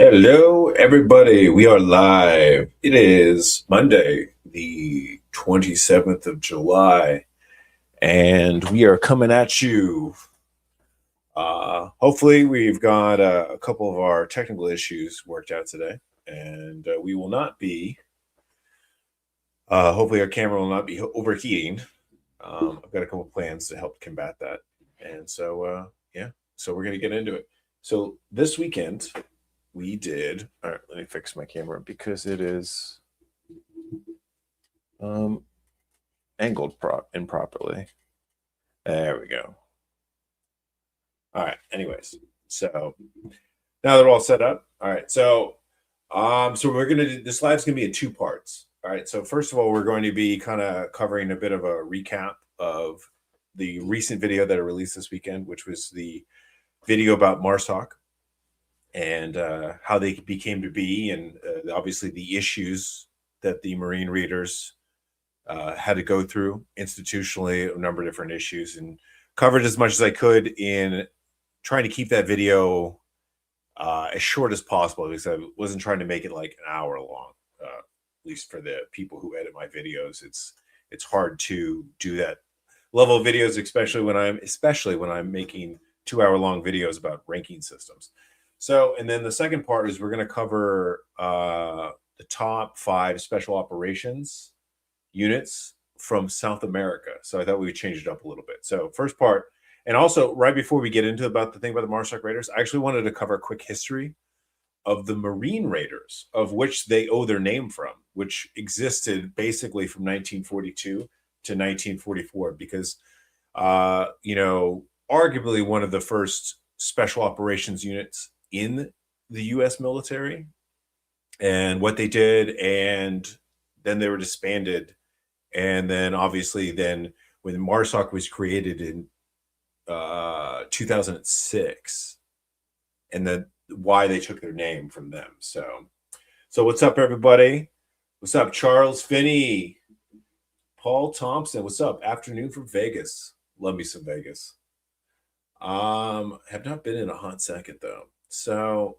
Hello, everybody. We are live. It is Monday, the 27th of July, and we are coming at you. Hopefully, we've got a couple of our technical issues worked out today, and we will not be, hopefully, our camera will not be overheating. I've got a couple plans to help combat that. And so, yeah, so we're going to get into it. So, this weekend, we did. All right, let me fix my camera because it is angled improperly. There we go. All right. Anyways, so now they're all set up. All right. So we're gonna do this live's gonna be in two parts. All right. So first of all, we're going to be kind of covering a bit of a recap of the recent video that I released this weekend, which was the video about MARSOC and how they became to be, and obviously the issues that the Marine readers had to go through institutionally, a number of different issues, and covered as much as I could in trying to keep that video as short as possible because I wasn't trying to make it like an hour long. At least for the people who edit my videos, it's hard to do that level of videos, especially when I'm making 2-hour long videos about ranking systems. So, and then the second part is we're going to cover the top 5 special operations units from South America. So I thought we would change it up a little bit. So first part, and also right before we get into about the thing about the MARSOC Raiders, I actually wanted to cover a quick history of the Marine Raiders, of which they owe their name from, which existed basically from 1942 to 1944, because, arguably one of the first special operations units in the U.S. military, and what they did, and then they were disbanded, and then obviously then when MARSOC was created in 2006, and then why they took their name from them. So what's up, everybody? What's up, Charles Finney, Paul Thompson? What's up? Afternoon from Vegas. Love me some Vegas. Have not been in a hot second though. So,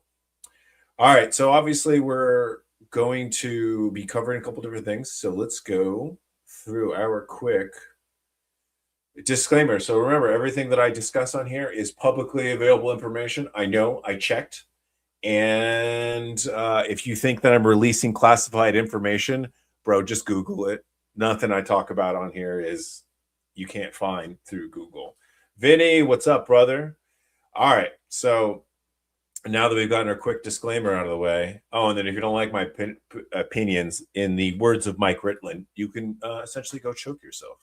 all right. So obviously we're going to be covering a couple different things. So let's go through our quick disclaimer. So remember, everything that I discuss on here is publicly available information. I know, I checked. And if you think that I'm releasing classified information, bro, just Google it. Nothing I talk about on here is you can't find through Google. Vinny, what's up, brother? All right. So now that we've gotten our quick disclaimer out of the way, and then if you don't like my opinions, in the words of Mike Ritland, you can essentially go choke yourself.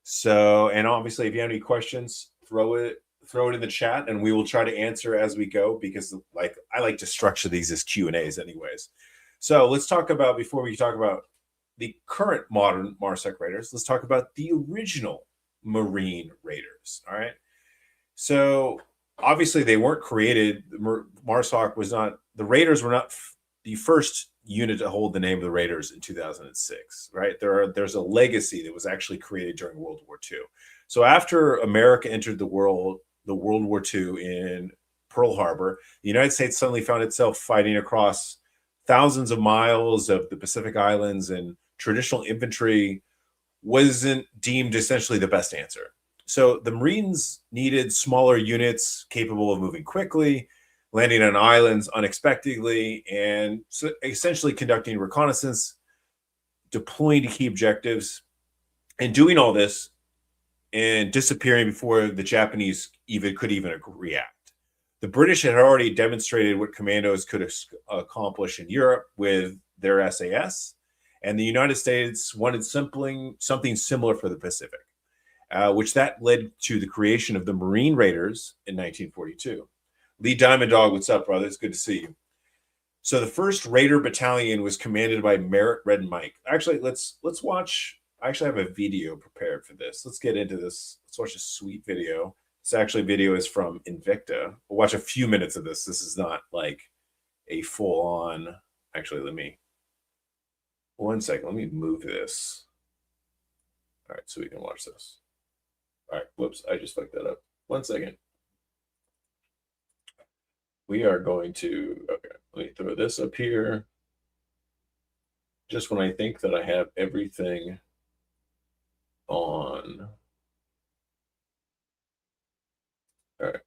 So, and obviously, if you have any questions, throw it in the chat, and we will try to answer as we go, because I like to structure these as Q&As anyways. So let's talk about, before we talk about the current modern MARSOC Raiders, let's talk about the original Marine Raiders. All right. So obviously they weren't created. MARSOC was not, the Raiders were not the first unit to hold the name of the Raiders in 2006, right? There's a legacy that was actually created during World War II. So after America entered World War II in Pearl Harbor, the United States suddenly found itself fighting across thousands of miles of the Pacific Islands, and traditional infantry wasn't deemed essentially the best answer. So the Marines needed smaller units capable of moving quickly, landing on islands unexpectedly, and so essentially conducting reconnaissance, deploying to key objectives, and doing all this and disappearing before the Japanese could even react. The British had already demonstrated what Commandos could accomplish in Europe with their SAS, and the United States wanted something similar for the Pacific, which that led to the creation of the Marine Raiders in 1942. Lee Diamond Dog, what's up, brother? It's good to see you. So the first Raider Battalion was commanded by Merritt Red Mike. Actually, let's watch. I actually have a video prepared for this. Let's get into this. Let's watch a sweet video. This actually video is from Invicta. We'll watch a few minutes of this. This is not like a full-on. Actually, one second. Let me move this. All right, so we can watch this. All right, whoops, I just fucked that up. 1 second. we are going to, okay, let me throw this up here. Just when I think that I have everything on. All right.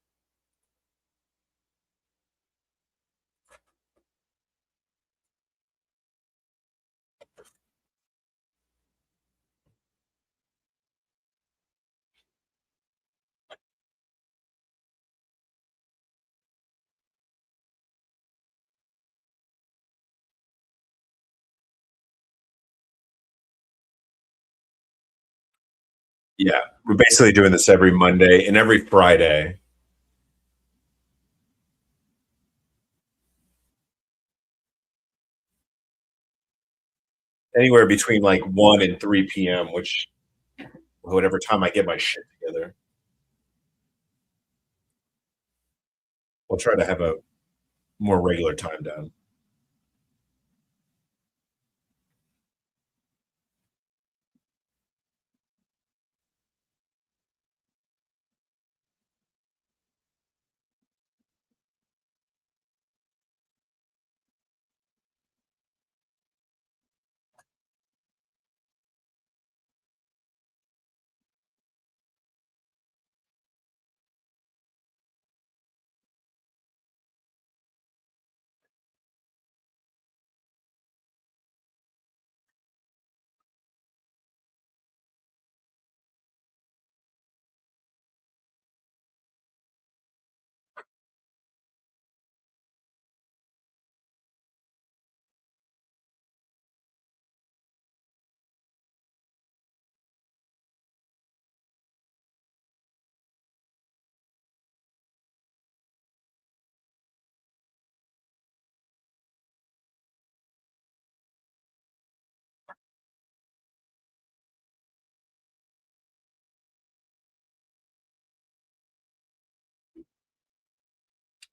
Yeah, we're basically doing this every Monday and every Friday. Anywhere between like 1 and 3 p.m., which whatever time I get my shit together. We'll try to have a more regular time down.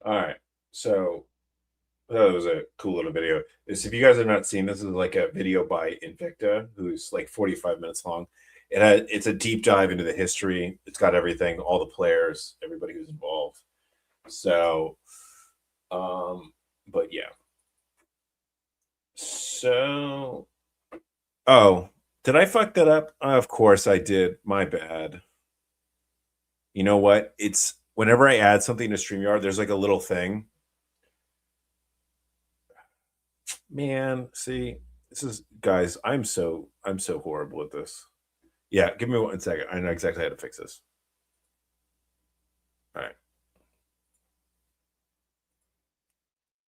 All right. So that was a cool little video. If you guys have not seen this, is like a video by Invicta, who's like 45 minutes long. It's a deep dive into the history. It's got everything, all the players, everybody who's involved. So, but yeah. So, oh, did I fuck that up? Of course I did. My bad. You know what? It's whenever I add something to StreamYard, there's like a little thing. Man, see, this is guys, I'm so horrible at this. Yeah, give me 1 second. I know exactly how to fix this. All right.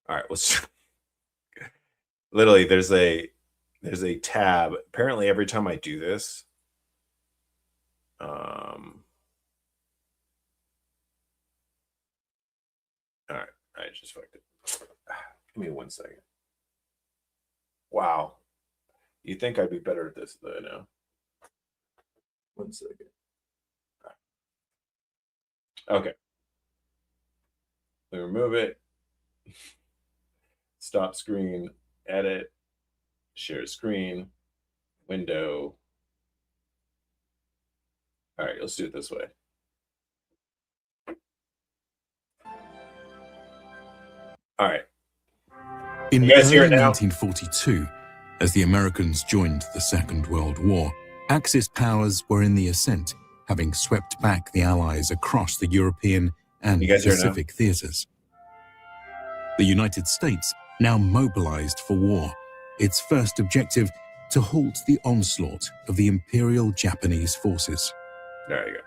All right, let's literally there's a tab. Apparently every time I do this, all right, I just fucked it. Give me 1 second. Wow. You think I'd be better at this though now. 1 second. Okay. Let me remove it. Stop screen, edit, share screen, window. All right, let's do it this way. All right. In early 1942, as the Americans joined the Second World War, Axis powers were in the ascent, having swept back the Allies across the European and Pacific theaters. The United States now mobilized for war, its first objective to halt the onslaught of the Imperial Japanese forces. There you go.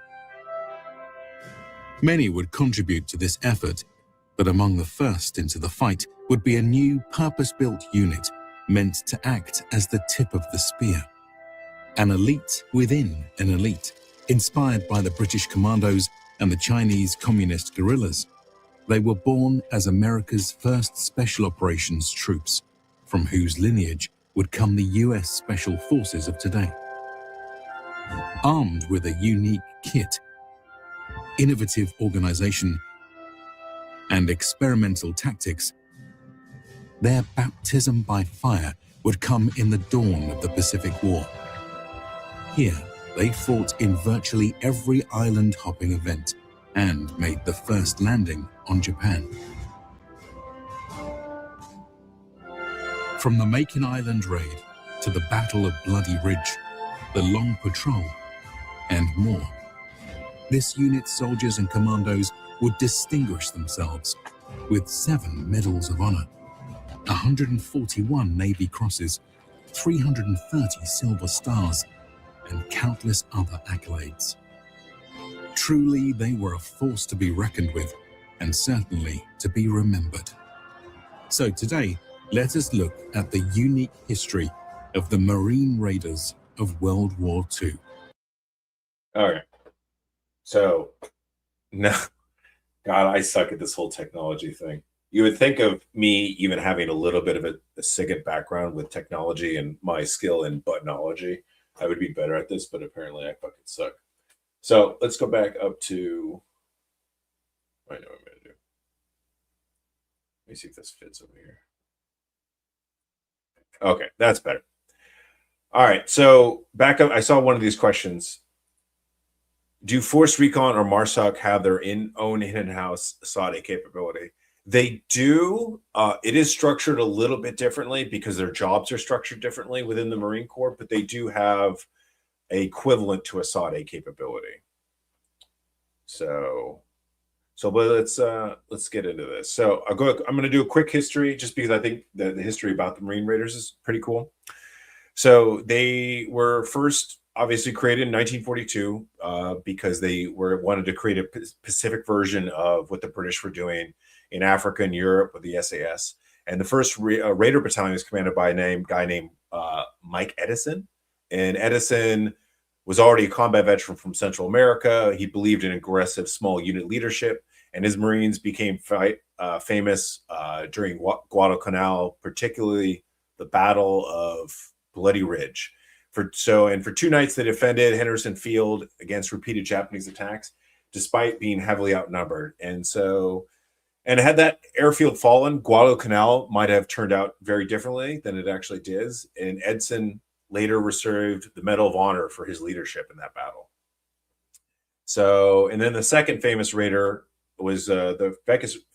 Many would contribute to this effort, but among the first into the fight would be a new purpose-built unit meant to act as the tip of the spear. An elite within an elite, inspired by the British Commandos and the Chinese communist guerrillas. They were born as America's first special operations troops, from whose lineage would come the US Special Forces of today. Armed with a unique kit, innovative organization, and experimental tactics, their baptism by fire would come in the dawn of the Pacific War. Here, they fought in virtually every island-hopping event and made the first landing on Japan. From the Makin Island raid to the Battle of Bloody Ridge, the Long Patrol, and more. This unit's soldiers and commandos would distinguish themselves with 7 Medals of Honor, 141 Navy Crosses, 330 Silver Stars, and countless other accolades. Truly, they were a force to be reckoned with, and certainly to be remembered. So today, let us look at the unique history of the Marine Raiders of World War II. All right. So, no, God, I suck at this whole technology thing. You would think of me even having a little bit of a SIGINT background with technology and my skill in buttonology, I would be better at this, but apparently I fucking suck. So let's go back up to, I know what I'm going to do. Let me see if this fits over here. Okay, that's better. All right, so back up. I saw one of these questions. Do Force Recon or MARSOC have their own in-house SOD capability? They do. It is structured a little bit differently because their jobs are structured differently within the Marine Corps, but they do have an equivalent to a SOD capability. So let's get into this. So I'm going to do a quick history just because I think the history about the Marine Raiders is pretty cool. So they were first obviously created in 1942 because they wanted to create a Pacific version of what the British were doing in Africa and Europe with the SAS. And the first Raider battalion was commanded by a guy named Mike Edison. And Edison was already a combat veteran from Central America. He believed in aggressive small unit leadership, and his Marines became famous during Guadalcanal, particularly the Battle of Bloody Ridge. For 2 nights, they defended Henderson Field against repeated Japanese attacks, despite being heavily outnumbered. And had that airfield fallen, Guadalcanal might have turned out very differently than it actually did. And Edson later received the Medal of Honor for his leadership in that battle. So, and then the second famous Raider was the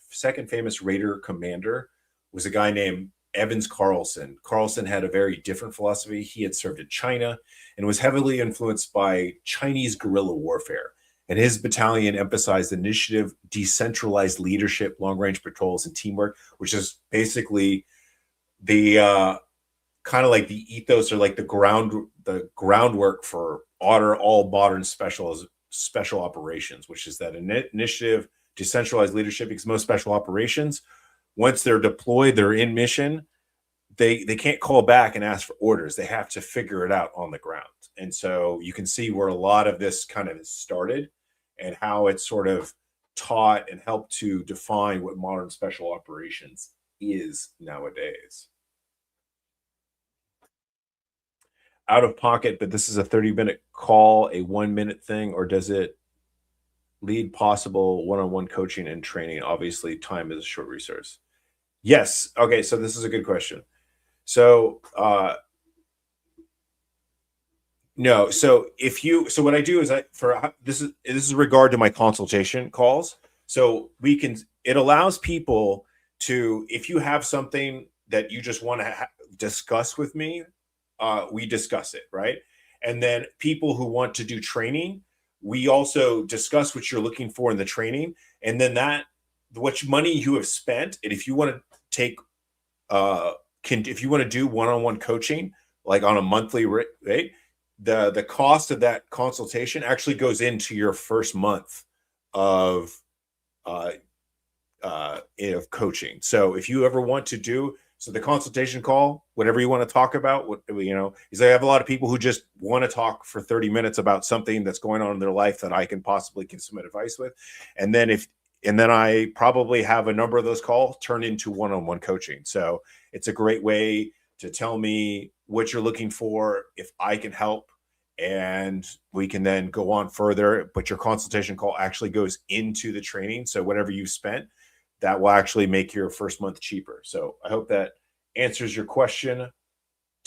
second famous Raider commander was a guy named Evans Carlson. Carlson had a very different philosophy. He had served in China and was heavily influenced by Chinese guerrilla warfare. And his battalion emphasized initiative, decentralized leadership, long-range patrols, and teamwork, which is basically the kind of like the ethos or like the groundwork for all modern special operations, which is that initiative, decentralized leadership. Because most special operations, once they're deployed, they're in mission, they can't call back and ask for orders. They have to figure it out on the ground. And so you can see where a lot of this kind of started and how it's sort of taught and helped to define what modern special operations is nowadays. Out of pocket, but this is a 30-minute call, a 1-minute thing, or does it lead possible one-on-one coaching and training? Obviously, time is a short resource. Yes. Okay, so this is a good question. So no. So what I do is this is regard to my consultation calls. So it allows people to, if you have something that you just want to discuss with me, we discuss it, right? And then people who want to do training, we also discuss what you're looking for in the training, and then what money you have spent, and if you want to take, if you want to do one-on-one coaching, like on a monthly rate, the cost of that consultation actually goes into your first month of coaching. So if you ever want to do, so the consultation call, whatever you want to talk about, is I have a lot of people who just want to talk for 30 minutes about something that's going on in their life that I can possibly give some advice with. And then I probably have a number of those calls turn into one-on-one coaching. So it's a great way to tell me what you're looking for, if I can help, and we can then go on further. But your consultation call actually goes into the training. So whatever you've spent, that will actually make your first month cheaper. So I hope that answers your question,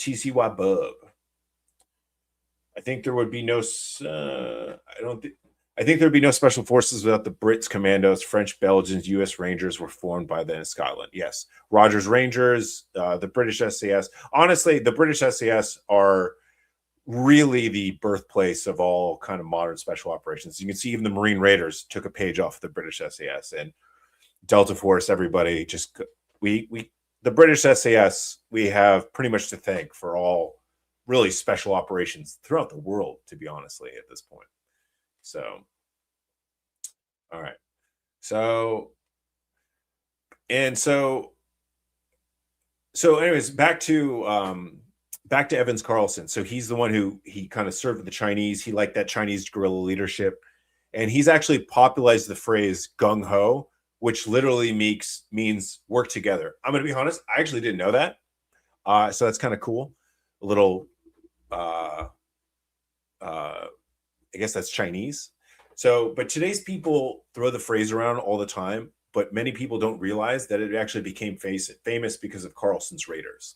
TCY Bub. I think there would be no, I don't think, I think there'd be no special forces without the Brits, Commandos, French, Belgians, U.S. Rangers were formed by then in Scotland. Yes, Rogers Rangers, the British SAS. Honestly, the British SAS are really the birthplace of all kind of modern special operations. You can see even the Marine Raiders took a page off the British SAS, and Delta Force. Everybody just we the British SAS we have pretty much to thank for all really special operations throughout the world. To be honestly, at this point. So, all right. So, and so anyways, back to Evans Carlson. So he's the one who he kind of served with the Chinese. He liked that Chinese guerrilla leadership, and he's actually popularized the phrase gung ho, which literally means work together. I'm going to be honest, I actually didn't know that. So that's kind of cool. A little I guess that's Chinese. So, but today's people throw the phrase around all the time, but many people don't realize that it actually became famous because of Carlson's Raiders.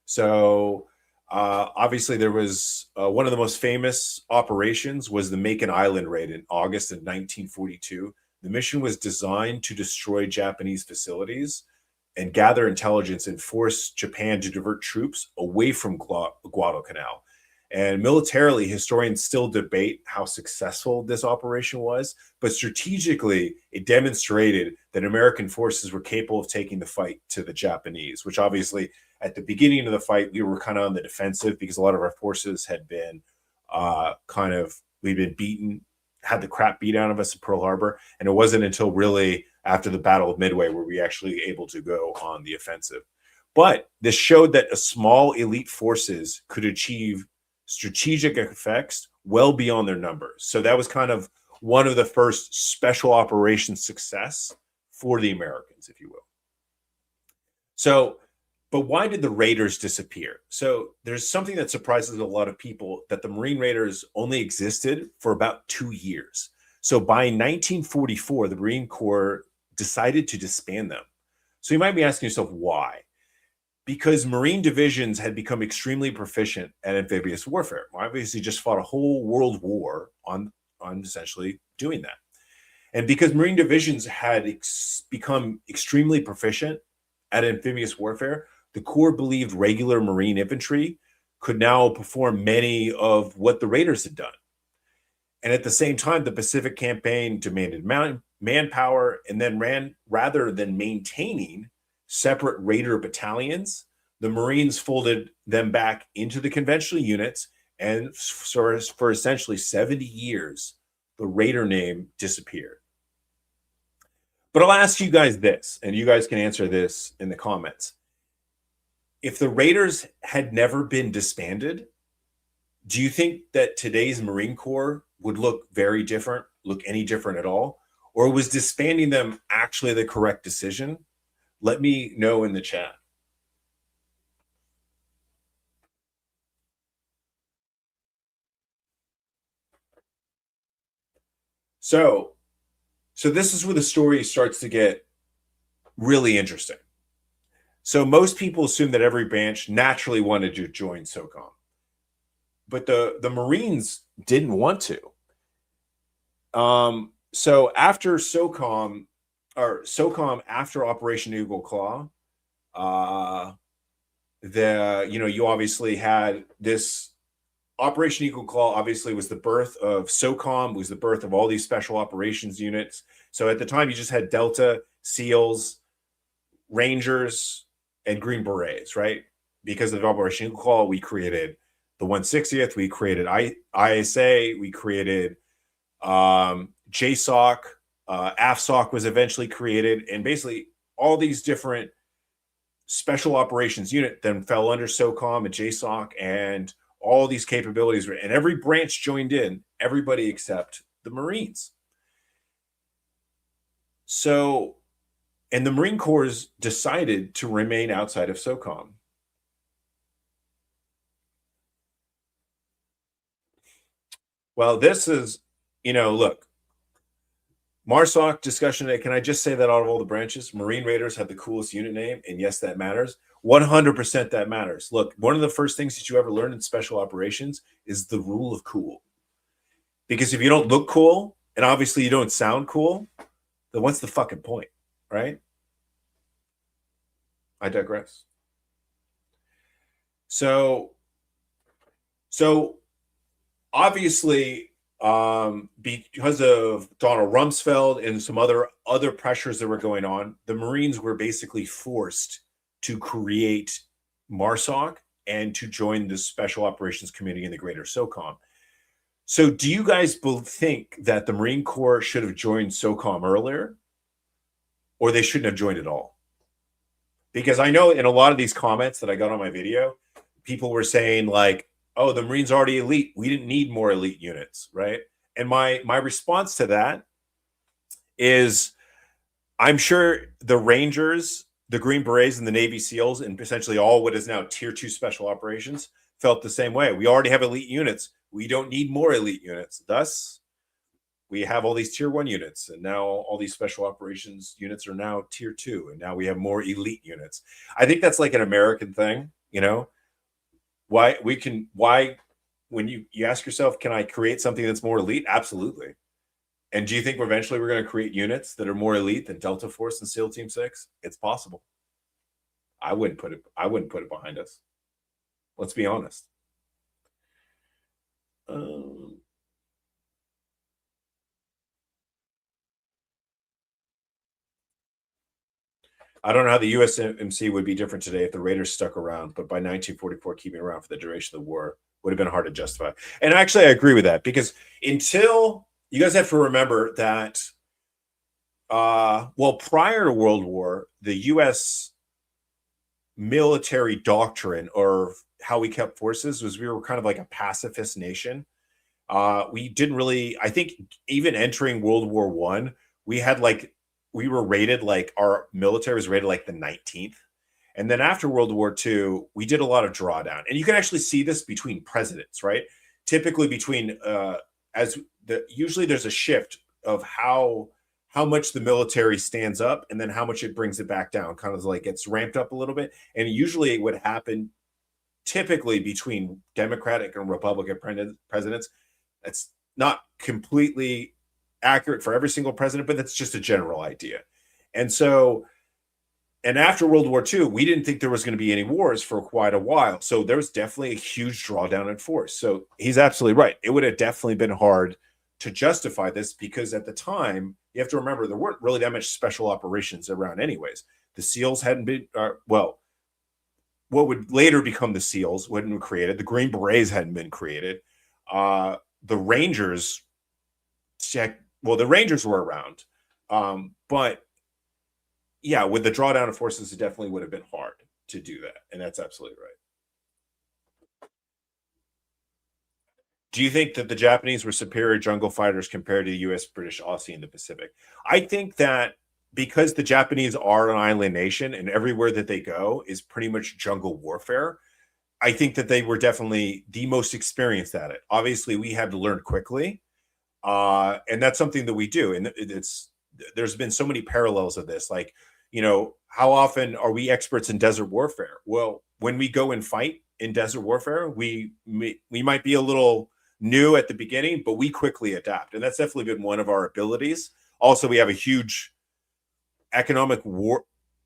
So, obviously, there was one of the most famous operations was the Makin Island raid in August of 1942. The mission was designed to destroy Japanese facilities and gather intelligence and force Japan to divert troops away from Guadalcanal. And militarily, historians still debate how successful this operation was, but strategically, it demonstrated that American forces were capable of taking the fight to the Japanese, which obviously, at the beginning of the fight, we were kind of on the defensive because a lot of our forces had been we'd been beaten, had the crap beat out of us at Pearl Harbor. And it wasn't until really after the Battle of Midway were we actually able to go on the offensive. But this showed that a small elite forces could achieve strategic effects well beyond their numbers. So that was kind of one of the first special operations success for the Americans, if you will. So, but why did the Raiders disappear? So there's something that surprises a lot of people, that the Marine Raiders only existed for about 2 years. So by 1944, the Marine Corps decided to disband them. So you might be asking yourself, why? Because Marine divisions had become extremely proficient at amphibious warfare. Obviously, just fought a whole world war on essentially doing that. And because Marine divisions had become extremely proficient at amphibious warfare, the Corps believed regular Marine infantry could now perform many of what the Raiders had done. And at the same time, the Pacific Campaign demanded manpower, and then rather than maintaining separate Raider battalions, the Marines folded them back into the conventional units, and for essentially 70 years, the Raider name disappeared. But I'll ask you guys this, and you guys can answer this in the comments. If the Raiders had never been disbanded, do you think that today's Marine Corps would look very different, look any different at all? Or was disbanding them actually the correct decision? Let me know in the chat. So this is where the story starts to get really interesting. So most people assume that every branch naturally wanted to join SOCOM, but the Marines didn't want to. So after SOCOM after Operation Eagle Claw, you obviously had this Operation Eagle Claw. Obviously, was the birth of SOCOM, was the birth of all these special operations units. So at the time, you just had Delta, SEALs, Rangers, and Green Berets, right? Because of Operation Eagle Claw, we created the 160th, we created ISA, we created JSOC, AFSOC was eventually created, and basically all these different special operations unit then fell under SOCOM and JSOC, and all these capabilities were, and every branch joined in, everybody except the Marines. So, and the Marine Corps decided to remain outside of SOCOM. Well, this is, look, MARSOC discussion today. Can I just say that out of all the branches, Marine Raiders have the coolest unit name, and yes, that matters. 100% that matters. Look, one of the first things that you ever learn in special operations is the rule of cool. Because if you don't look cool, and obviously you don't sound cool, then what's the fucking point, right? I digress. So obviously, because of Donald Rumsfeld and some other pressures that were going on, the Marines were basically forced to create MARSOC and to join the Special Operations Community in the Greater SOCOM. So do you guys think that the Marine Corps should have joined SOCOM earlier, or they shouldn't have joined at all? Because I know in a lot of these comments that I got on my video, people were saying like, oh, the Marines are already elite. We didn't need more elite units, right? And my response to that is, I'm sure the Rangers, the Green Berets, and the Navy SEALs, and essentially all what is now Tier 2 Special Operations, felt the same way. We already have elite units. We don't need more elite units. Thus, we have all these Tier 1 units, and now all these Special Operations units are now Tier 2, and now we have more elite units. I think that's like an American thing, you know? Why when you ask yourself, can I create something that's more elite? Absolutely. And do you think eventually we're going to create units that are more elite than Delta Force and SEAL Team 6? It's possible. I wouldn't put it behind us. Let's be honest. I don't know how the USMC would be different today if the Raiders stuck around, but by 1944, keeping around for the duration of the war would have been hard to justify. And actually, I agree with that, because until you guys have to remember that, prior to World War, the U.S. military doctrine, or how we kept forces, was we were kind of like a pacifist nation. We didn't really, I think, even entering World War I, we were rated like, our military was rated like the 19th. And then after World War II, we did a lot of drawdown. And you can actually see this between presidents, right? Typically between, usually there's a shift of how much the military stands up and then how much it brings it back down, kind of like it's ramped up a little bit. And usually it would happen typically between Democratic and Republican presidents. That's not completely accurate for every single president, but that's just a general idea. And so, and after World War II, we didn't think there was going to be any wars for quite a while. So there was definitely a huge drawdown in force. So he's absolutely right. It would have definitely been hard to justify this, because at the time, you have to remember, there weren't really that much special operations around anyways. The SEALs hadn't been, what would later become the SEALs hadn't been created. The Green Berets hadn't been created. The Rangers, the Rangers were around. But yeah, with the drawdown of forces, it definitely would have been hard to do that. And that's absolutely right. Do you think that the Japanese were superior jungle fighters compared to the US, British, Aussie, and the Pacific? I think that because the Japanese are an island nation and everywhere that they go is pretty much jungle warfare, I think that they were definitely the most experienced at it. Obviously, we had to learn quickly. And that's something that we do. And there's been so many parallels of this. Like, how often are we experts in desert warfare? Well, when we go and fight in desert warfare, we might be a little new at the beginning, but we quickly adapt. And that's definitely been one of our abilities. Also, we have a huge economic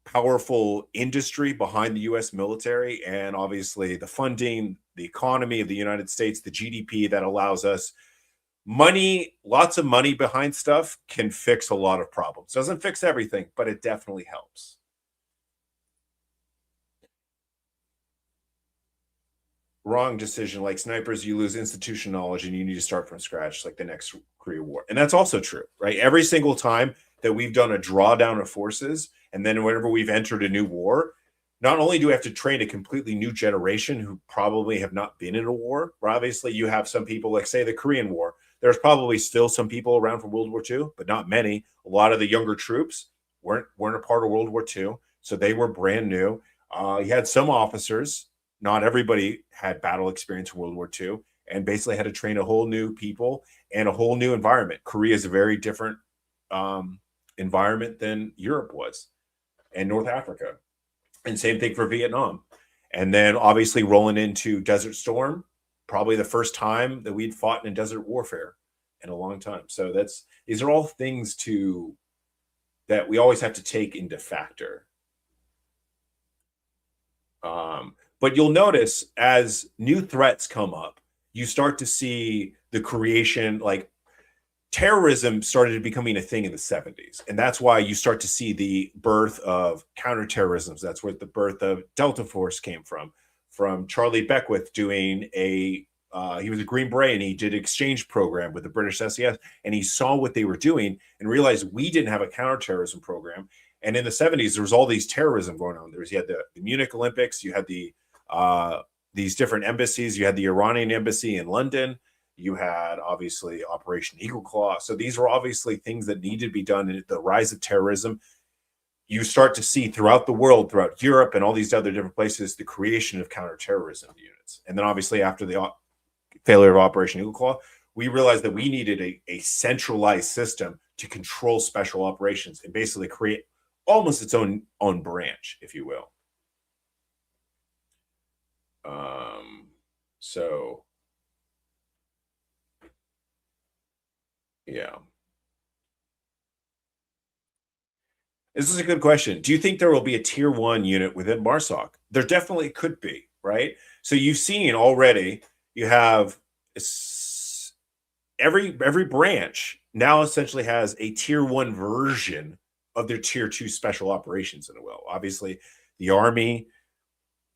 powerful industry behind the US military, and obviously the funding, the economy of the United States, the GDP that allows us money, lots of money behind stuff can fix a lot of problems. Doesn't fix everything, but it definitely helps. Wrong decision. Like snipers, you lose institutional knowledge and you need to start from scratch, like the next Korea War. And that's also true, right? Every single time that we've done a drawdown of forces, and then whenever we've entered a new war, not only do we have to train a completely new generation who probably have not been in a war, where obviously you have some people, like say the Korean War, there's probably still some people around from World War II, but not many. A lot of the younger troops weren't a part of World War II, so they were brand new. You had some officers. Not everybody had battle experience in World War II, and basically had to train a whole new people and a whole new environment. Korea is a very different environment than Europe was, and North Africa. And same thing for Vietnam. And then obviously rolling into Desert Storm, probably the first time that we'd fought in desert warfare. in a long time. So these are all things that we always have to take into factor. But you'll notice as new threats come up, you start to see the creation, like terrorism started becoming a thing in the 70s. And that's why you start to see the birth of counterterrorism. That's where the birth of Delta Force came from Charlie Beckwith doing he was a Green Beret and he did an exchange program with the British SES, and he saw what they were doing and realized we didn't have a counterterrorism program. And in the 70s, there was all these terrorism going on. You had the Munich Olympics, you had these different embassies, you had the Iranian embassy in London, you had obviously Operation Eagle Claw. So these were obviously things that needed to be done. And the rise of terrorism, you start to see throughout the world, throughout Europe and all these other different places, the creation of counterterrorism units. And then obviously after the failure of Operation Eagle Claw, we realized that we needed a centralized system to control special operations and basically create almost its own branch, if you will. So yeah. This is a good question. Do you think there will be a tier 1 unit within MARSOC? There definitely could be, right? So you've seen already, you have every branch now essentially has a tier 1 version of their tier 2 special operations in a will. Obviously, the Army,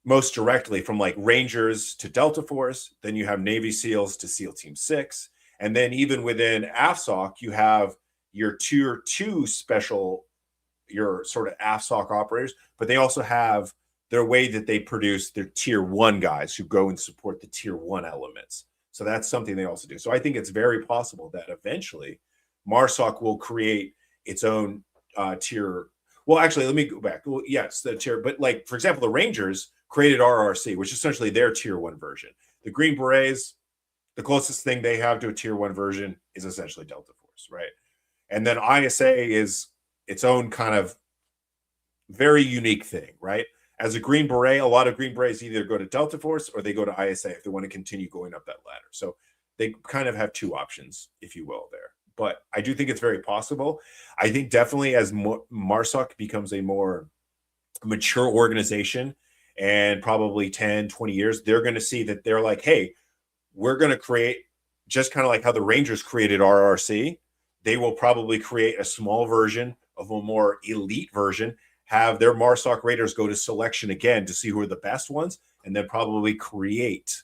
most directly from like Rangers to Delta Force, then you have Navy SEALs to SEAL Team 6. And then even within AFSOC, you have your tier 2 special, your sort of AFSOC operators, but they also have their way that they produce their tier 1 guys who go and support the tier 1 elements. So that's something they also do. So I think it's very possible that eventually MARSOC will create its own tier. Well, actually, let me go back. Well, yes, the tier, but like, for example, the Rangers created RRC, which is essentially their tier 1 version. The Green Berets, the closest thing they have to a tier 1 version is essentially Delta Force, right? And then ISA is its own kind of very unique thing, right? As a Green Beret, a lot of Green Berets either go to Delta Force or they go to ISA if they want to continue going up that ladder. So they kind of have two options, if you will, there. But I do think it's very possible. I think definitely as MARSOC becomes a more mature organization, and probably 10, 20 years, they're going to see that they're like, hey, we're going to create, just kind of like how the Rangers created RRC, they will probably create a small version of a more elite version, have their MARSOC Raiders go to selection again to see who are the best ones, and then probably create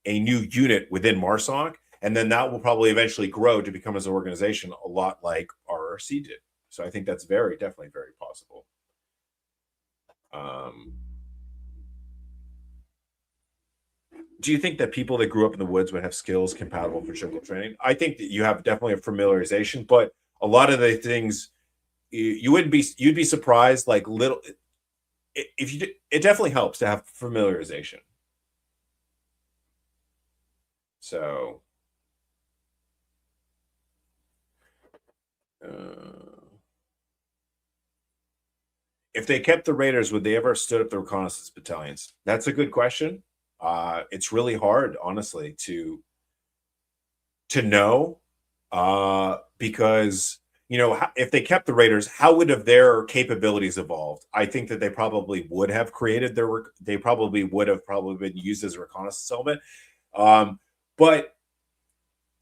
a new unit within MARSOC. And then that will probably eventually grow to become as an organization a lot like RRC did. So I think that's definitely very possible. Do you think that people that grew up in the woods would have skills compatible for jungle training? I think that you have definitely a familiarization, but a lot of the things you'd be surprised, like little, if you, it definitely helps to have familiarization. So, if they kept the Raiders, would they ever have stood up the reconnaissance battalions? That's a good question. It's really hard, honestly, to know, because if they kept the Raiders, how would have their capabilities evolved? I think that they probably would have created they probably would have been used as a reconnaissance element. But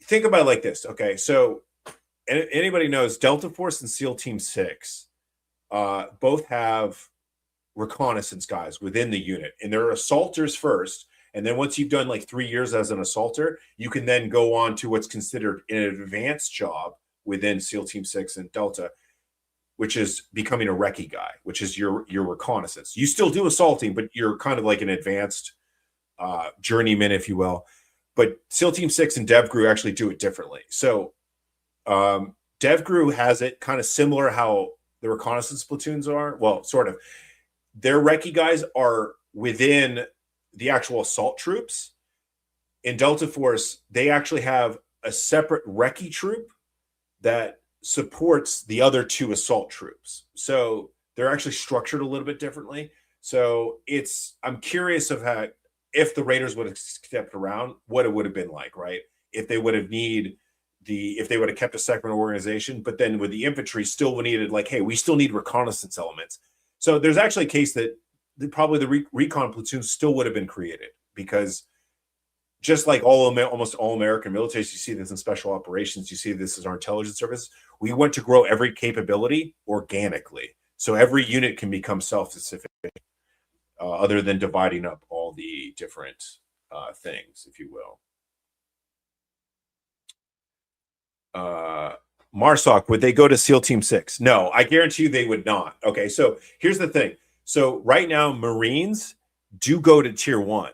think about it like this, okay? So anybody knows Delta Force and SEAL Team 6 both have reconnaissance guys within the unit, and they're assaulters first. And then once you've done like 3 years as an assaulter, you can then go on to what's considered an advanced job within SEAL Team 6 and Delta, which is becoming a recce guy, which is your reconnaissance. You still do assaulting, but you're kind of like an advanced journeyman, if you will. But SEAL Team 6 and DevGru actually do it differently. So DevGru has it kind of similar how the reconnaissance platoons are. Well, sort of. Their recce guys are within the actual assault troops. In Delta Force, they actually have a separate recce troop that supports the other two assault troops. So they're actually structured a little bit differently. So I'm curious of how, if the Raiders would have stepped around, what it would have been like, right? If they would have if they would have kept a separate organization, but then with the infantry still needed like, hey, we still need reconnaissance elements. So there's actually a case that probably the recon platoon still would have been created, because just like almost all American militaries, you see this in special operations, you see this as our intelligence service. We want to grow every capability organically, so every unit can become self-sufficient, other than dividing up all the different things, if you will. MARSOC, would they go to SEAL Team 6? No, I guarantee you they would not. Okay, so here's the thing. So right now, Marines do go to Tier 1,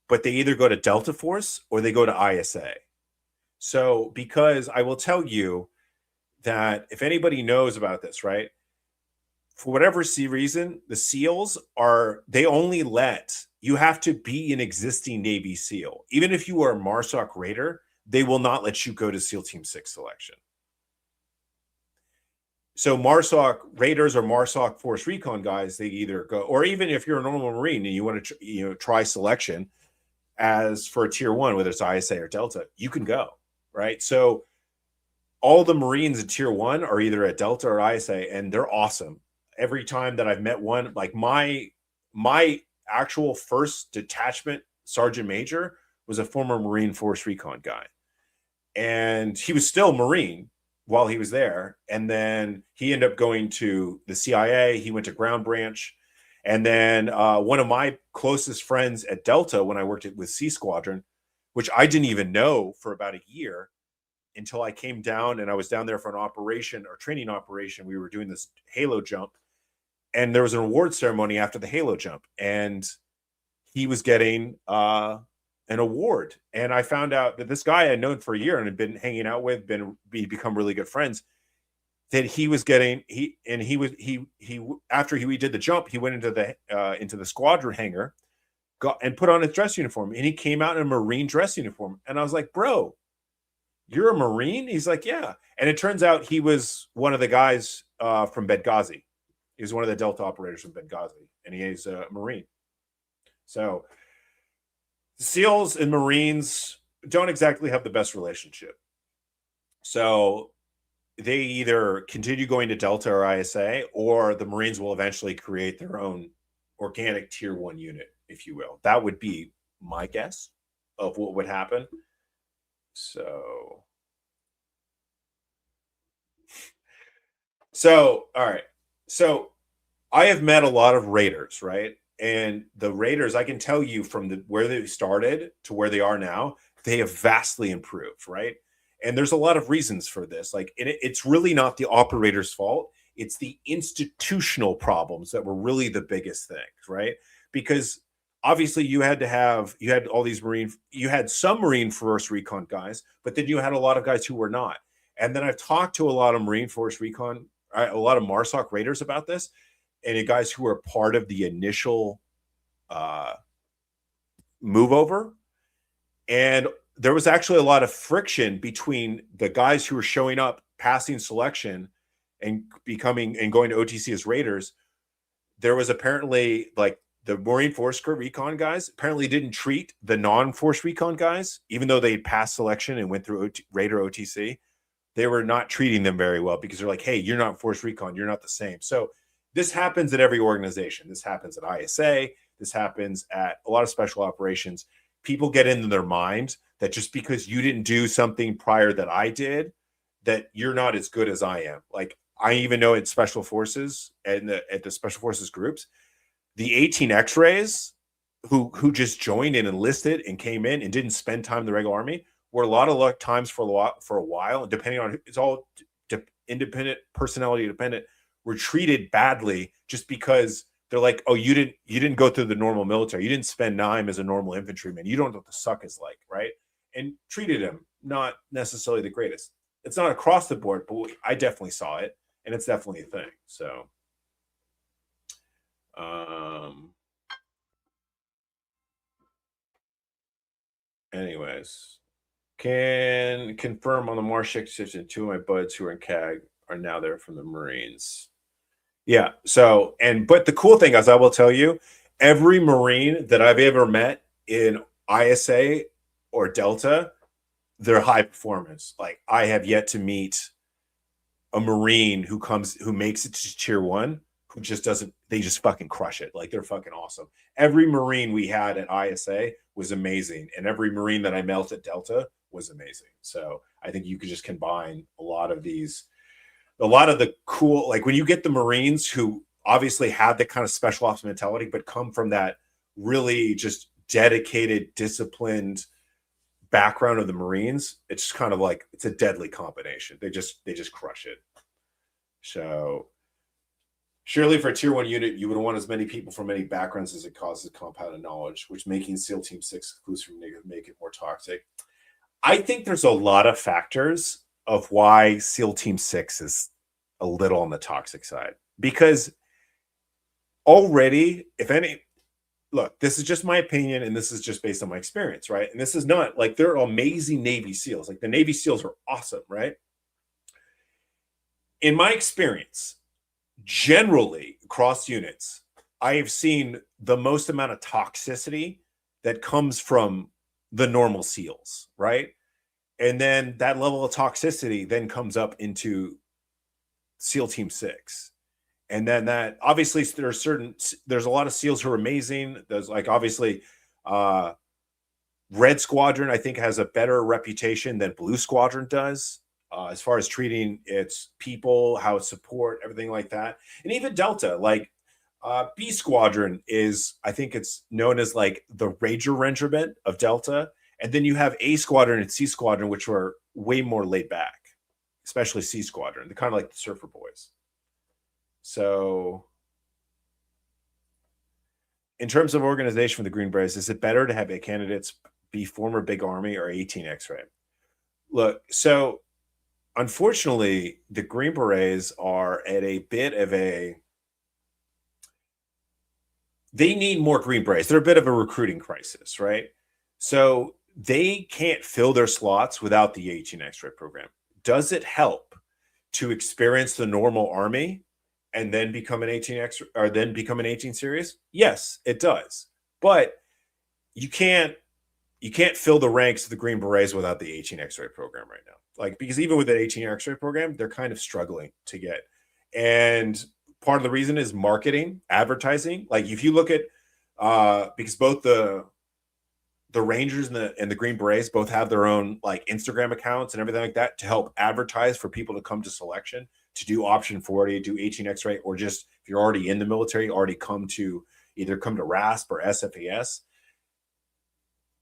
but they either go to Delta Force or they go to ISA. So because I will tell you that if anybody knows about this, right, for whatever reason, the SEALs they only let, you have to be an existing Navy SEAL. Even if you are a MARSOC Raider, they will not let you go to SEAL Team 6 selection. So MARSOC Raiders or MARSOC Force Recon guys, they either go, or even if you're a normal Marine and you want to try selection as for a Tier 1, whether it's ISA or Delta, you can go, right? So all the Marines in Tier 1 are either at Delta or ISA, and they're awesome. Every time that I've met one, like my actual first detachment sergeant major was a former Marine Force Recon guy. And he was still Marine while he was there. And then he ended up going to the CIA. He went to Ground Branch. And then one of my closest friends at Delta, when I worked with C Squadron, which I didn't even know for about a year until I came down, and I was down there for an operation or training operation. We were doing this Halo jump, and there was an award ceremony after the Halo jump, and he was getting an award. And I found out that this guy I had known for a year and had been hanging out with, become really good friends, that he was getting, after we did the jump, he went into the squadron hangar, and put on his dress uniform, and he came out in a Marine dress uniform. And I was like, bro, you're a Marine? He's like, yeah. And it turns out he was one of the guys from Benghazi. He was one of the Delta operators from Benghazi, and he is a Marine. So SEALs and Marines don't exactly have the best relationship. So they either continue going to Delta or ISA, or the Marines will eventually create their own organic Tier 1 unit, if you will. That would be my guess of what would happen. So all right. So I have met a lot of Raiders, right? And the Raiders, I can tell you from where they started to where they are now, they have vastly improved, right? And there's a lot of reasons for this. Like, it's really not the operator's fault. It's the institutional problems that were really the biggest things, right? Because obviously you had all these you had some Marine Force Recon guys, but then you had a lot of guys who were not. And then I've talked to a lot of Marine Force Recon, a lot of MARSOC Raiders about this, and guys who were part of the initial move over. And there was actually a lot of friction between the guys who were showing up, passing selection, and going to OTC as Raiders. There was apparently, like, the Marine Force Recon guys apparently didn't treat the non-Force Recon guys, even though they passed selection and went through Raider OTC. They were not treating them very well, because they're like, hey, you're not Force Recon, you're not the same. So this happens at every organization. This happens at ISA. This happens at a lot of special operations. People get into their mind that just because you didn't do something prior that I did, that you're not as good as I am. Like, I even know at Special Forces and at the Special Forces groups, the 18 X-rays who just joined and enlisted and came in and didn't spend time in the regular Army were a lot of times for a while, depending on, it's all independent, personality dependent, were treated badly just because they're like, oh, you didn't go through the normal military. You didn't spend time as a normal infantryman. You don't know what the suck is like, right? And treated him not necessarily the greatest. It's not across the board, but I definitely saw it, and it's definitely a thing. So, anyways, can confirm on the MARSOC situation, two of my buds who are in CAG are now there from the Marines. Yeah. So, but the cool thing is, I will tell you, every Marine that I've ever met in ISA or Delta, they're high performance. Like I have yet to meet a Marine who makes it to tier 1 who just doesn't, they just fucking crush it. Like they're fucking awesome. Every Marine we had at ISA was amazing. And every Marine that I met at Delta was amazing. So I think you could just combine a lot of the cool, like when you get the Marines who obviously have that kind of special ops mentality, but come from that really just dedicated, disciplined background of the Marines, it's just kind of like, it's a deadly combination. They just crush it. So surely for a tier 1 unit, you would want as many people from many backgrounds as it causes compounded knowledge, which making SEAL Team 6 exclusive make it more toxic. I think there's a lot of factors of why SEAL Team 6 is a little on the toxic side. Because already, if any, look, this is just my opinion, and this is just based on my experience, right? And this is not like, they're amazing Navy SEALs. Like the Navy SEALs are awesome, right? In my experience, generally across units, I have seen the most amount of toxicity that comes from the normal SEALs, right? And then that level of toxicity then comes up into SEAL Team 6. And then that obviously there's a lot of SEALs who are amazing. There's like obviously Red Squadron, I think, has a better reputation than Blue Squadron does as far as treating its people, how it support, everything like that. And even Delta, like B Squadron is, I think it's known as like the Ranger Regiment of Delta. And then you have A Squadron and C Squadron, which are way more laid back, especially C Squadron. They're kind of like the surfer boys. So in terms of organization for the Green Berets, is it better to have candidates be former Big Army or 18 X-ray? Look, so unfortunately, the Green Berets are at a bit of they need more Green Berets. They're a bit of a recruiting crisis, right? So they can't fill their slots without the 18 X-ray program. Does it help to experience the normal Army and then become an 18 X or then become an 18 series? Yes, it does. But you can't fill the ranks of the Green Berets without the 18 X-ray program right now. Like, because even with that 18 X-ray program, they're kind of struggling to get. And part of the reason is marketing, advertising. Like if you look at because both the Rangers and the Green Berets both have their own like Instagram accounts and everything like that to help advertise for people to come to selection, to do option 40, do 18 X-ray, or just if you're already in the military, already come to RASP or SFAS.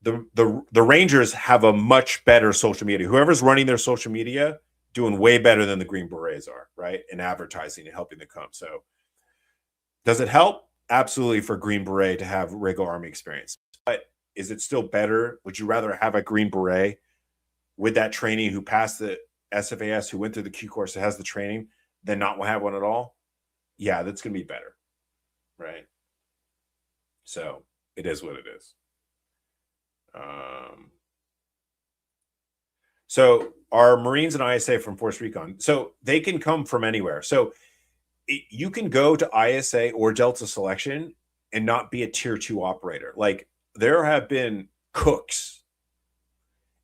The Rangers have a much better social media. Whoever's running their social media doing way better than the Green Berets are, right? In advertising and helping them come. So does it help? Absolutely, for Green Beret to have regular Army experience. But is it still better? Would you rather have a Green Beret with that training who passed the SFAS, who went through the Q course, that has the training, than not have one at all? Yeah, that's going to be better, right? So it is what it is. So our Marines and ISA from Force Recon, so they can come from anywhere. So you can go to ISA or Delta Selection and not be a tier 2 operator. Like there have been cooks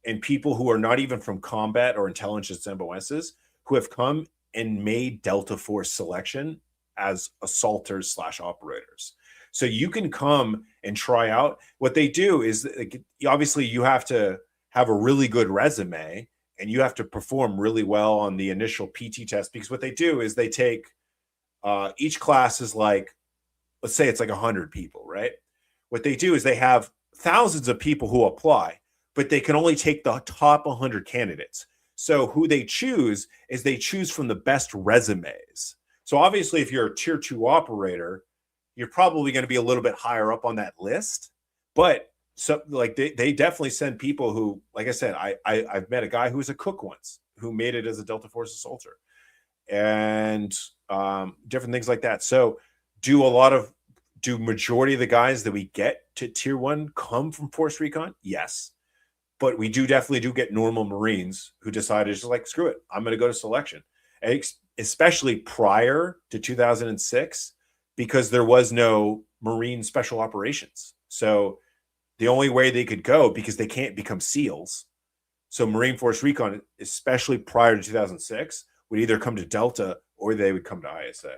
and people who are not even from combat or intelligence MOSs who have come and made Delta Force Selection as assaulters / operators. So you can come and try out. What they do is, obviously you have to have a really good resume and you have to perform really well on the initial PT test, because what they do is they take each class is like, let's say it's like 100 people, right? What they do is they have thousands of people who apply, but they can only take the top 100 candidates. So who they choose is they choose from the best resumes. So obviously if you're a tier 2 operator, you're probably going to be a little bit higher up on that list. But so like they definitely send people who, like I said, I've met a guy who was a cook once who made it as a Delta Force assaulter, and different things like that. So do majority of the guys that we get to tier 1 come from Force Recon? Yes. But we definitely get normal Marines who decided just like, screw it, I'm going to go to selection. And especially prior to 2006, because there was no Marine Special Operations. So the only way they could go, because they can't become SEALs. So Marine Force Recon, especially prior to 2006, would either come to Delta or they would come to ISA.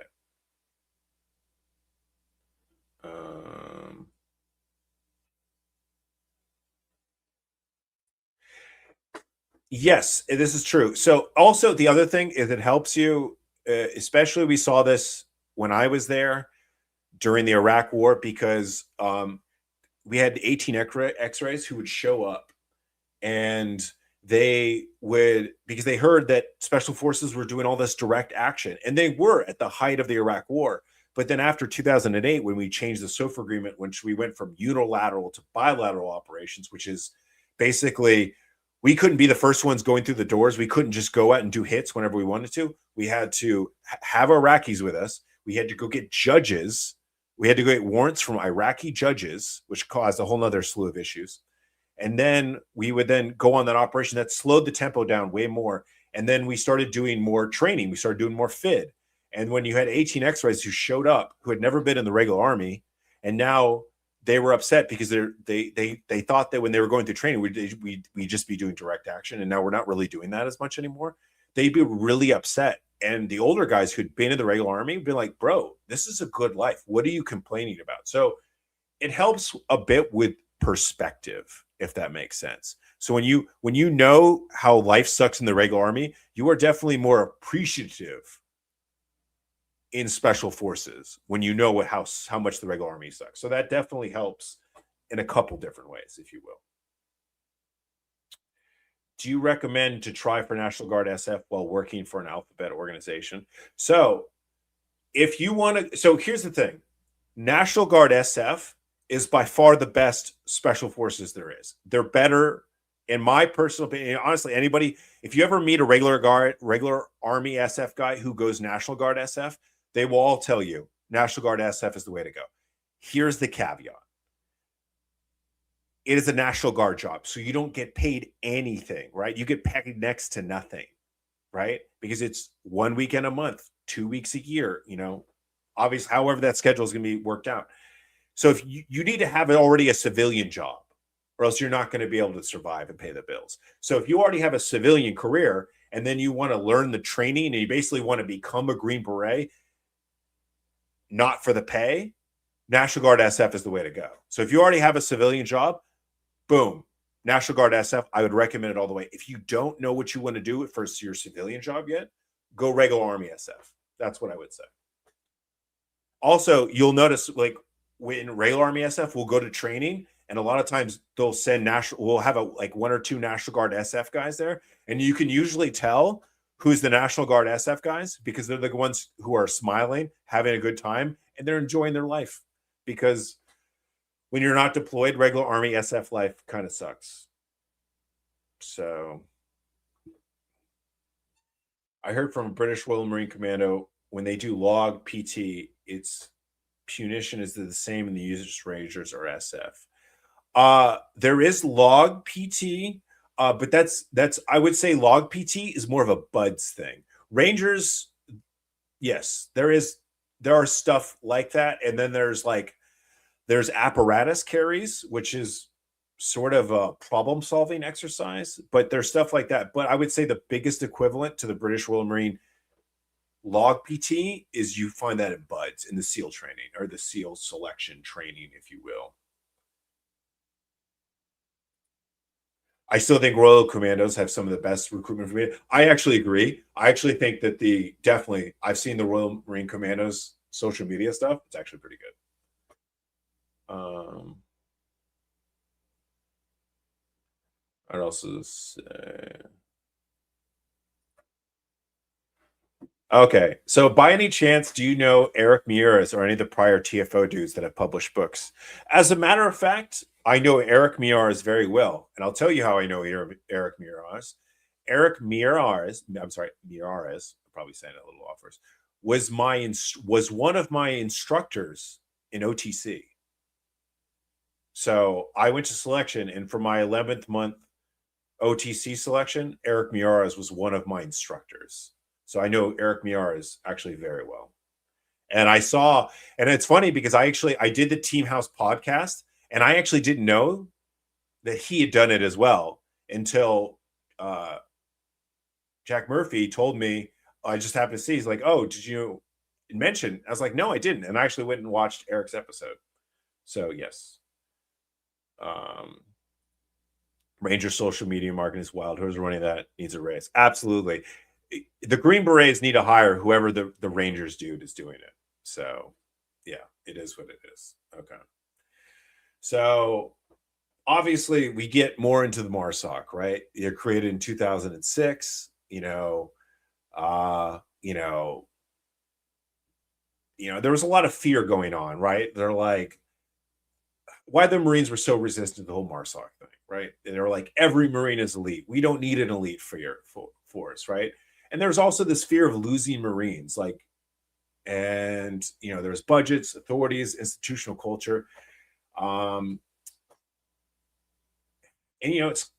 Yes, this is true. So also the other thing is it helps you, especially we saw this when I was there during the Iraq War, because we had 18 X-rays who would show up, and they would, because they heard that special forces were doing all this direct action, and they were at the height of the Iraq War. But then after 2008, when we changed the SOFA agreement, which we went from unilateral to bilateral operations, which is basically we couldn't be the first ones going through the doors. We couldn't just go out and do hits whenever we wanted to. We had to have Iraqis with us. We had to go get judges. We had to go get warrants from Iraqi judges, which caused a whole nother slew of issues. And then we would then go on that operation that slowed the tempo down way more. And then we started doing more training. We started doing more FID. And when you had 18 X-rays who showed up, who had never been in the regular army, and now they were upset because they thought that when they were going through training, we'd just be doing direct action. And now we're not really doing that as much anymore. They'd be really upset. And the older guys who'd been in the regular army would be like, bro, this is a good life. What are you complaining about? So it helps a bit with perspective, if that makes sense. So when you know how life sucks in the regular army, you are definitely more appreciative in special forces when you know how much the regular army sucks. So that definitely helps in a couple different ways, if you will. Do you recommend to try for National Guard SF while working for an alphabet organization? So if you want to, so here's the thing. National Guard SF is by far the best special forces there is. They're better, in my personal opinion. Honestly, anybody, if you ever meet a regular Army SF guy who goes National Guard SF, they will all tell you National Guard SF is the way to go. Here's the caveat. It is a National Guard job, so you don't get paid anything, right? You get paid next to nothing, right? Because it's 1 weekend a month, 2 weeks a year, obviously, however that schedule is going to be worked out. So if you need to have already a civilian job, or else you're not going to be able to survive and pay the bills. So if you already have a civilian career and then you want to learn the training and you basically want to become a Green Beret, not for the pay, National Guard SF is the way to go. So if you already have a civilian job, boom, National Guard SF, I would recommend it all the way. If you don't know what you want to do for your civilian job yet, go regular Army SF. That's what I would say. Also, you'll notice, like, when regular Army SF will go to training, and a lot of times they'll send we'll have one or two National Guard SF guys there, and you can usually tell who's the National Guard SF guys because they're the ones who are smiling, having a good time, and they're enjoying their life. Because when you're not deployed, regular Army SF life kind of sucks. So I heard from a British Royal Marine Commando, when they do log PT, its punition is the same in the users, Rangers, or SF. There is log PT, but that's I would say log PT is more of a buds thing. Rangers, yes, there are stuff like that, and then there's apparatus carries, which is sort of a problem solving exercise, but there's stuff like that. But I would say the biggest equivalent to the British Royal Marine log PT is you find that in buds, in the SEAL training, or the SEAL selection training, if you will. I still think Royal Commandos have some of the best recruitment for me. I actually agree. I actually think that definitely, I've seen the Royal Marine Commandos social media stuff. It's actually pretty good. I'd also say, okay, so by any chance, do you know Eric Miura's or any of the prior TFO dudes that have published books? As a matter of fact, I know Eric Miura's very well, and I'll tell you how I know Eric Miura's. Eric Miura's, I'm sorry, Miura's, I'm probably saying it a little off first, was one of my instructors in OTC. So I went to selection, and for my 11th month OTC selection, Eric Miura's was one of my instructors. So I know Eric Miura's actually very well. And and it's funny because I did the Team House podcast, and I actually didn't know that he had done it as well until Jack Murphy told me, I just happened to see, he's like, oh, did you mention? I was like, no, I didn't. And I actually went and watched Eric's episode. So yes. Ranger social media marketing is wild. Who's running that needs a raise. Absolutely. The Green Berets need to hire whoever the Rangers dude is doing it. So yeah, it is what it is. Okay. So obviously we get more into the MARSOC, right? They're created in 2006, there was a lot of fear going on, right? They're like, why the Marines were so resistant to the whole MARSOC thing, right? And they were like, every Marine is elite. We don't need an elite force, right? And there's also this fear of losing Marines, there's budgets, authorities, institutional culture. It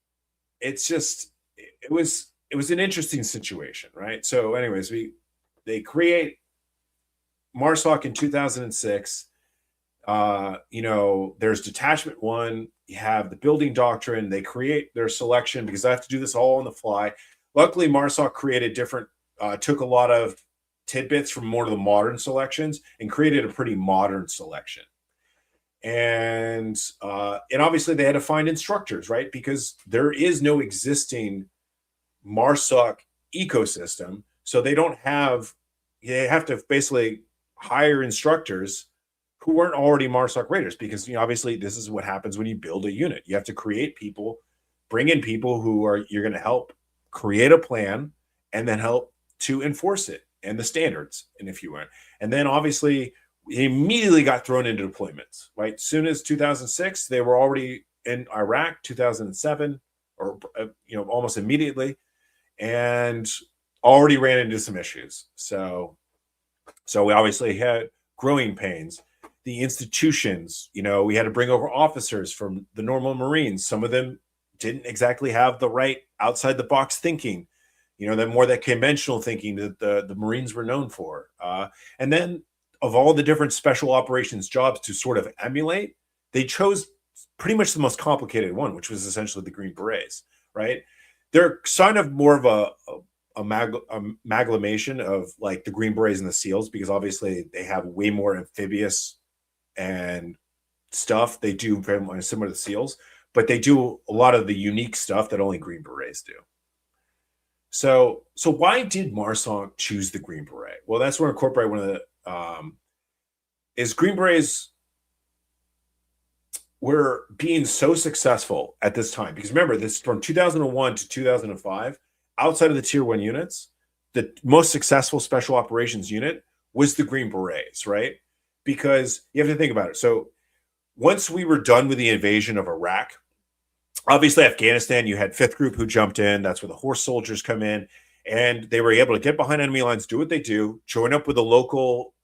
was an interesting situation, right? So anyways, they create MARSOC in 2006. There's detachment 1, you have the building doctrine, they create their selection because I have to do this all on the fly. Luckily, MARSOC created took a lot of tidbits from more of the modern selections and created a pretty modern selection. And obviously they had to find instructors, right? Because there is no existing MARSOC ecosystem. So they have to basically hire instructors who weren't already MARSOC raiders, because obviously this is what happens when you build a unit. You have to create people, bring in people you're going to help create a plan and then help to enforce it and the standards, and if you want. And then obviously he immediately got thrown into deployments, right? As soon as 2006, they were already in Iraq, 2007, or almost immediately, and already ran into some issues. So we obviously had growing pains. The institutions, we had to bring over officers from the normal Marines. Some of them didn't exactly have the right outside the box thinking, that conventional thinking that the Marines were known for. And then of all the different special operations jobs to sort of emulate, they chose pretty much the most complicated one, which was essentially the Green Berets, right? They're kind of more of a amalgamation of like the Green Berets and the SEALs, because obviously they have way more amphibious and stuff. They do very much similar to the SEALs, but they do a lot of the unique stuff that only Green Berets do. So why did MARSOC choose the Green Beret? Well, that's where I incorporate one of the is Green Berets were being so successful at this time, because remember, this from 2001 to 2005, outside of the tier 1 units, the most successful special operations unit was the Green Berets, right? Because you have to think about it. So once we were done with the invasion of Iraq, obviously Afghanistan, you had 5th Group who jumped in. That's where the horse soldiers come in, and they were able to get behind enemy lines, do what they do, join up with the local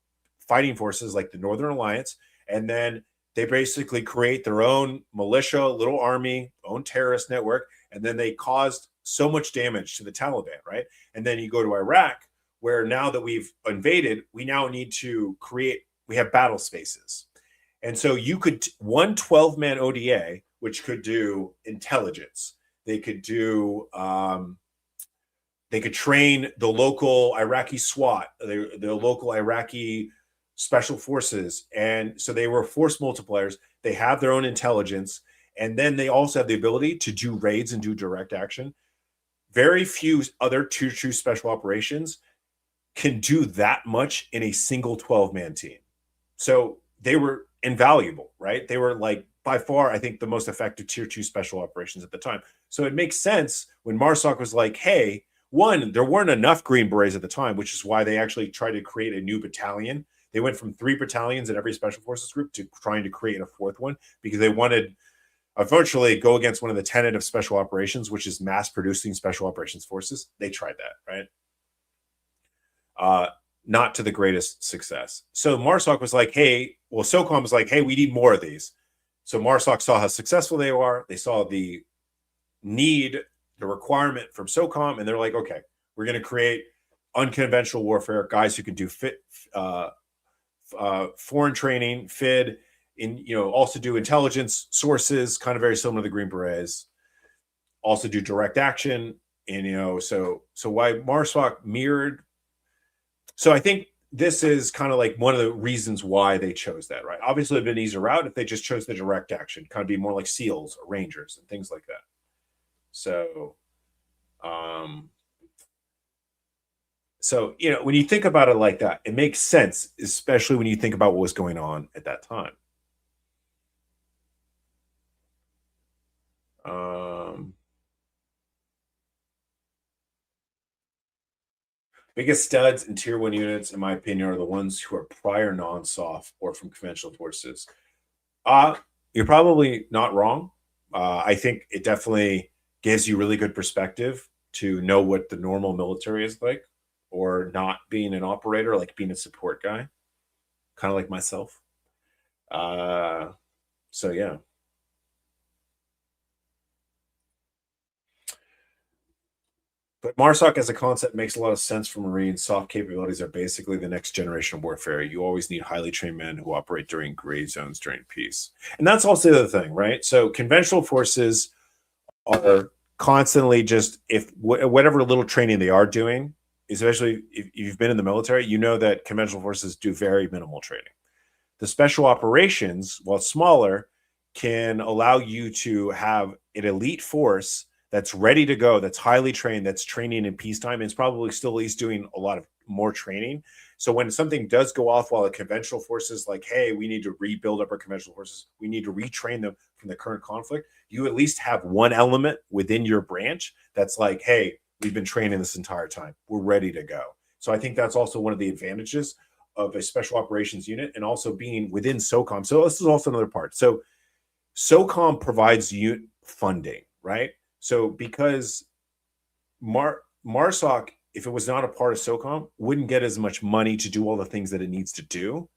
fighting forces like the Northern Alliance, and then they basically create their own militia, little army, own terrorist network, and then they caused so much damage to the Taliban, right? And then you go to Iraq, where now that we've invaded, we now need to we have battle spaces. And so you could, one 12-man ODA, which could do intelligence, they could do, they could train the local Iraqi SWAT, the local Iraqi special forces. And so they were force multipliers. They have their own intelligence. And then they also have the ability to do raids and do direct action. Very few other true special operations can do that much in a single 12-man team. So they were invaluable, right? They were like by far, I think, the most effective tier 2 special operations at the time. So it makes sense when MARSOC was like, hey, one, there weren't enough Green Berets at the time, which is why they actually tried to create a new battalion. They went from 3 battalions in every special forces group to trying to create a 4th one, because they wanted unfortunately go against one of the tenet of special operations, which is mass producing special operations forces. They tried that, right? Not to the greatest success. So MARSOC was like, hey, well, SOCOM was like, hey, we need more of these. So MARSOC saw how successful they are. They saw the need, the requirement from SOCOM, and they're like, okay, we're going to create unconventional warfare, guys who can do foreign training, FID, also do intelligence sources, kind of very similar to the Green Berets. Also do direct action, And so why MARSOC mirrored. So I think this is kind of like one of the reasons why they chose that, right? Obviously, it'd been an easier route if they just chose the direct action, kind of be more like SEALs or Rangers and things like that. So, when you think about it like that, it makes sense, especially when you think about what was going on at that time. Biggest studs in tier 1 units, in my opinion, are the ones who are prior non-soft or from conventional forces. You're probably not wrong. I think it definitely gives you really good perspective to know what the normal military is like, or not being an operator, like being a support guy, kind of like myself. So yeah. But MARSOC as a concept makes a lot of sense for Marines. Soft capabilities are basically the next generation of warfare. You always need highly trained men who operate during gray zones during peace. And that's also the other thing, right? So conventional forces are constantly just, if whatever little training they are doing, especially if you've been in the military, you know that conventional forces do very minimal training. The special operations, while smaller, can allow you to have an elite force that's ready to go, that's highly trained, that's training in peacetime, and it's probably still at least doing a lot of more training. So when something does go off while the conventional forces like, hey, we need to rebuild up our conventional forces, we need to retrain them from the current conflict, you at least have one element within your branch that's like, hey, we've been training this entire time. We're ready to go. So I think that's also one of the advantages of a special operations unit, and also being within SOCOM. So this is also another part. So SOCOM provides you funding, right? So because MARSOC, if it was not a part of SOCOM, wouldn't get as much money to do all the things that it needs to do.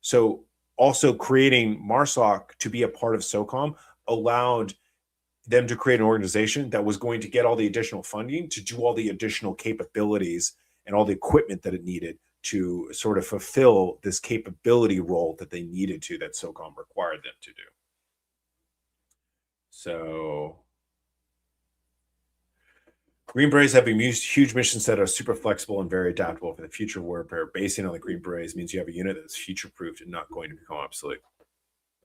So also creating MARSOC to be a part of SOCOM allowed them to create an organization that was going to get all the additional funding to do all the additional capabilities and all the equipment that it needed to sort of fulfill this capability role that they needed to, that SOCOM required them to do. So Green Berets have a huge mission set, are super flexible and very adaptable for the future warfare. Basing on the Green Berets means you have a unit that's future-proofed and not going to become obsolete.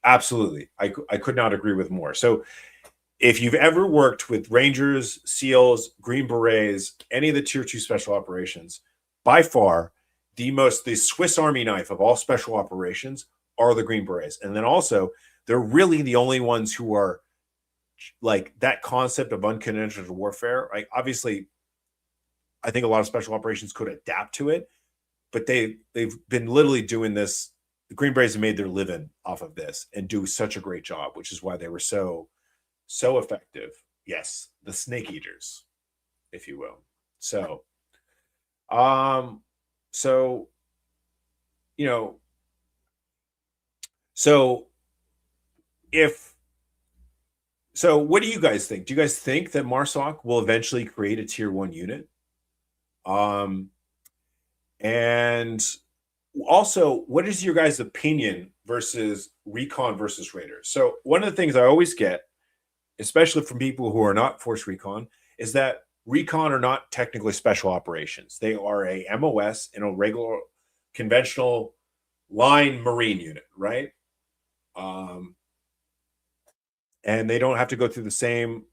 Absolutely. I could not agree with more. So if you've ever worked with Rangers, SEALs, Green Berets, any of the tier 2 special operations, by far the Swiss Army knife of all special operations are the Green Berets. And then also, they're really the only ones who are like that concept of unconventional warfare. Like, obviously, I think a lot of special operations could adapt to it, but they've been literally doing this. The Green Berets have made their living off of this and do such a great job, which is why they were so effective. Yes, the snake eaters, if you will. So what do you guys think? Do you guys think that MARSOC will eventually create a tier 1 unit? And also, what is your guys' opinion versus recon versus raiders? So one of the things I always get, especially from people who are not force recon, is that recon are not technically special operations. They are a MOS in a regular conventional line Marine unit, right? And they don't have to go through the same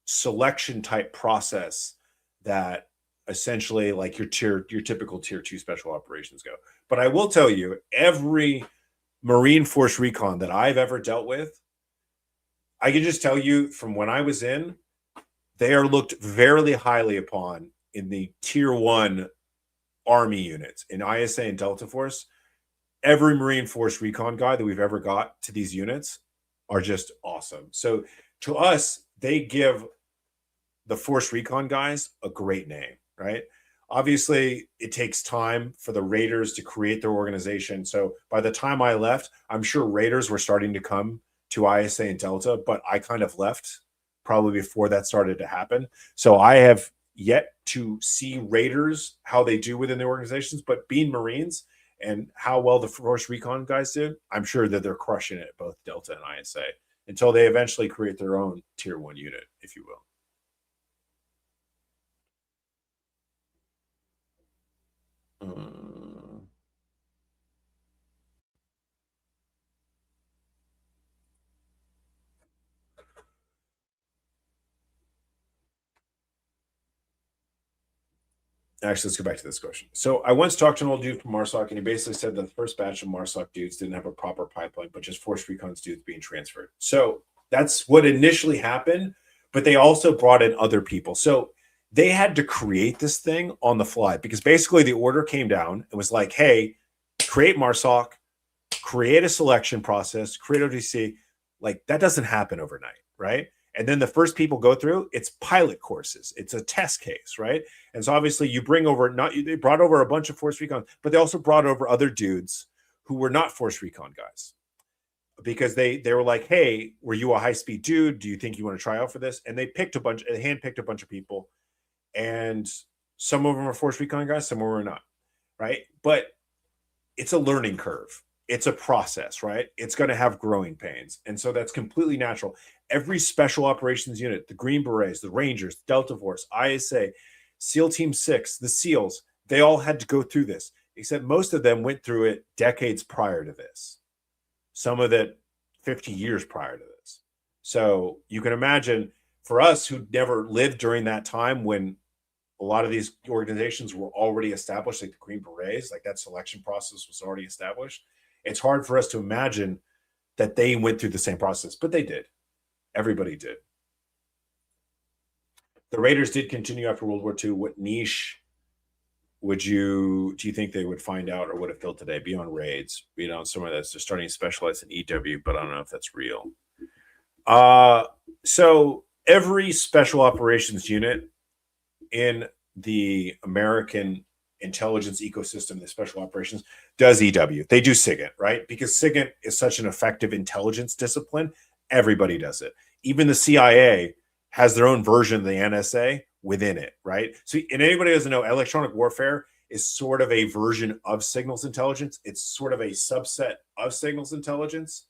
selection type process that essentially like your typical tier 2 special operations go. But I will tell you, every Marine Force Recon that I've ever dealt with, I can just tell you from when I was in, they are looked very highly upon in the tier 1 Army units in ISA and Delta Force. Every Marine Force Recon guy that we've ever got to these units are just awesome. So to us, they give the Force Recon guys a great name, right? Obviously, it takes time for the Raiders to create their organization. So by the time I left, I'm sure Raiders were starting to come to ISA and Delta, but I kind of left probably before that started to happen. So I have yet to see Raiders, how they do within the organizations, but being Marines and how well the Force Recon guys did, I'm sure that they're crushing it, both Delta and ISA. until they eventually create their own tier 1 unit, if you will. Actually, let's go back to this question. So I once talked to an old dude from MARSOC, and he basically said that the first batch of MARSOC dudes didn't have a proper pipeline, but just Force Recon's dudes being transferred. So that's what initially happened, but they also brought in other people. So they had to create this thing on the fly, because basically the order came down and was like, hey, create MARSOC, create a selection process, create ODC. Like, that doesn't happen overnight, right? And then the first people go through, it's pilot courses. It's a test case, right? And so obviously you bring over, they brought over a bunch of Force Recon, but they also brought over other dudes who were not Force Recon guys, because they were like, hey, were you a high-speed dude? Do you think you want to try out for this? And they handpicked a bunch of people, and some of them are Force Recon guys, some of them are not, right? But it's a learning curve. It's a process, right? It's going to have growing pains. And so that's completely natural. Every special operations unit, the Green Berets, the Rangers, Delta Force, ISA, SEAL Team 6, the SEALs, they all had to go through this, except most of them went through it decades prior to this. Some of it 50 years prior to this. So you can imagine, for us who never lived during that time when a lot of these organizations were already established, like the Green Berets, like that selection process was already established. It's hard for us to imagine that they went through the same process, but they did. Everybody did. The Raiders did continue after World War II. What niche do you think they would find out or would have filled today beyond raids? Somewhere that's just starting to specialize in EW, but I don't know if that's real. So every special operations unit in the American intelligence ecosystem, the special operations, does EW. They do SIGINT, right? Because SIGINT is such an effective intelligence discipline. Everybody does it. Even the CIA has their own version of the NSA within it, right? So, and anybody who doesn't know, electronic warfare is sort of a version of signals intelligence. It's sort of a subset of signals intelligence.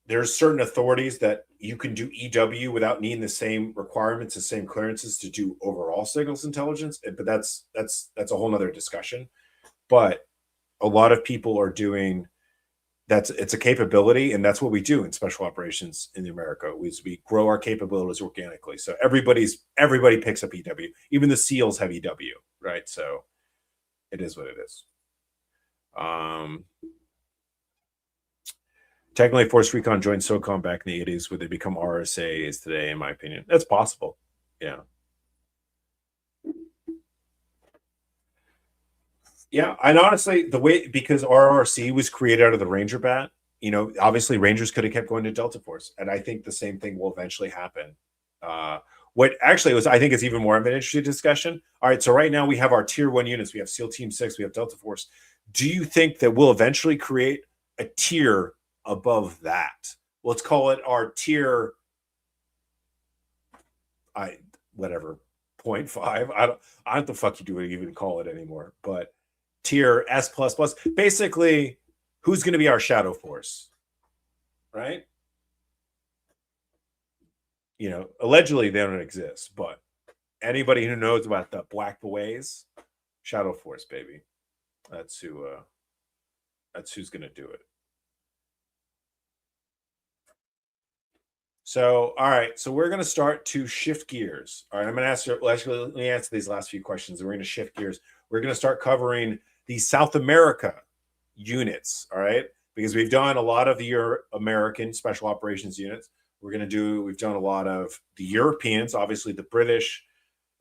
There's certain authorities that you can do EW without needing the same requirements, the same clearances to do overall signals intelligence. But that's a whole nother discussion. But a lot of people are doing it's a capability, and that's what we do in special operations in America. We grow our capabilities organically. So everybody picks up EW. Even the SEALs have EW, right? So it is what it is. Technically, Force Recon joined SOCOM back in the 80s. Would they become RSAs today, in my opinion? That's possible. Yeah. Yeah, and honestly, because RRC was created out of the Ranger bat, obviously Rangers could have kept going to Delta Force, and I think the same thing will eventually happen. What actually I think is even more of an interesting discussion. All right, so right now we have our tier 1 units. We have SEAL Team 6, we have Delta Force. Do you think that we'll eventually create a tier above that? Let's call it our tier, 0.5. I don't know the fuck you do even call it anymore, but tier S++. Basically, who's going to be our shadow force, right? Allegedly they don't exist, but anybody who knows about the Black Berets, shadow force, baby. That's who's going to do it. So, all right. So we're going to start to shift gears. All right. I'm going to ask you, let me answer these last few questions. And we're going to shift gears. We're going to start covering the South America units. All right. Because we've done a lot of the American special operations units. We've done a lot of the Europeans, obviously the British.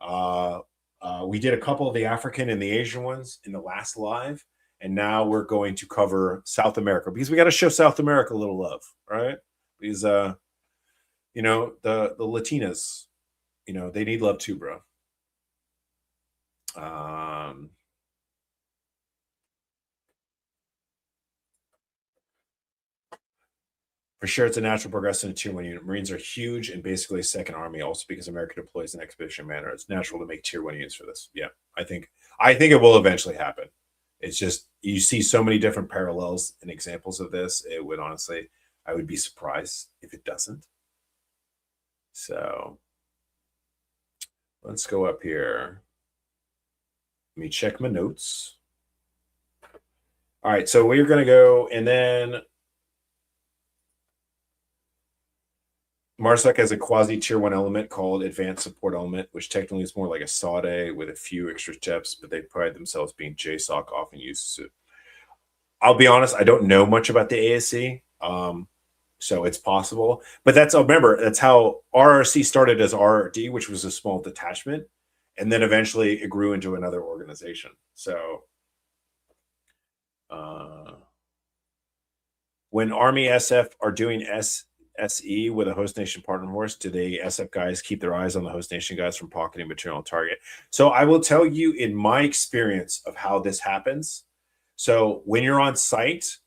We did a couple of the African and the Asian ones in the last live. And now we're going to cover South America, because we got to show South America a little love. Right. Because, the Latinas, they need love too, bro. For sure, it's a natural progression in a tier 1 unit. Marines are huge and basically a second army, also because America deploys in expedition manner. It's natural to make tier 1 units for this. Yeah, I think it will eventually happen. It's just, you see so many different parallels and examples of this. It would honestly, I would be surprised if it doesn't. So let's go up here. Let me check my notes. All right, so we're going to go, and then MARSOC has a quasi tier 1 element called advanced support element, which technically is more like a SAUDE with a few extra steps, but they pride themselves being JSOC, often uses it. I'll be honest, I don't know much about the ASC, so it's possible. But that's, remember, that's how RRC started as RRD, which was a small detachment, and then eventually it grew into another organization. So when Army SF are doing SE with a host nation partner force, do the SF guys keep their eyes on the host nation guys from pocketing material on target? So I will tell you, in my experience of how this happens, so when you're on site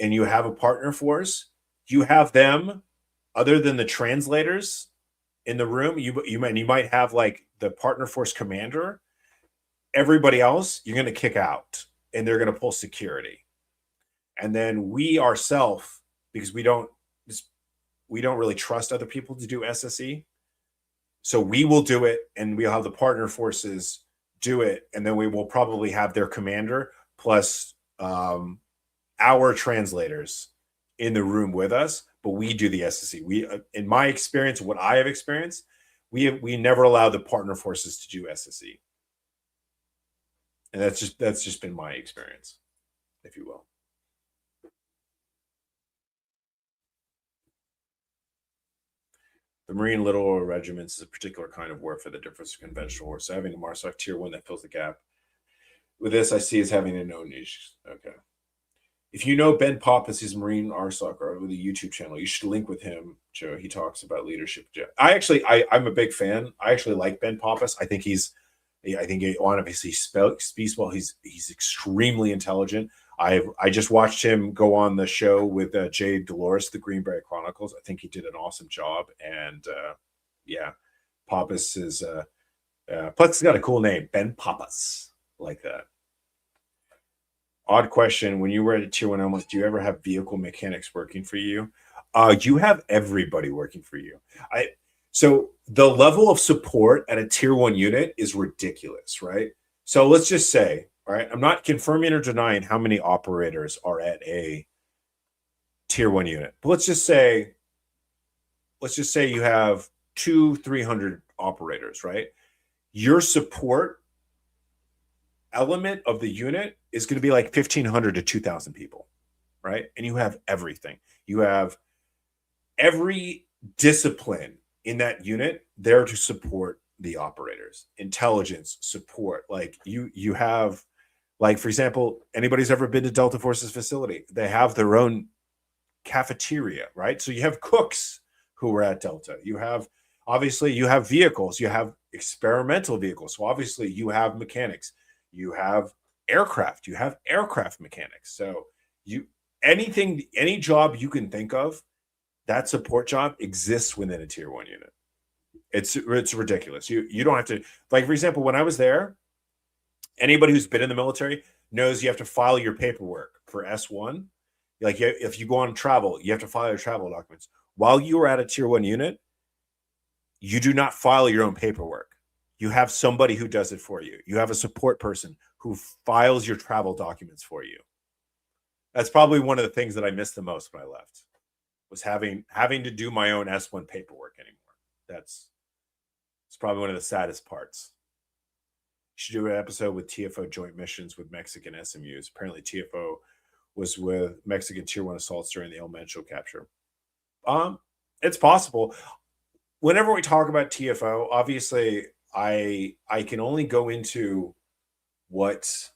and you have a partner force, you have them, other than the translators in the room, you might have like the partner force commander. Everybody else, you're going to kick out, and they're going to pull security. And then we ourselves, because we don't really trust other people to do SSE, so we will do it, and we'll have the partner forces do it, and then we will probably have their commander plus our translators in the room with us, but we do the SSE. We, in my experience, what I have experienced, we never allow the partner forces to do SSE, and that's just been my experience, if you will. The Marine Little Oil Regiments is a particular kind of warfare that differs from conventional war. So having a MARSOC tier 1 that fills the gap. With this, I see as having a no niche. Okay. If you know Ben Pappas, his Marine RSOC, or with a YouTube channel, you should link with him, Joe. He talks about leadership. I'm a big fan. I actually like Ben Pappas. I think he obviously speaks well. He's extremely intelligent. I just watched him go on the show with Jay Dolores, the Greenberry Chronicles. I think he did an awesome job. And yeah, Pappas is plus he's got a cool name, Ben Pappas, like that. Odd question: when you were at a tier 1 element, do you ever have vehicle mechanics working for you? You have everybody working for you. So the level of support at a tier 1 unit is ridiculous, right? So let's just say, all right, I'm not confirming or denying how many operators are at a tier 1 unit, but let's just say you have 200-300 operators, right? Your support element of the unit is going to be like 1,500 to 2,000 people, right? And you have everything. You have every discipline in that unit there to support the operators. Intelligence, support. Like you have, like, for example, anybody's ever been to Delta Force's facility, they have their own cafeteria, right? So you have cooks who are at Delta. You have, obviously, you have vehicles. You have experimental vehicles. So obviously you have mechanics. You have aircraft. You have aircraft mechanics. So any job you can think of, that support job exists within a tier 1 unit. It's ridiculous. You don't have to, like, for example, when I was there, anybody who's been in the military knows you have to file your paperwork for S1. Like, if you go on travel, you have to file your travel documents. While you are at a tier 1 unit, you do not file your own paperwork. You have somebody who does it for you. You have a support person who files your travel documents for you. That's probably one of the things that I missed the most when I left, was having to do my own S1 paperwork anymore. It's probably one of the saddest parts. You should do an episode with TFO joint missions with Mexican SMUs. Apparently TFO was with Mexican tier 1 assaults during the El Mencho capture. It's possible. Whenever we talk about TFO, obviously I can only go into what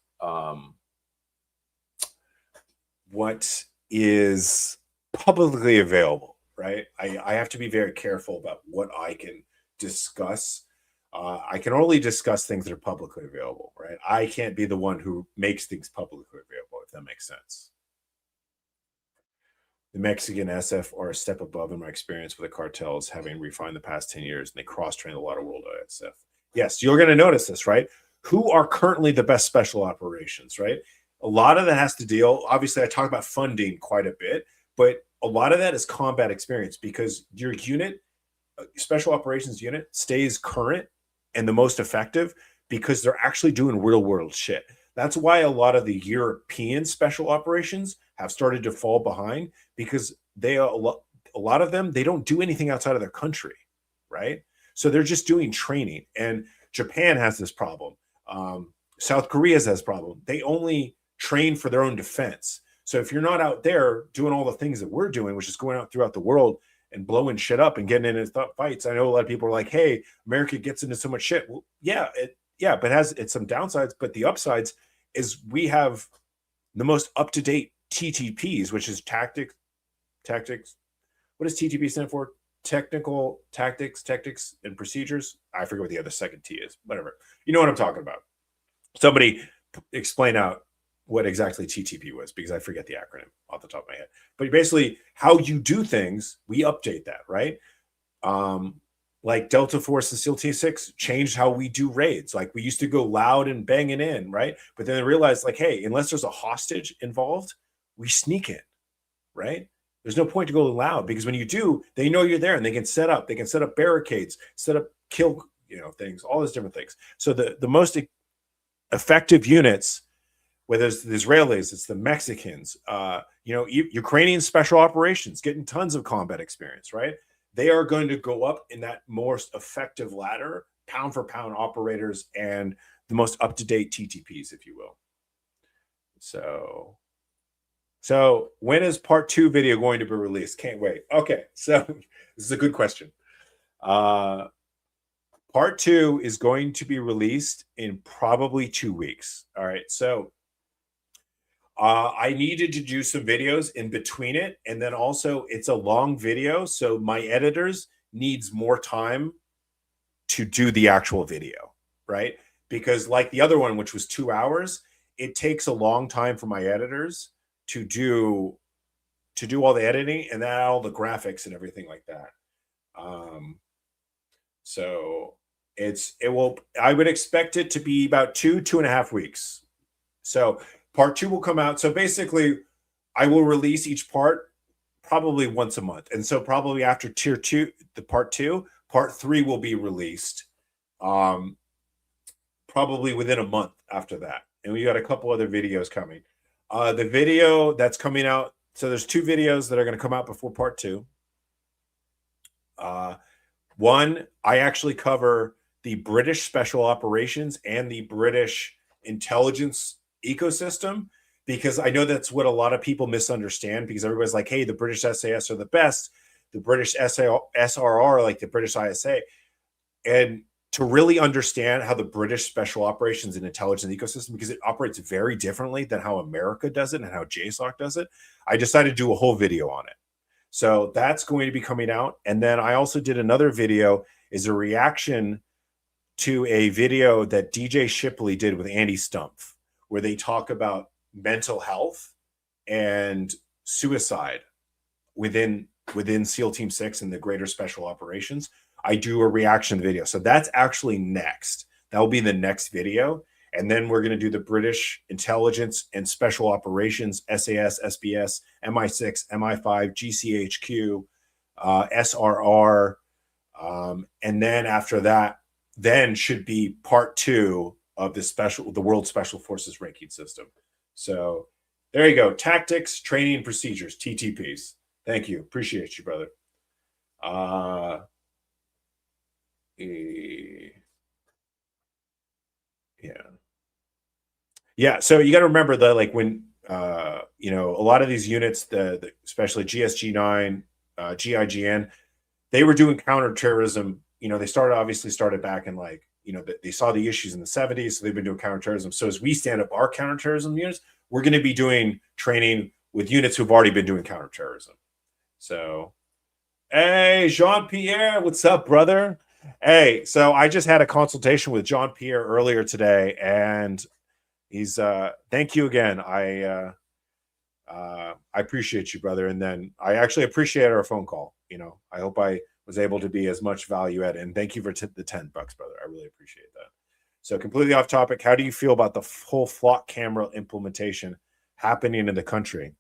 is publicly available, right? I have to be very careful about what I can discuss. I can only discuss things that are publicly available, right? I can't be the one who makes things publicly available, if that makes sense. The Mexican SF are a step above in my experience with the cartels, having refined the past 10 years, and they cross-trained a lot of world SF. Yes, you're going to notice this, right? Who are currently the best special operations, right? A lot of that has to deal, obviously I talk about funding quite a bit, but a lot of that is combat experience, because your unit, special operations unit, stays current and the most effective because they're actually doing real world shit. That's why a lot of the European special operations have started to fall behind, because a lot of them, they don't do anything outside of their country, right? So they're just doing training. And Japan has this problem. South Korea has this problem. They only train for their own defense. So if you're not out there doing all the things that we're doing, which is going out throughout the world and blowing shit up and getting into fights, I know a lot of people are like, "Hey, America gets into so much shit." Well, yeah, but it's some downsides. But the upsides is we have the most up-to-date TTPs, which is tactics. What does TTP stand for? Technical tactics and procedures. I forget what the other second T is. Whatever. You know what I'm talking about. Somebody explain out what exactly TTP was, because I forget the acronym off the top of my head. But basically, how you do things, we update that, right? Like Delta Force and SEAL Team 6 changed how we do raids. Like we used to go loud and banging in, right? But then they realized, like, hey, unless there's a hostage involved, we sneak in, right? There's no point to go loud, because when you do, they know you're there and they can set up barricades, set up kill, things, all those different things. So the most effective units, whether it's the Israelis, it's the Mexicans, Ukrainian special operations, getting tons of combat experience, right? They are going to go up in that most effective ladder, pound for pound operators, and the most up-to-date TTPs, if you will. So when is part 2 video going to be released? Can't wait. Okay, so this is a good question. Part 2 is going to be released in probably 2 weeks. All right, so I needed to do some videos in between it, and then also it's a long video, so my editors needs more time to do the actual video, right? Because like the other one, which was 2 hours, it takes a long time for my editors to do all the editing and then all the graphics and everything like that. So I would expect it to be about 2.5 weeks. So part 2 will come out. So basically I will release each part probably once a month. And so probably after tier 2, the part 2, part 3 will be released probably within a month after that. And we got a couple other videos coming. The video that's coming out, so there's 2 videos that are going to come out before part 2. One, I actually cover the British special operations and the British intelligence ecosystem, because I know that's what a lot of people misunderstand, because everybody's like, hey, the British SAS are the best, the British SRR, like the British ISA. And to really understand how the British special operations and intelligence ecosystem, because it operates very differently than how America does it and how JSOC does it, I decided to do a whole video on it. So that's going to be coming out. And then I also did another video, is a reaction to a video that DJ Shipley did with Andy Stumpf, where they talk about mental health and suicide within SEAL Team 6 and the greater special operations. I do a reaction video. So that's actually next. That will be the next video. And then we're going to do the British intelligence and special operations, SAS, SBS, MI6, MI5, GCHQ, SRR. And then after that, then should be part 2 of the World Special Forces ranking system. So there you go. Tactics, training, and procedures, TTPs. Thank you. Appreciate you, brother. Yeah. So you got to remember that, like when a lot of these units, especially GSG9, GIGN, they were doing counterterrorism. They started back in they saw the issues in the 70s, so they've been doing counterterrorism. So as we stand up our counterterrorism units, we're going to be doing training with units who've already been doing counterterrorism. So, hey, Jean-Pierre, what's up, brother? Hey, so I just had a consultation with Jean-Pierre earlier today, and he's thank you again. I appreciate you, brother. And then I actually appreciate our phone call. I hope I was able to be as much value add, and thank you for the $10, brother. I really appreciate that. So completely off topic. How do you feel about the whole flock camera implementation happening in the country?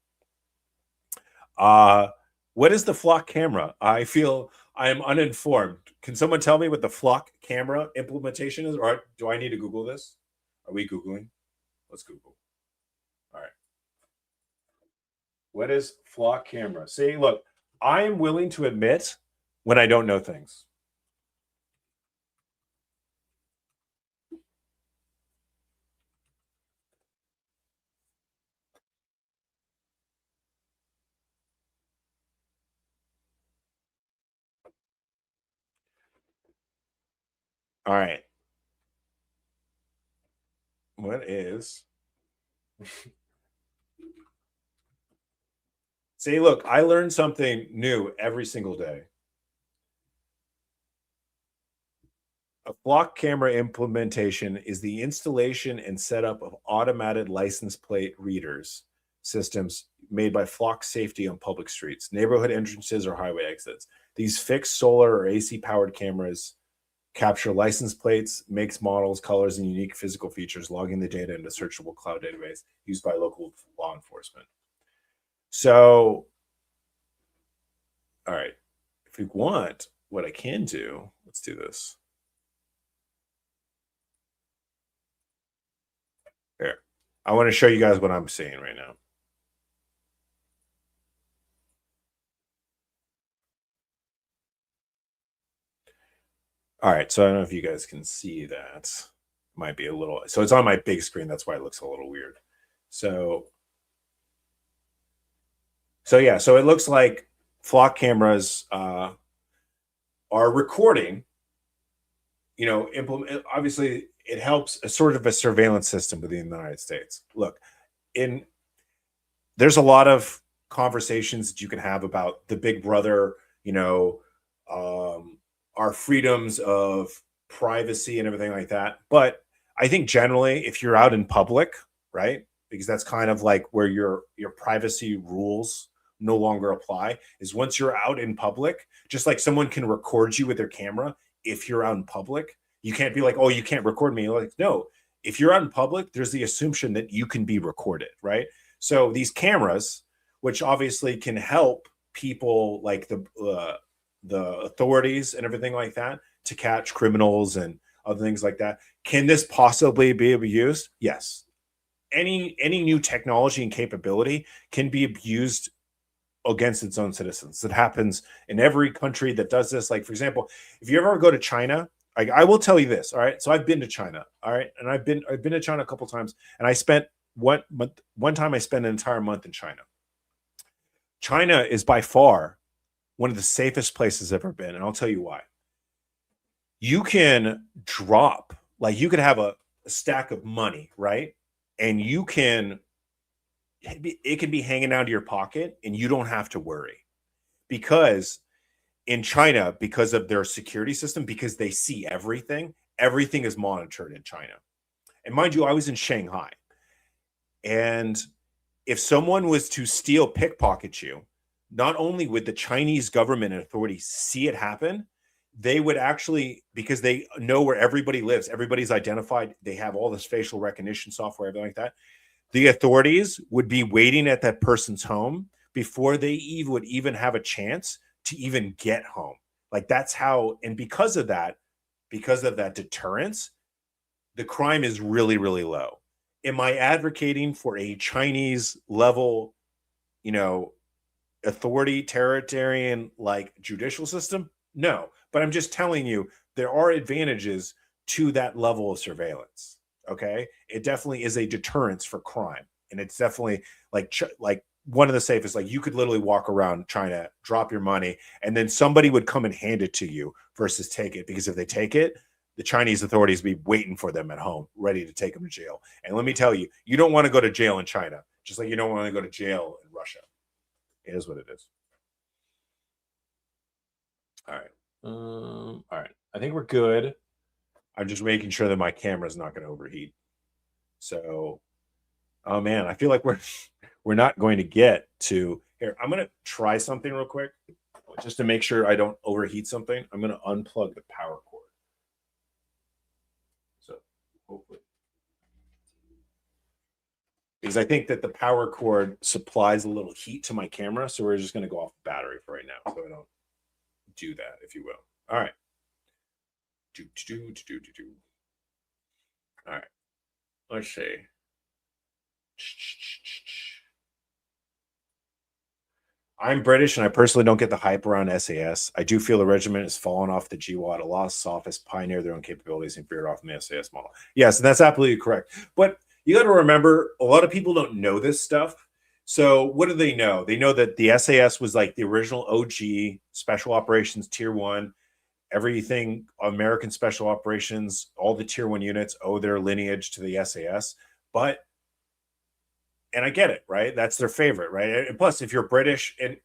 What is the flock camera? I feel I am uninformed. Can someone tell me what the flock camera implementation is? Or do I need to Google this? Are we Googling? Let's Google. All right. What is flock camera? See, look, I am willing to admit when I don't know things. All right. What is? See, look, I learn something new every single day. A flock camera implementation is the installation and setup of automated license plate readers systems made by Flock Safety on public streets, neighborhood entrances, or highway exits. These fixed solar or AC powered cameras capture license plates, makes, models, colors, and unique physical features, logging the data into a searchable cloud database used by local law enforcement. So, all right, if you want, what I can do, let's do this. Here, I want to show you guys what I'm seeing right now. All right, so I don't know if you guys can see that. Might be a little, so it's on my big screen. That's why it looks a little weird. So yeah, so it looks like flock cameras are recording. You know, implement, obviously it helps a sort of a surveillance system within the United States. Look, there's a lot of conversations that you can have about the big brother, you know, our freedoms of privacy and everything like that. But I think generally, if you're out in public, right, because that's kind of like where your privacy rules no longer apply, is once you're out in public, just like someone can record you with their camera. If you're out in public, you can't be like, oh, you can't record me. Like, no, if you're out in public, there's the assumption that you can be recorded, right? So these cameras, which obviously can help people like the authorities and everything like that to catch criminals and other things like that. Can this possibly be abused? Yes. Any new technology and capability can be abused against its own citizens. It happens in every country that does this. Like, for example, if you ever go to China, I will tell you this. All right. So I've been to China. All right. And I've been to China a couple of times. And I spent one time I spent an entire month in China. China is by far one of the safest places I've ever been. And I'll tell you why. You can drop, like you could have a stack of money, right? And you can, it can be hanging out of your pocket and you don't have to worry. Because in China, because of their security system, because they see everything is monitored in China. And mind you, I was in Shanghai. And if someone was to steal, pickpocket you, not only would the Chinese government and authorities see it happen, they would actually, because they know where everybody lives, everybody's identified, they have all this facial recognition software, everything like that. The authorities would be waiting at that person's home before they would even have a chance to even get home. Like that's how, and because of that deterrence, the crime is really, really low. Am I advocating for a Chinese level, you know, authoritarian like judicial system? No, but I'm just telling you there are advantages to that level of surveillance. Okay, it definitely is a deterrence for crime, and it's definitely like one of the safest. Like you could literally walk around China, drop your money, and then somebody would come and hand it to you versus take it. Because if they take it, the Chinese authorities be waiting for them at home, ready to take them to jail. And let me tell you, you don't want to go to jail in China, just like you don't want to go to jail in Russia. It is what it is. All right. All right. I think we're good. I'm just making sure that my camera's not going to overheat. So, oh man, I feel like we're not going to get to here. I'm going to try something real quick just to make sure I don't overheat something. I'm going to unplug the power cord. So hopefully. Because I think that the power cord supplies a little heat to my camera, so we're just going to go off battery for right now, so I don't do that, if you will. All right. All right. Let's see. I'm British, and I personally don't get the hype around SAS. I do feel the regiment has fallen off the GWAT. A lost sophist pioneer their own capabilities and veered off from the SAS model. Yes, and that's absolutely correct. But you got to remember, a lot of people don't know this stuff. So what do they know? They know that the SAS was like the original OG special operations tier 1. Everything American special operations, all the tier 1 units owe their lineage to the SAS. But and I get it, right? That's their favorite, right? And plus, if you're British, and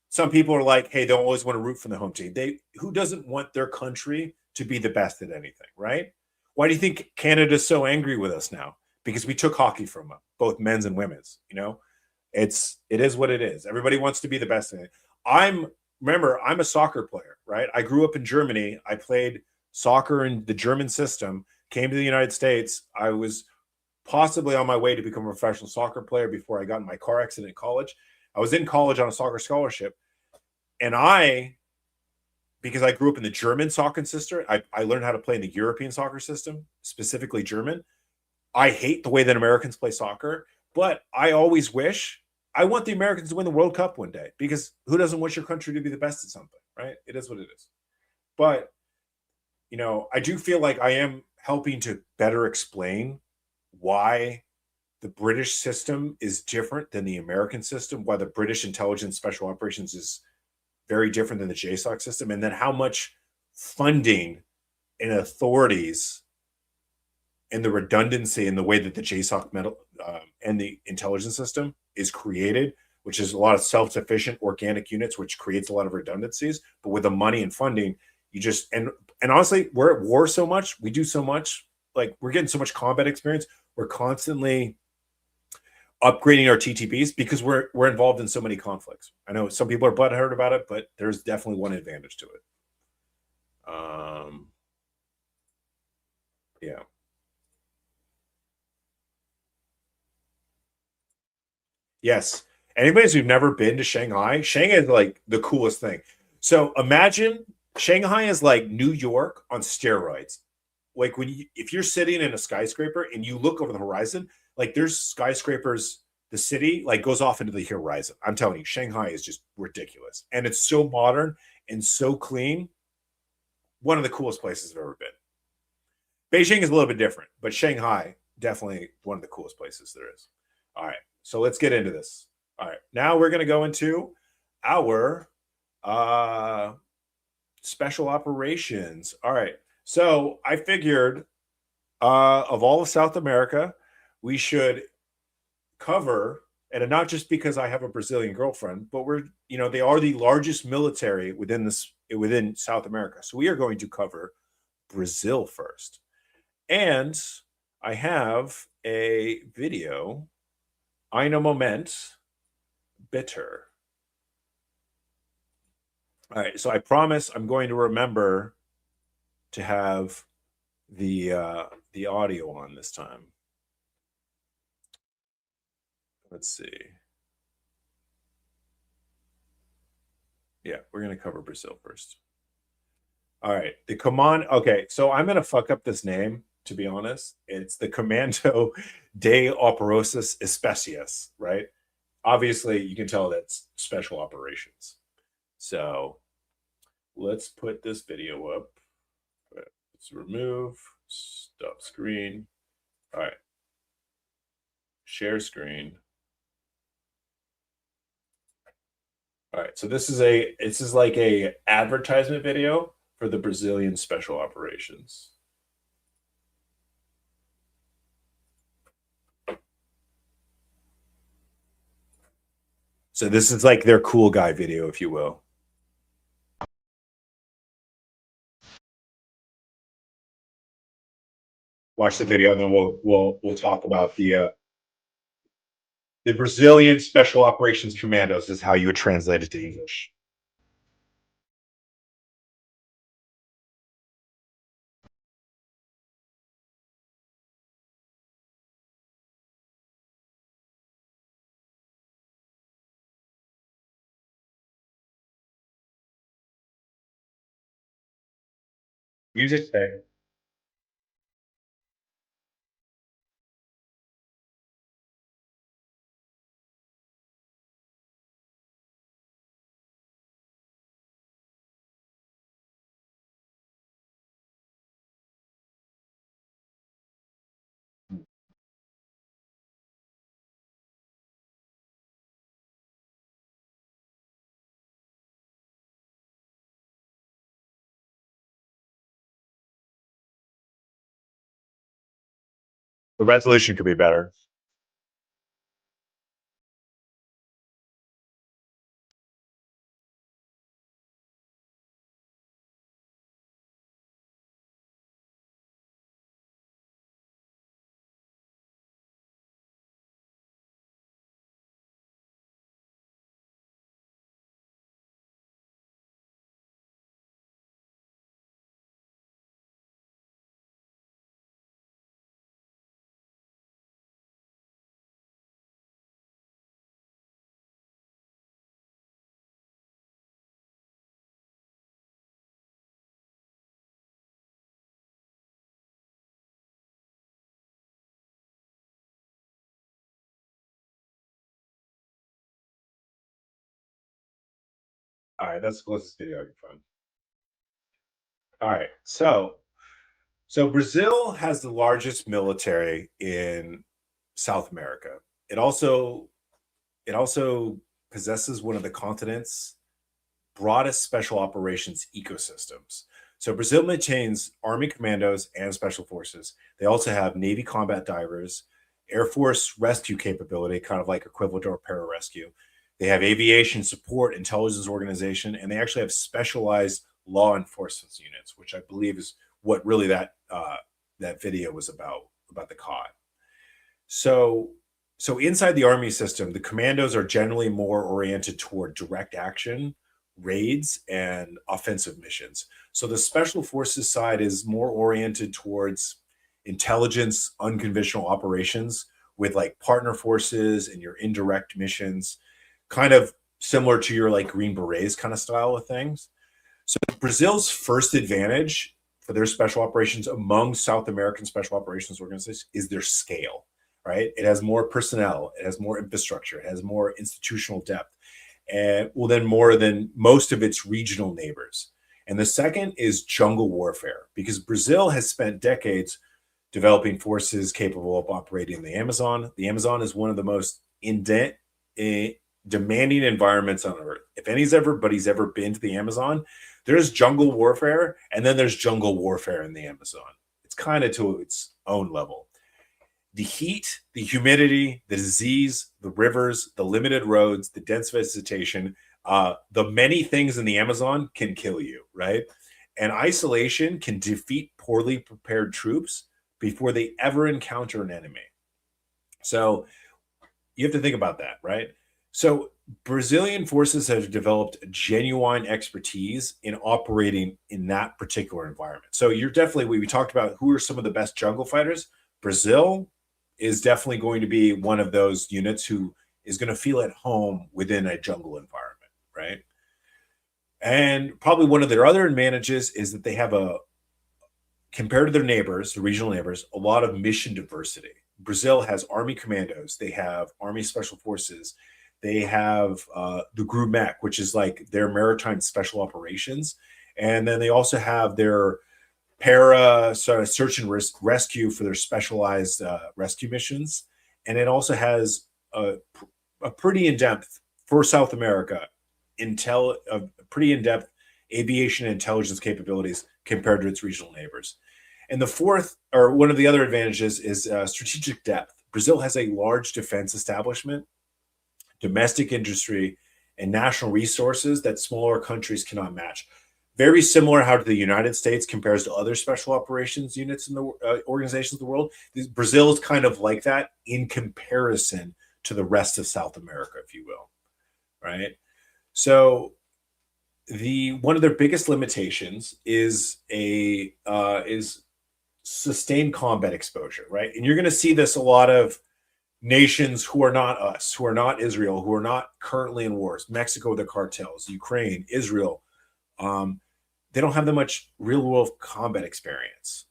some people are like, hey, they always want to root for the home team. Who doesn't want their country to be the best at anything, right? Why do you think Canada's so angry with us now? Because we took hockey from them, both men's and women's. It is what it is. Everybody wants to be the best in it. Remember, I'm a soccer player, right? I grew up in Germany. I played soccer in the German system, came to the United States. I was possibly on my way to become a professional soccer player before I got in my car accident in college. I was in college on a soccer scholarship. And because I grew up in the German soccer system, I learned how to play in the European soccer system, specifically German. I hate the way that Americans play soccer, but I always I want the Americans to win the World Cup one day, because who doesn't want your country to be the best at something, right? It is what it is. But, I do feel like I am helping to better explain why the British system is different than the American system, why the British intelligence special operations is very different than the JSOC system, and then how much funding and authorities and the redundancy in the way that the JSOC and the intelligence system is created, which is a lot of self-sufficient organic units, which creates a lot of redundancies. But with the money and funding, you just and honestly, we're at war so much, we do so much, like we're getting so much combat experience. We're constantly upgrading our TTBs because we're involved in so many conflicts. I know some people are butthurt about it, but there's definitely one advantage to it. Yeah. Yes. Anybody who's never been to Shanghai is like the coolest thing. So imagine Shanghai is like New York on steroids. Like if you're sitting in a skyscraper and you look over the horizon, like there's skyscrapers, the city like goes off into the horizon. I'm telling you, Shanghai is just ridiculous. And it's so modern and so clean. One of the coolest places I've ever been. Beijing is a little bit different, but Shanghai, definitely one of the coolest places there is. All right. So let's get into this. All right. Now we're going to go into our special operations. All right. So I figured of all of South America, we should cover, and not just because I have a Brazilian girlfriend, but they are the largest military within South America. So we are going to cover Brazil first. And I have a video, Eine Moment, bitter. All right, so I promise I'm going to remember to have the audio on this time. Let's see. Yeah, we're going to cover Brazil first. All right, the Command. Okay, so I'm going to fuck up this name, to be honest. It's the Comando de Operações Especiais, right? Obviously, you can tell that's special operations. So let's put this video up. Let's remove, stop screen. All right, share screen. All right, so this is like a advertisement video for the Brazilian special operations. So this is like their cool guy video, if you will. Watch the video, and then we'll talk about the Brazilian Special Operations Commandos is how you would translate it to English. Use it today. The resolution could be better. All right, that's the closest video I can find. All right, so Brazil has the largest military in South America. It also it also possesses one of the continent's broadest special operations ecosystems. So Brazil maintains Army commandos and special forces. They also have Navy combat divers, Air Force rescue capability, kind of like equivalent to our pararescue. They have aviation support, intelligence organization, and they actually have specialized law enforcement units, which I believe is what really that video was about the COD. So so inside the army system, the commandos are generally more oriented toward direct action, raids, and offensive missions. So the special forces side is more oriented towards intelligence, unconventional operations with like partner forces and your indirect missions, kind of similar to your like Green Berets kind of style of things. So Brazil's first advantage for their special operations among South American special operations organizations is their scale, right? It has more personnel, it has more infrastructure, it has more institutional depth, and well, then more than most of its regional neighbors. And the second is jungle warfare, because Brazil has spent decades developing forces capable of operating in the Amazon. The Amazon is one of the most demanding environments on Earth. If anybody's ever been to the Amazon, there's jungle warfare, and then there's jungle warfare in the Amazon. It's kind of to its own level. The heat, the humidity, the disease, the rivers, the limited roads, the dense vegetation, the many things in the Amazon can kill you, right? And isolation can defeat poorly prepared troops before they ever encounter an enemy. So you have to think about that, right? So Brazilian forces have developed genuine expertise in operating in that particular environment. So you're definitely, we talked about who are some of the best jungle fighters. Brazil is definitely going to be one of those units who is going to feel at home within a jungle environment, right? And probably one of their other advantages is that they have compared to their neighbors, the regional neighbors, a lot of mission diversity. Brazil has Army commandos, they have Army special forces, they have the GRUMEC, which is like their maritime special operations, and then they also have their search and rescue for their specialized rescue missions, and it also has a pretty in-depth for South America pretty in-depth aviation and intelligence capabilities compared to its regional neighbors. And the fourth, or one of the other advantages, is strategic depth. Brazil has a large defense establishment, domestic industry, and national resources that smaller countries cannot match. Very similar how the United States compares to other special operations units in the organizations of the world. Brazil is kind of like that in comparison to the rest of South America, if you will, right? So one of their biggest limitations is sustained combat exposure, right? And you're going to see this a lot of nations who are not us, who are not Israel, who are not currently in wars. Mexico with the cartels, Ukraine, Israel. they don't have that much real world combat experience.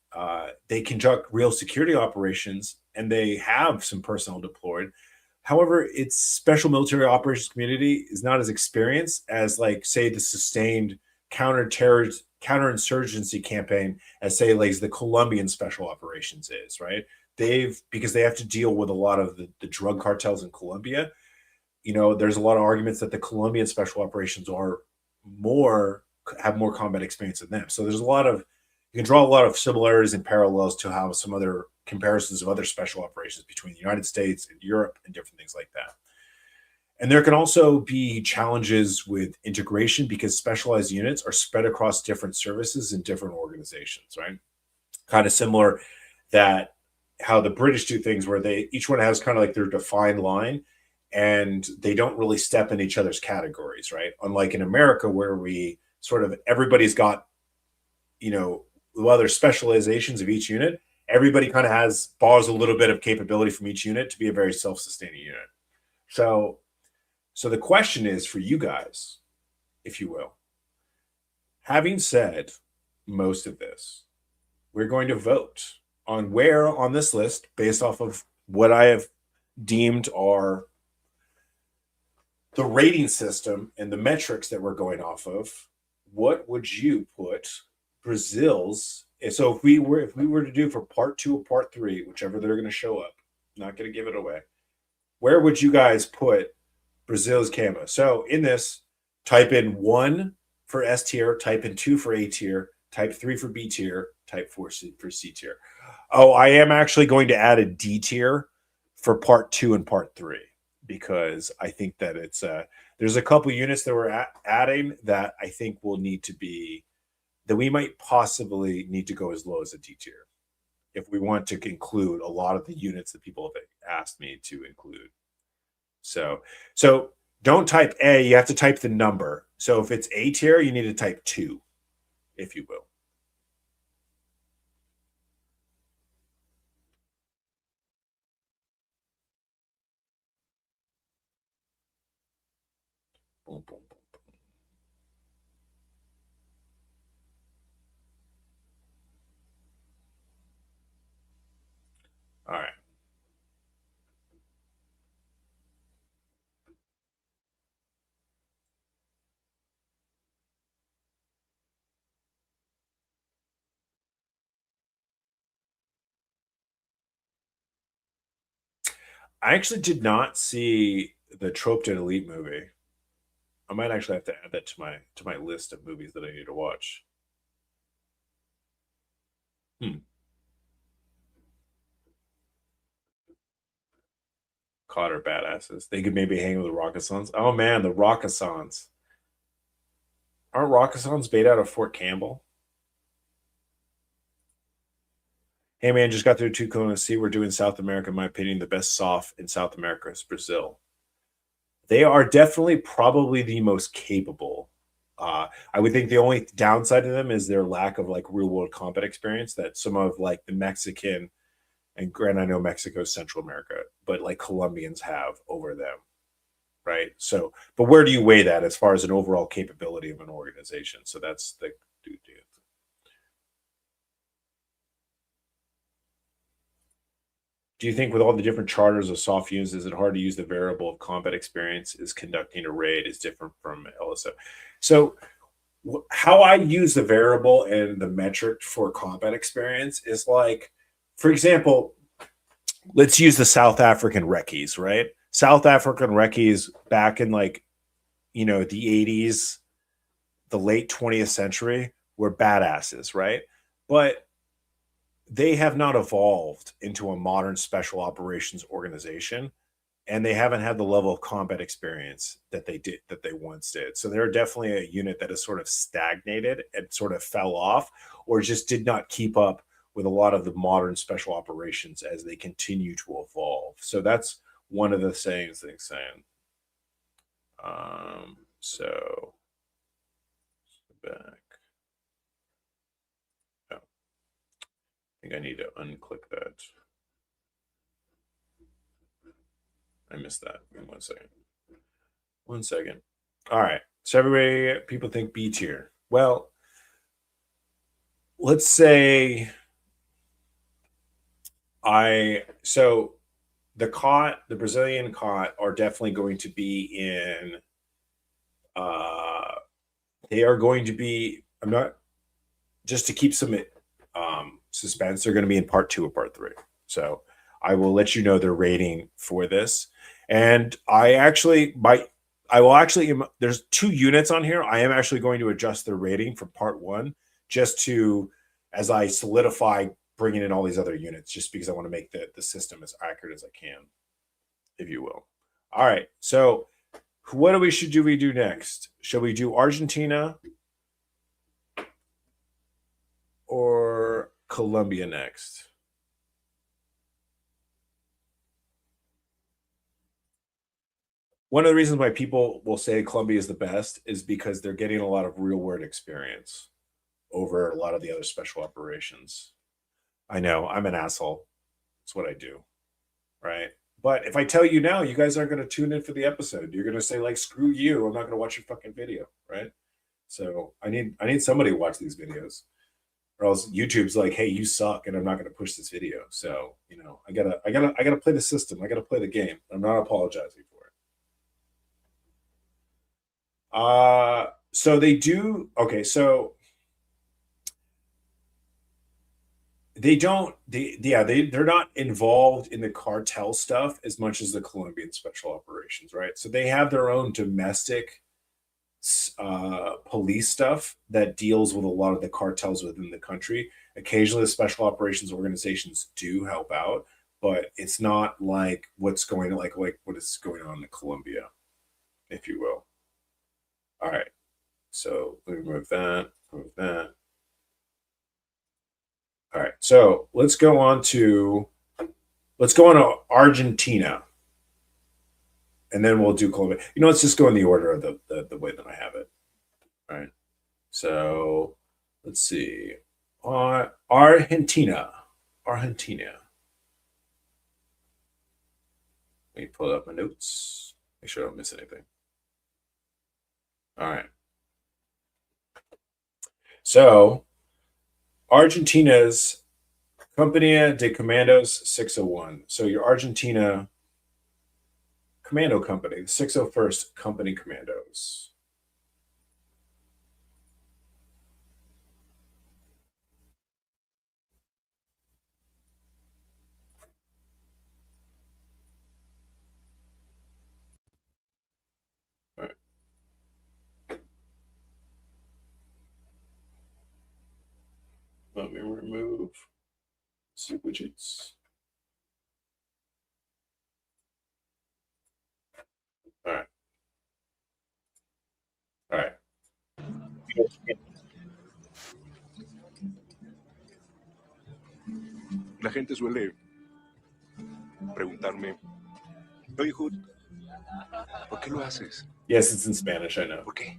They conduct real security operations and they have some personnel deployed. However, its special military operations community is not as experienced as, like, say, the sustained counterinsurgency campaign as, say, like the Colombian special operations is, right? Because they have to deal with a lot of the drug cartels in Colombia. There's a lot of arguments that the Colombian special operations more have more combat experience than them. So you can draw a lot of similarities and parallels to how some other comparisons of other special operations between the United States and Europe and different things like that. And there can also be challenges with integration because specialized units are spread across different services and different organizations, right? Kind of similar that how the British do things where each one has kind of like their defined line and they don't really step in each other's categories, right? Unlike in America where we sort of everybody's got, while there's specializations of each unit, everybody kind of borrows a little bit of capability from each unit to be a very self-sustaining unit. So the question is for you guys, if you will, having said most of this, we're going to vote on where on this list, based off of what I have deemed are the rating system and the metrics that we're going off of, what would you put Brazil's? So if we were to do for part 2 or part 3, whichever they're going to show up, not going to give it away, where would you guys put Brazil's camo? So in this, type in 1 for S tier, type in 2 for A tier, type 3 for B tier, type 4 for C tier. Oh, I am actually going to add a D tier for part 2 and part 3 because I think that it's there's a couple units that we're adding that I think will need to be that we might possibly need to go as low as a D tier if we want to include a lot of the units that people have asked me to include. So don't type A, you have to type the number. So if it's A tier, you need to type 2, if you will. Boom, boom, boom, boom. All right. I actually did not see the Trope to Elite movie. I might actually have to add that to my list of movies that I need to watch. Hmm. Cotter badasses. They could maybe hang with the Rockasons. Oh man, the Rockasons. Aren't Rockasons based out of Fort Campbell? Hey man, just got through Tucona. See, we're doing South America. In my opinion, the best soft in South America is Brazil. They are definitely probably the most capable. I would think the only downside to them is their lack of like real world combat experience that some of like the Mexican and I know Mexico is Central America, but like Colombians have over them, right? So, but where do you weigh that as far as an overall capability of an organization? So that's the dude. Do you think with all the different charters of soft units, is it hard to use the variable of combat experience is conducting a raid is different from LSO? So how I use the variable and the metric for combat experience is like, for example, let's use the South African recce's, right? South African recce's back in like, the 80s, the late 20th century were badasses, right? But they have not evolved into a modern special operations organization and they haven't had the level of combat experience that they once did. So they're definitely a unit that has sort of stagnated and sort of fell off or just did not keep up with a lot of the modern special operations as they continue to evolve. So that's one of the things they're saying. So back. Oh, I think I need to unclick that. I missed that. In 1 second. 1 second. All right. So everybody, people think B tier. Well, let's say so the Brazilian caught are definitely going to be in they are going to be, I'm not, just to keep some suspense, they're going to be in part 2 or part 3. So I will let you know their rating for this. And there's 2 units on here. I am actually going to adjust their rating for part 1 just to, as I solidify bringing in all these other units, just because I want to make the system as accurate as I can, if you will. All right. So what do we do next? Shall we do Argentina or Colombia next? One of the reasons why people will say Colombia is the best is because they're getting a lot of real world experience over a lot of the other special operations. I know, I'm an asshole. That's what I do, right? But if I tell you now, you guys aren't going to tune in for the episode. You're going to say like, "Screw you! I'm not going to watch your fucking video," right? So I need somebody to watch these videos, or else YouTube's like, "Hey, you suck," and I'm not going to push this video. So I gotta play the system. I gotta play the game. I'm not apologizing for it. So they do. Okay, so they don't. They're not involved in the cartel stuff as much as the Colombian special operations, right? So they have their own domestic police stuff that deals with a lot of the cartels within the country. Occasionally, the special operations organizations do help out, but it's not like what's going like what is going on in Colombia, if you will. All right, so let me move that, move that. All right, so let's go on to Argentina, and then we'll do Colombia. Let's just go in the order of the way that I have it. All right. So let's see. Argentina. Argentina. Let me pull up my notes. Make sure I don't miss anything. All right. So Argentina's Compañía de Comandos 601. So your Argentina Commando Company, the 601st Company Commandos. All right. Let me remove widgets. All right. All right. La gente suele preguntarme, oye, Hood, ¿por qué lo haces? Yes, it's in Spanish, I know. ¿Por qué?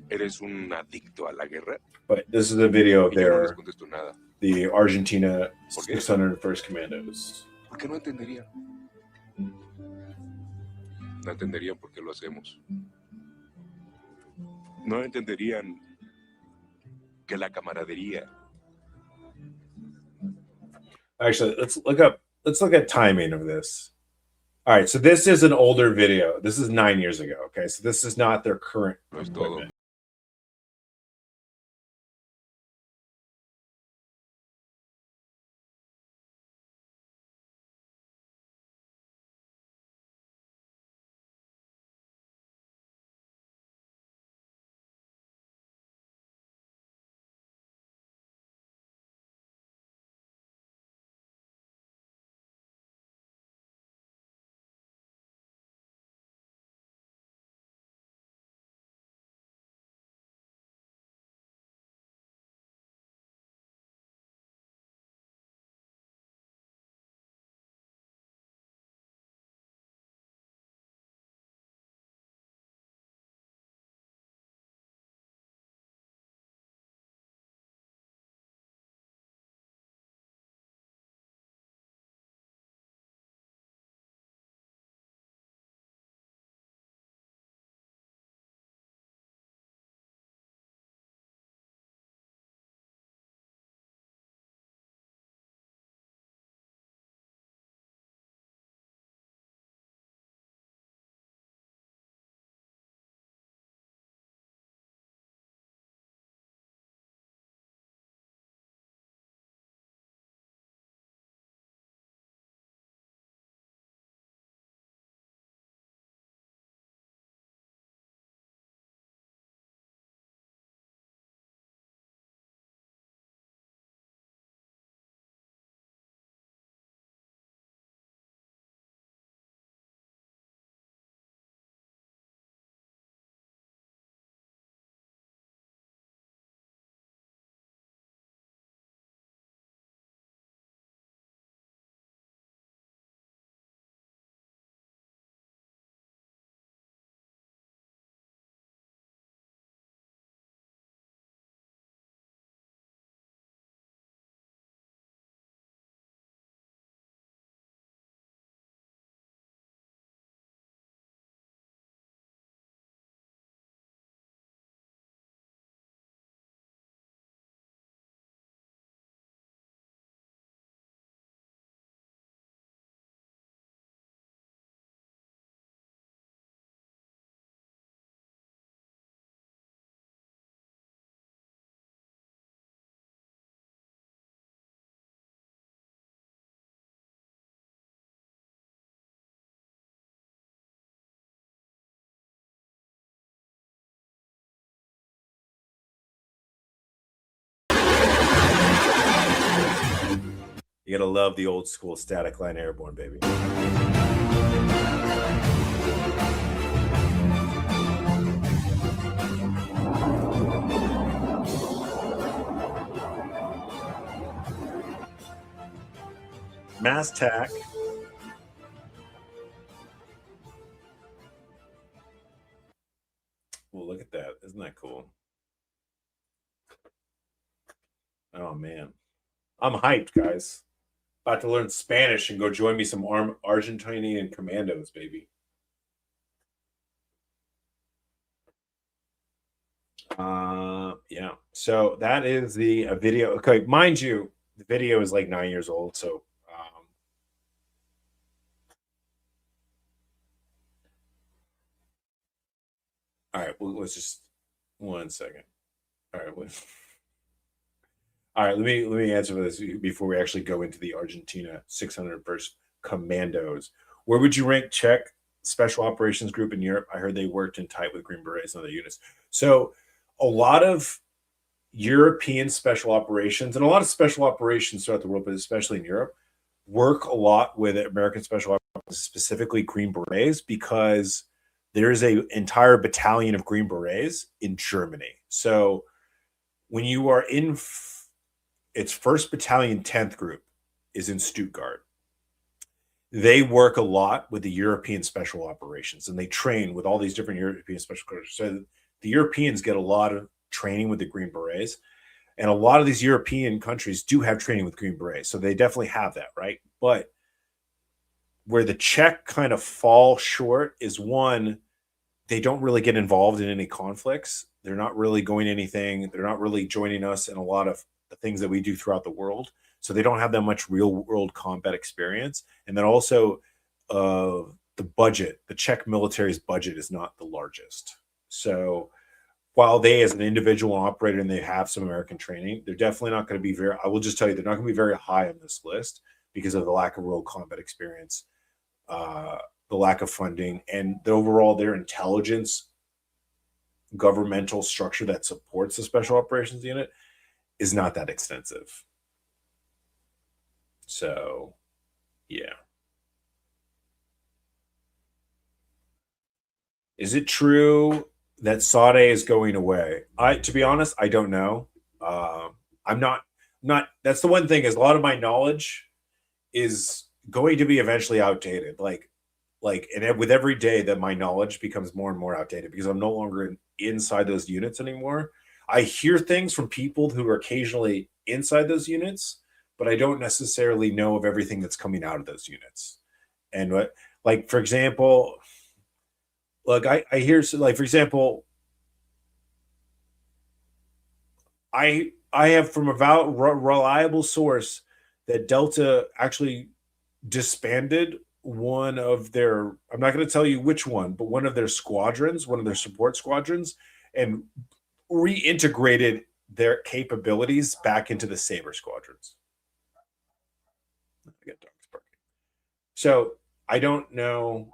¿Eres un adicto a la guerra? But this is a video of Y yo no les contesto nada. the Argentina 601st Commandos. ¿Por qué no entenderían? No entenderían por qué lo hacemos. No entenderían que la camaradería. Actually, let's look at timing of this. All right, so this is an older video. This is 9 years ago. Okay, so this is not their current equipment. You gotta love the old school static line airborne, baby. Mass tack. Well, look at that. Isn't that cool? Oh, man. I'm hyped, guys. About to learn Spanish and go join me some Argentinian Commandos, baby. Yeah. So that is the video. Okay, mind you, the video is like 9 years old. So, all right. Well, let's just 1 second. All right. All right. Let me answer this before we actually go into the Argentina 601st Commandos. Where would you rank Czech Special Operations Group in Europe? I heard they worked in tight with Green Berets and other units. So, a lot of European special operations and a lot of special operations throughout the world, but especially in Europe, work a lot with American special operations, specifically Green Berets, because there's an entire battalion of Green Berets in Germany. So when you are in its 1st Battalion 10th Group is in Stuttgart. They work a lot with the European special operations, and they train with all these different European special operations. So the Europeans get a lot of training with the Green Berets, and a lot of these European countries do have training with Green Berets. So they definitely have that, right? But where the Czech kind of fall short is, one, they don't really get involved in any conflicts. They're not really going anything. They're not really joining us in a lot of the things that we do throughout the world. So they don't have that much real world combat experience. And then also the budget, the Czech military's budget is not the largest. So while they, as an individual operator, and they have some American training, they're definitely not going to be very, I will just tell you, they're not going to be very high on this list because of the lack of real combat experience, the lack of funding, and the overall their intelligence governmental structure that supports the Special Operations Unit is not that extensive. So, yeah. Is it true that Sade is going away? To be honest, I don't know. I'm not. That's the one thing, is a lot of my knowledge is going to be eventually outdated. And with every day that my knowledge becomes more and more outdated, because I'm no longer inside those units anymore. I hear things from people who are occasionally inside those units, but I don't necessarily know of everything that's coming out of those units. And what, like, for example, look, I hear, like, for example, I have from a reliable source that Delta actually disbanded one of their, I'm not going to tell you which one, but one of their squadrons, one of their support squadrons, and reintegrated their capabilities back into the Sabre squadrons. So I don't know.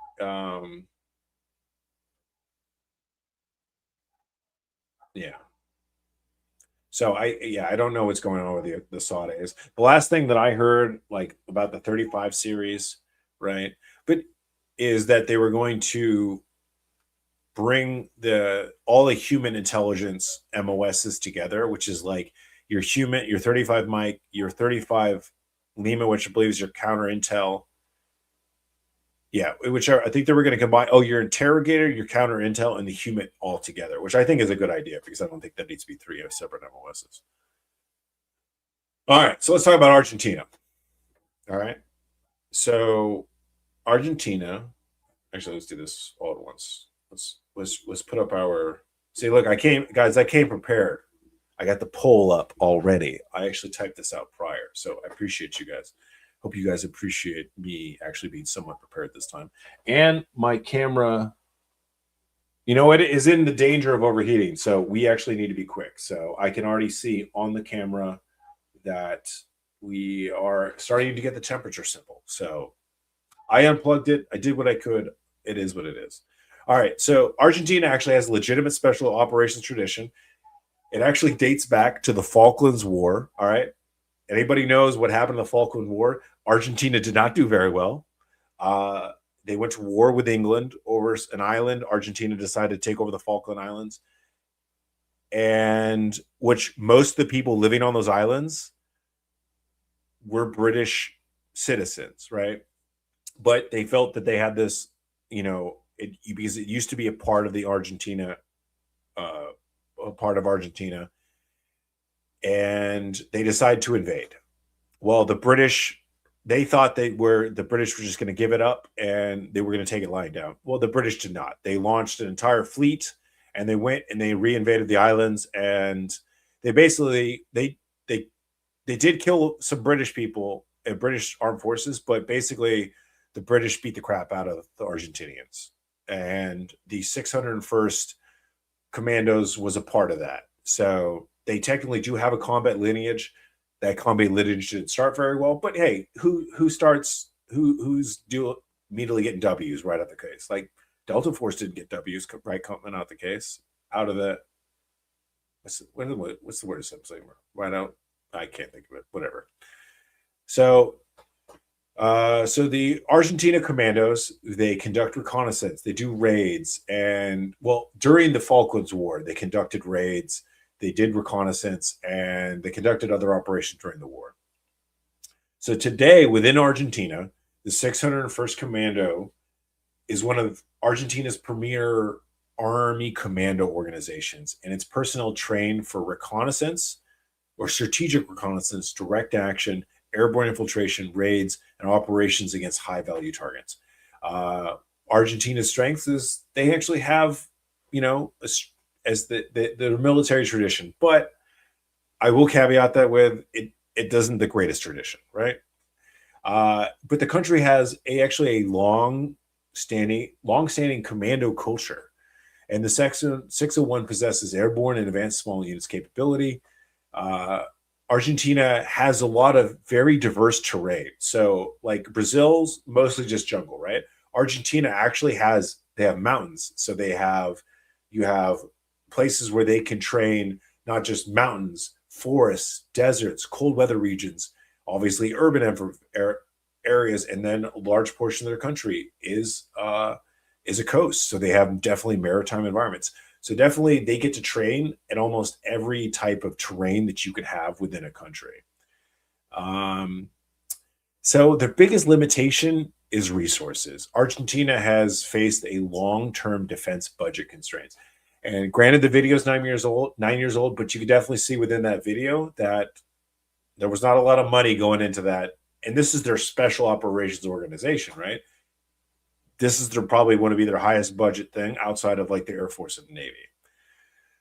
Yeah. So I don't know what's going on with the Sades. The last thing that I heard, like, about the 35 series, right, but is that they were going to bring all the human intelligence MOSs together, which is like your human, your 35 Mike, your 35 Lima, which I believe is your counter intel. Yeah, which I think they were going to combine. Oh, your interrogator, your counter intel, and the human all together, which I think is a good idea, because I don't think that needs to be 3 separate MOSs. All right, so let's talk about Argentina. All right, so Argentina. Actually, let's do this all at once. Let's put up our. See, look, I came prepared. I got the poll up already. I actually typed this out prior, so I appreciate you guys. Hope you guys appreciate me actually being somewhat prepared this time. And my camera, it is in the danger of overheating, so we actually need to be quick. So I can already see on the camera that we are starting to get the temperature symbol. So I unplugged it. I did what I could. It is what it is. All right. So Argentina actually has a legitimate special operations tradition. It actually dates back to the Falklands War. All right. anybody knows what happened in the Falkland War, Argentina did not do very well. They went to war with England over an island. Argentina decided to take over the Falkland Islands, and which most of the people living on those islands were British citizens, right? But they felt that they had this, because it used to be a part of the Argentina, and they decided to invade. Well, the British, they thought the British were just going to give it up and they were going to take it lying down. Well, the British did not. They launched an entire fleet and they went and they reinvaded the islands, and they basically they did kill some British people and British armed forces, but basically the British beat the crap out of the Argentinians, and the 601st Commandos was a part of that. So they technically do have a combat lineage. That combat lineage didn't start very well, but hey, who's immediately getting W's right out the case? Like Delta Force didn't get W's right coming out the case. Out of the what's the word? Right out. I can't think of it. Whatever. So the Argentina Commandos, they conduct reconnaissance, they do raids, and well, during the Falklands War, they conducted raids, they did reconnaissance, and they conducted other operations during the war. So today, within Argentina, the 601st Commando is one of Argentina's premier army commando organizations, and its personnel trained for reconnaissance or strategic reconnaissance, direct action, airborne infiltration, raids, and operations against high-value targets. Argentina's strength is they actually have, as the military tradition, but I will caveat that with it doesn't the greatest tradition, right? But the country has actually a long-standing commando culture, and the 601 possesses airborne and advanced small units capability. Argentina has a lot of very diverse terrain. So like Brazil's mostly just jungle, right? Argentina actually they have mountains. So you have places where they can train not just mountains, forests, deserts, cold weather regions, obviously urban areas, and then a large portion of their country is a coast. So they have definitely maritime environments. So definitely they get to train in almost every type of terrain that you could have within a country. So their biggest limitation is resources. Argentina has faced a long-term defense budget constraints. And granted, the video is 9 years old, but you could definitely see within that video that there was not a lot of money going into that. And this is their special operations organization, right? This is probably want to be their highest budget thing outside of like the Air Force and the Navy.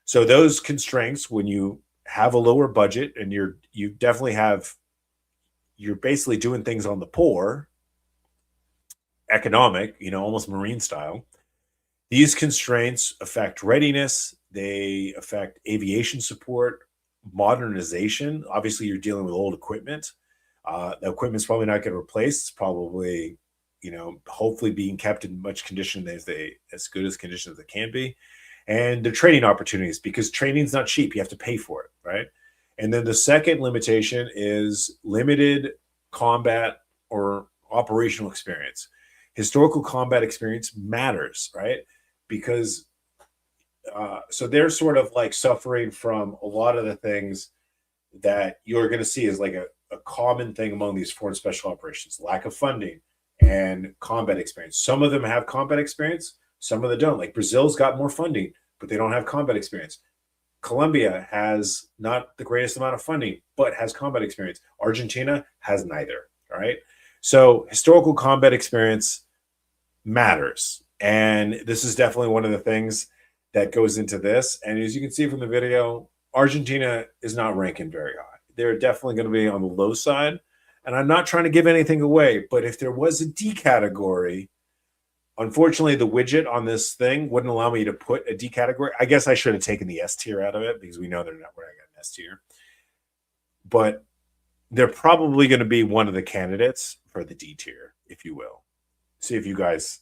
So those constraints, when you have a lower budget and you're basically doing things on the poor, economic, almost marine style. These constraints affect readiness. They affect aviation support, modernization. Obviously, you're dealing with old equipment. The equipment's probably not getting replaced. It's probably hopefully being kept in much condition as good as condition as it can be. And the training opportunities, because training's not cheap. You have to pay for it, right? And then the second limitation is limited combat or operational experience. Historical combat experience matters, right? Because so they're sort of like suffering from a lot of the things that you're going to see as like a common thing among these foreign special operations: lack of funding and combat experience. Some of them have combat experience, some of them don't. Like Brazil's got more funding, but they don't have combat experience. Colombia has not the greatest amount of funding, but has combat experience. Argentina has neither. All right. So historical combat experience matters. And this is definitely one of the things that goes into this. And as you can see from the video, Argentina is not ranking very high. They're definitely going to be on the low side. And I'm not trying to give anything away, but if there was a D category, unfortunately, the widget on this thing wouldn't allow me to put a D category. I guess I should have taken the S tier out of it because we know we're not going to get an S tier. But they're probably going to be one of the candidates for the D tier, if you will. See if you guys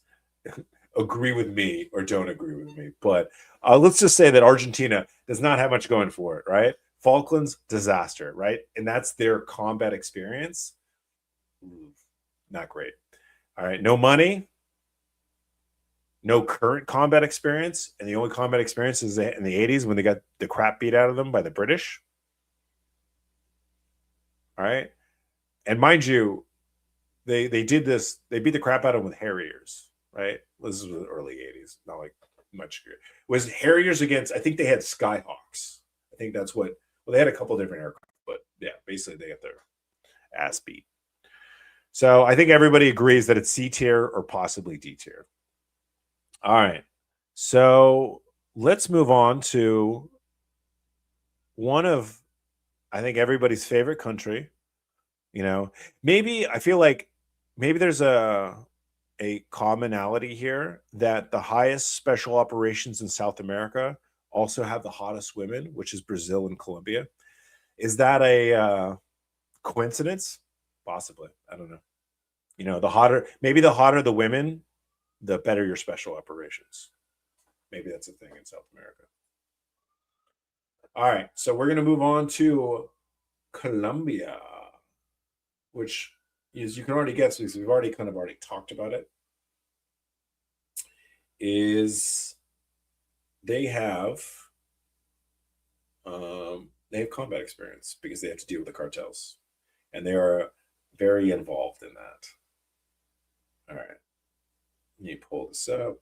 agree with me or don't agree with me. But let's just say that Argentina does not have much going for it, right? Falklands, disaster, right? And that's their combat experience. Not great. All right, no money, no current combat experience, and the only combat experience is in the 80s when they got the crap beat out of them by the British. All right, and mind you, they did this. They beat the crap out of them with Harriers, right? This was the early 80s, not like much good. It was Harriers against, I think they had Skyhawks. I think that's what, well, they had a couple different aircraft, but yeah, basically they got their ass beat. So I think everybody agrees that it's C tier or possibly D tier. All right. So let's move on to one of, I think, everybody's favorite country. You know, maybe I feel like maybe there's a commonality here that the highest special operations in South America also have the hottest women, which is Brazil and Colombia. Is that a coincidence? Possibly. I don't know. You know, maybe the hotter the women, the better your special operations. Maybe that's a thing in South America. All right, so we're going to move on to Colombia, which is, you can already guess because we've already talked about it, is they have combat experience because they have to deal with the cartels, and they are very involved in that. All right, let me pull this up.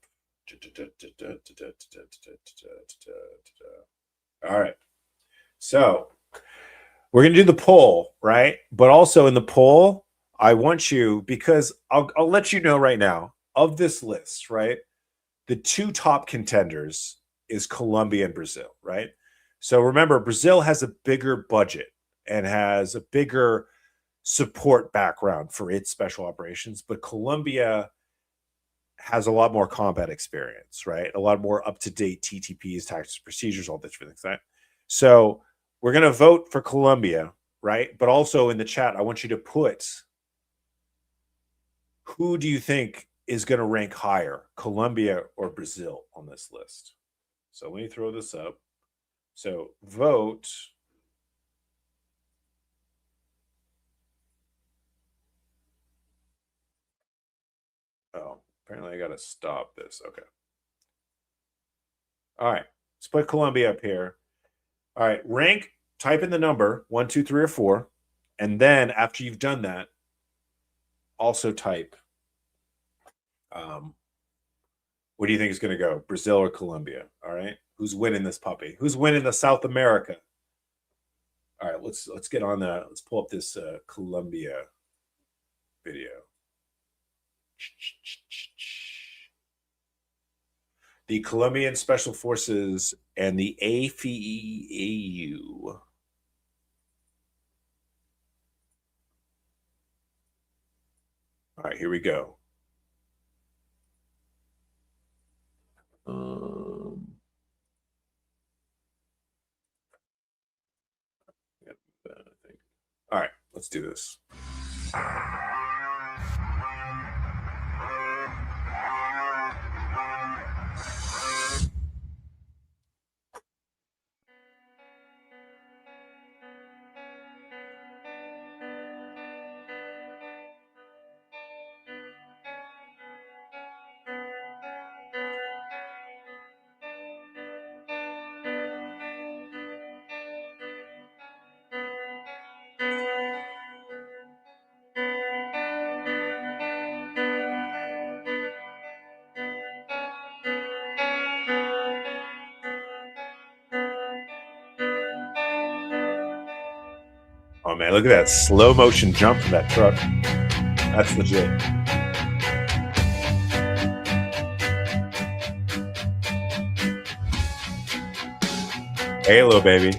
All right, so we're going to do the poll, right? But also in the poll, I want you, because I'll let you know right now, of this list, right? The two top contenders is Colombia and Brazil, right? So remember, Brazil has a bigger budget and has a bigger support background for its special operations, but Colombia has a lot more combat experience, right? A lot more up-to-date TTPs, tactics, procedures, all different things, right? So we're going to vote for Colombia, right? But also in the chat, I want you to put, who do you think is going to rank higher, Colombia or Brazil on this list? So let me throw this up. So vote. Oh, apparently I got to stop this. Okay. All right. Let's put Colombia up here. All right. Rank, type in the number 1, 2, 3, or 4. And then after you've done that, also type, what do you think is going to go, Brazil or Colombia? All right. Who's winning this puppy? Who's winning the South America? All right. Let's get on that. Let's pull up this Colombia video. The Colombian Special Forces and the AFEUR. All right, here we go. All right, let's do this. Oh man, look at that slow motion jump from that truck. That's legit. Halo, baby.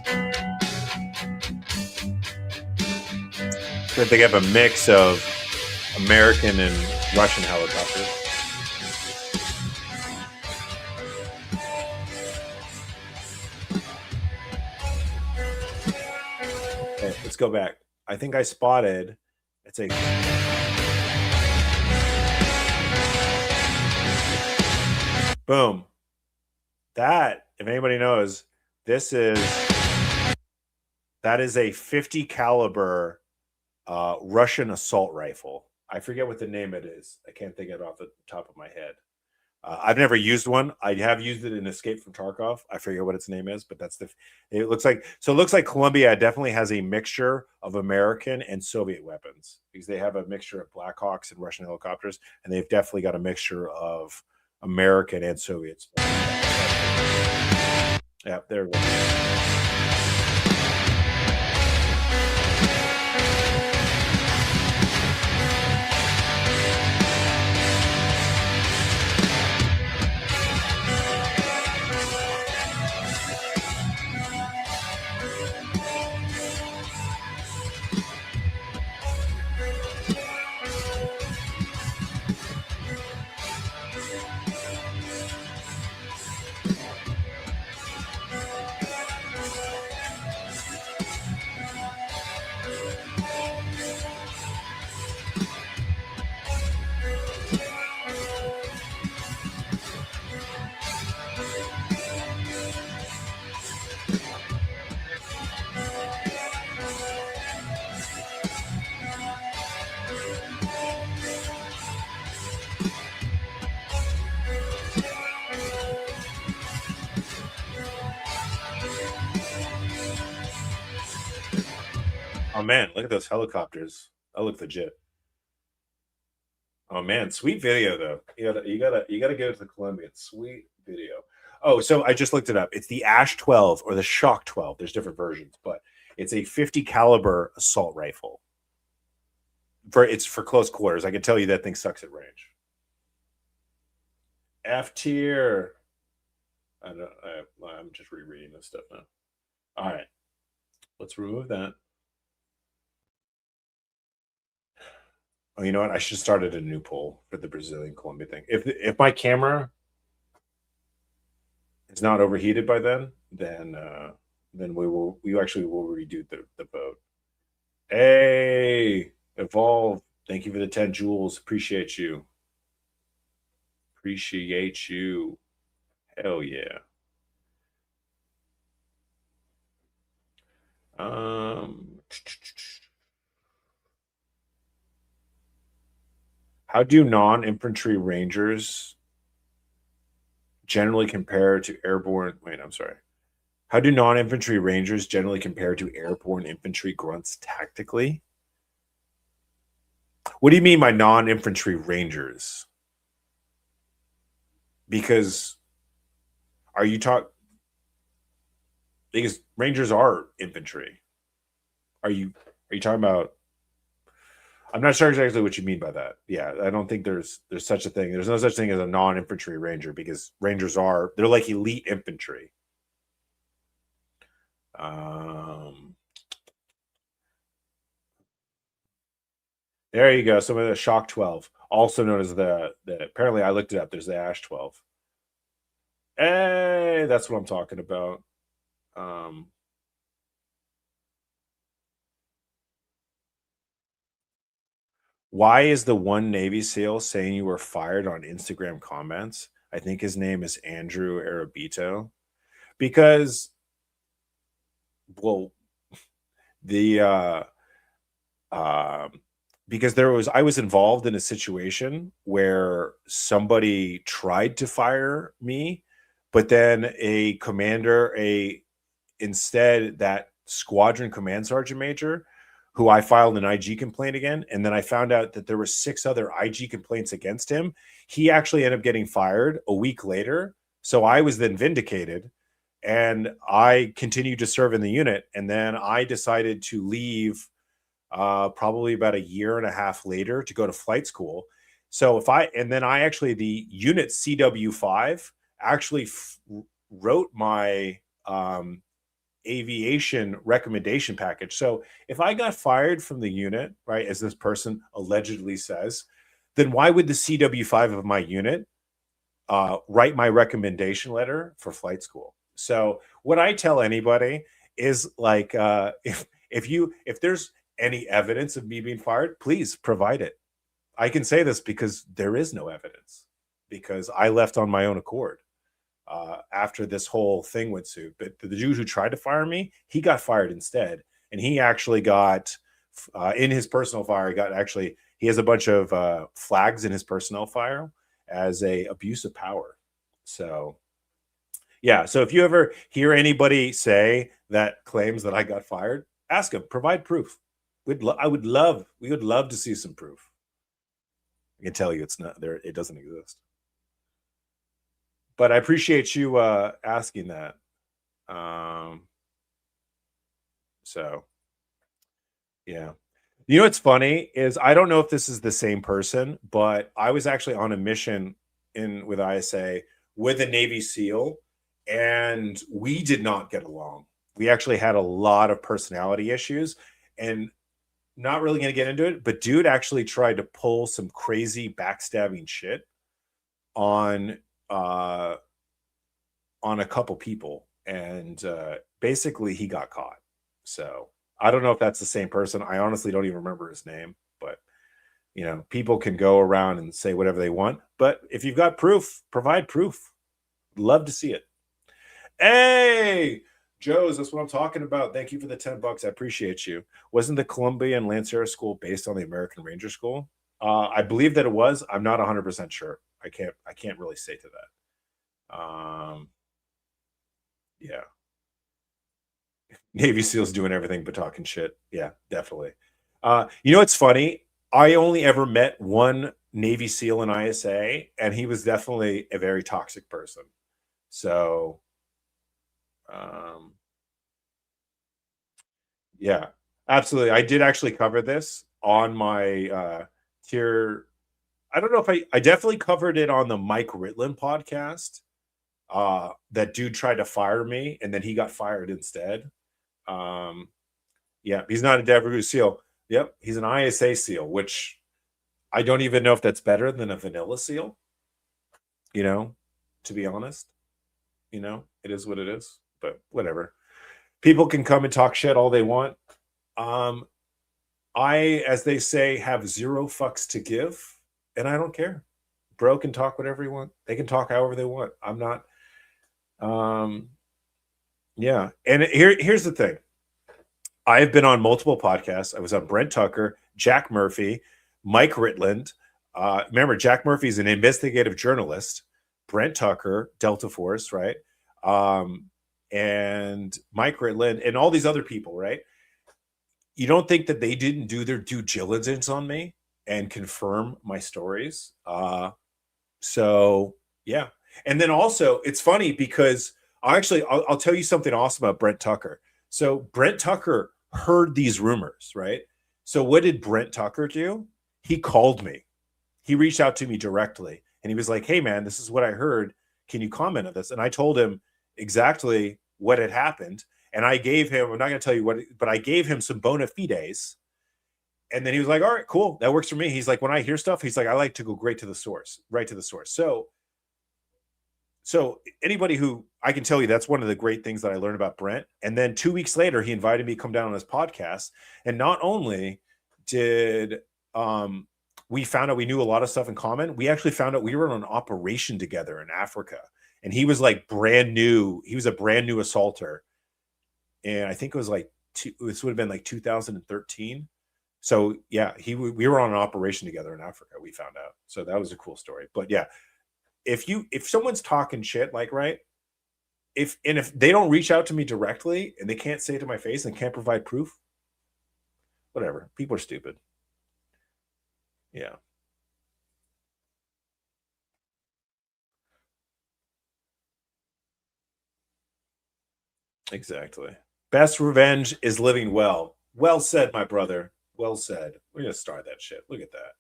I think they have a mix of American and Russian helicopters. Okay, let's go back. I think I spotted, it's a boom. That, if anybody knows, this is That is a 50 caliber Russian assault rifle. I forget what the name it is. I can't think of it off the top of my head. I've never used one. I have used it in Escape from Tarkov. I forget what its name is, but that's the. It looks like so. It looks like Colombia definitely has a mixture of American and Soviet weapons because they have a mixture of Black Hawks and Russian helicopters, and they've definitely got a mixture of American and Soviets. Yeah, there we go. Oh man, look at those helicopters. That look legit. Oh man, sweet video though. You gotta go to the Colombian. Sweet video. Oh, so I just looked it up. It's the Ash 12 or the Shock 12. There's different versions, but it's a 50 caliber assault rifle. It's for close quarters. I can tell you that thing sucks at range. F tier. I'm just rereading this stuff now. All right, let's remove that. Oh, you know what? I should have started a new poll for the Brazilian Colombia thing. If my camera is not overheated by then we actually will redo the vote. Hey, Evolve! Thank you for the 10 joules. Appreciate you. Appreciate you. Hell yeah. How do non-infantry rangers generally compare to airborne? Wait, I'm sorry. How do non-infantry rangers generally compare to airborne infantry grunts tactically? What do you mean by non-infantry rangers? Because are you talking? Because rangers are infantry. Are you talking about? I'm not sure exactly what you mean by that. Yeah, I don't think there's such a thing. There's no such thing as a non-infantry ranger because rangers they're like elite infantry. There you go. Some of the Shock 12, also known as the apparently I looked it up. There's the Ash 12. Hey, that's what I'm talking about. Why is the one Navy SEAL saying you were fired on Instagram comments? I think his name is Andrew Arabito. Because, well, because I was involved in a situation where somebody tried to fire me, but then a commander, instead that squadron command sergeant major, who I filed an IG complaint again, and then I found out that there were 6 other IG complaints against him. He actually ended up getting fired a week later. So I was then vindicated, and I continued to serve in the unit. And then I decided to leave probably about a year and a half later to go to flight school. So the unit CW5 actually wrote my aviation recommendation package. So if I got fired from the unit, right, as this person allegedly says, then why would the CW5 of my unit write my recommendation letter for flight school? So what I tell anybody is like, if there's any evidence of me being fired, please provide it. I can say this because there is no evidence, because I left on my own accord. After this whole thing went soup. But the dude who tried to fire me, he got fired instead and he actually got in his personal file. He has a bunch of flags in his personnel file as a abuse of power. So yeah, so if you ever hear anybody say that claims that I got fired, ask them, provide proof. We would love to see some proof. I can tell you it's not there, it doesn't exist. But I appreciate you asking that. So yeah. You know what's funny is I don't know if this is the same person, but I was actually on a mission with ISA with a Navy SEAL, and we did not get along. We actually had a lot of personality issues, and not really going to get into it, but dude actually tried to pull some crazy backstabbing shit on a couple people, and basically he got caught. So I don't know if that's the same person. I honestly don't even remember his name, but you know, people can go around and say whatever they want, but if you've got proof, provide proof. Love to see it. Hey, Joe's, that's what I'm talking about. Thank you for the $10. I appreciate you. Wasn't the Colombia and Lancero School based on the American Ranger School? I believe that it was. I'm not 100% sure. I can't really say to that. Yeah. Navy SEALs doing everything but talking shit. Yeah, definitely. You know what's funny? I only ever met one Navy SEAL in ISA, and he was definitely a very toxic person. So, yeah, absolutely. I did actually cover this on my tier. I don't know if I definitely covered it on the Mike Ritland podcast. That dude tried to fire me, and then he got fired instead. Yeah, he's not a Devereux SEAL. Yep, he's an ISA SEAL, which I don't even know if that's better than a vanilla SEAL. You know, to be honest, you know, it is what it is. But whatever. People can come and talk shit all they want. I, as they say, have zero fucks to give, and I don't care. Bro can talk whatever he want. They can talk however they want. I'm not. Yeah, and here's the thing. I've been on multiple podcasts. I was on Brent Tucker, Jack Murphy, Mike Ritland. Remember, Jack Murphy is an investigative journalist. Brent Tucker, Delta Force, right? And Mike Ritland and all these other people, right? You don't think that they didn't do their due diligence on me and confirm my stories? So yeah. And then also, it's funny because I'll tell you something awesome about Brent Tucker. So Brent Tucker heard these rumors, right? So what did Brent Tucker do? He called me. He reached out to me directly, and he was like, "Hey, man, this is what I heard. Can you comment on this?" And I told him exactly what had happened, and I gave him, I'm not going to tell you what, but I gave him some bona fides. And then he was like, "All right, cool. That works for me." He's like, "When I hear stuff, he's like, I like to go right to the source. So anybody who, I can tell you, that's one of the great things that I learned about Brent. And then 2 weeks later, he invited me to come down on his podcast. And not only did we found out we knew a lot of stuff in common, we actually found out we were on an operation together in Africa. And he was like brand new. He was a brand new assaulter. And I think it was like, this would have been like 2013. So yeah, we were on an operation together in Africa, we found out. So that was a cool story. But yeah, if someone's talking shit, like, right, if they don't reach out to me directly and they can't say it to my face and can't provide proof, whatever. People are stupid. Yeah. Exactly. Best revenge is living well. Well said, my brother. Well said. We're gonna start that shit. Look at that.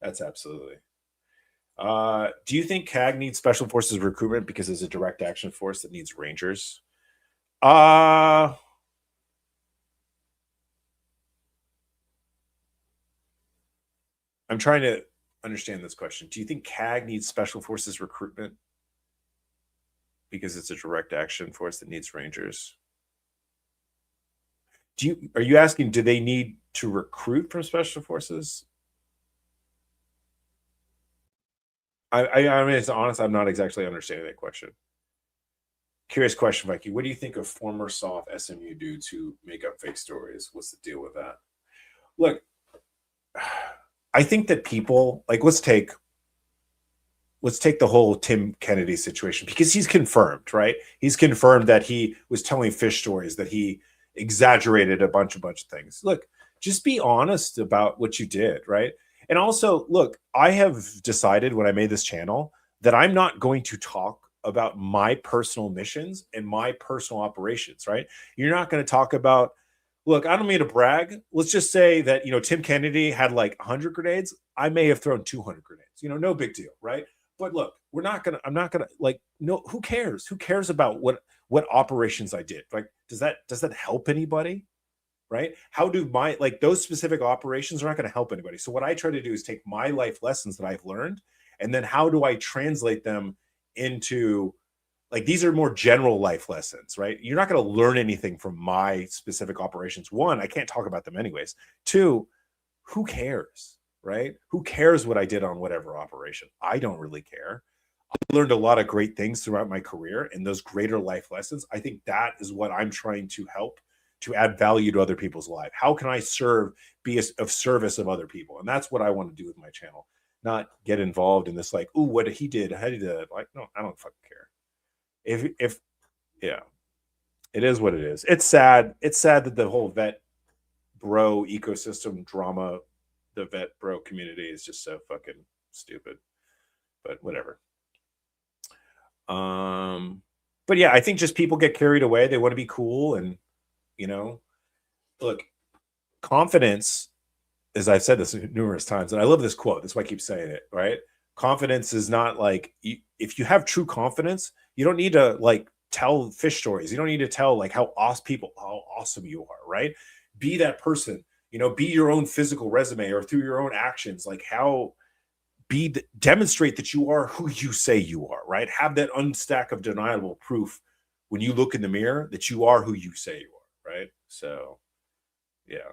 That's absolutely. Do you think CAG needs special forces recruitment because it's a direct action force that needs rangers? I'm trying to understand this question. Do you think CAG needs special forces recruitment because it's a direct action force that needs rangers? Are you asking, do they need to recruit from special forces? I mean, it's honest, I'm not exactly understanding that question. Curious question, Viking. What do you think of former soft SMU dudes who make up fake stories? What's the deal with that? Look, I think that people like let's take the whole Tim Kennedy situation because he's confirmed, right? He's confirmed that he was telling fish stories, that he exaggerated a bunch of things. Look, just be honest about what you did, right? And also, look, I have decided when I made this channel that I'm not going to talk about my personal missions and my personal operations, right? You're not going to talk about, look, I don't mean to brag. Let's just say that, Tim Kennedy had like 100 grenades. I may have thrown 200 grenades, no big deal, right? But look, I'm not going to like, no, who cares? Who cares about what operations I did? Like, does that help anybody? Right? How do those specific operations are not going to help anybody. So what I try to do is take my life lessons that I've learned, and then how do I translate them into these are more general life lessons, right? You're not going to learn anything from my specific operations. One, I can't talk about them anyways. Two, who cares, right? Who cares what I did on whatever operation? I don't really care. I learned a lot of great things throughout my career, and those greater life lessons, I think that is what I'm trying to help to add value to other people's life. How can I be of service of other people? And that's what I want to do with my channel, not get involved in this oh, what he did, how did it? No, I don't fucking care. If yeah, it is what it is. It's sad. It's sad that the whole vet bro ecosystem drama, the vet bro community is just so fucking stupid, but whatever. But yeah, I think just people get carried away. They want to be cool. And look, confidence, as I've said this numerous times, and I love this quote, that's why I keep saying it, right? Confidence is not if you have true confidence, you don't need to tell fish stories. You don't need to tell how awesome you are, right? Be that person, be your own physical resume or through your own actions, demonstrate that you are who you say you are, right? Have that unstack of deniable proof when you look in the mirror that you are who you say you are, right? So, yeah.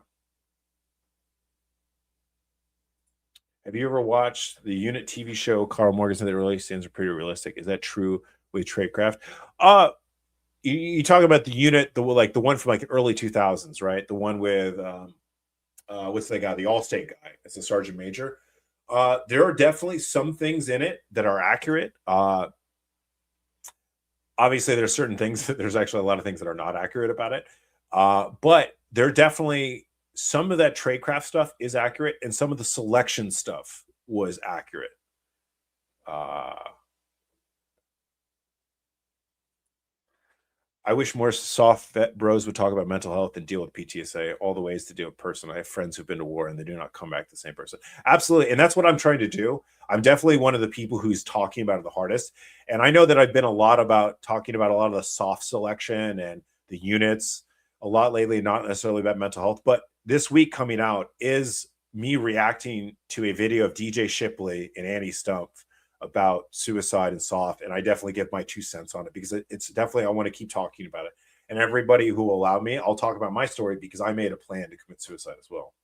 Have you ever watched the unit TV show Carl Morgan said that early stands are pretty realistic? Is that true with tradecraft? You talk about the unit, the one from early 2000s, right? The one with what's that guy? The Allstate guy. It's a sergeant major. There are definitely some things in it that are accurate. Obviously, there's certain things. There's actually a lot of things that are not accurate about it. But there definitely some of that tradecraft stuff is accurate, and some of the selection stuff was accurate. I wish more soft vet bros would talk about mental health and deal with PTSD, all the ways to deal with person. I have friends who've been to war and they do not come back the same person. Absolutely. And that's what I'm trying to do. I'm definitely one of the people who's talking about it the hardest. And I know that I've been talking about a lot of the soft selection and the units a lot lately, not necessarily about mental health, but this week coming out is me reacting to a video of DJ Shipley and Annie Stumpf about suicide and soft, and I definitely give my 2 cents on it because it's definitely, I want to keep talking about it. And everybody who will allow me, I'll talk about my story because I made a plan to commit suicide as well.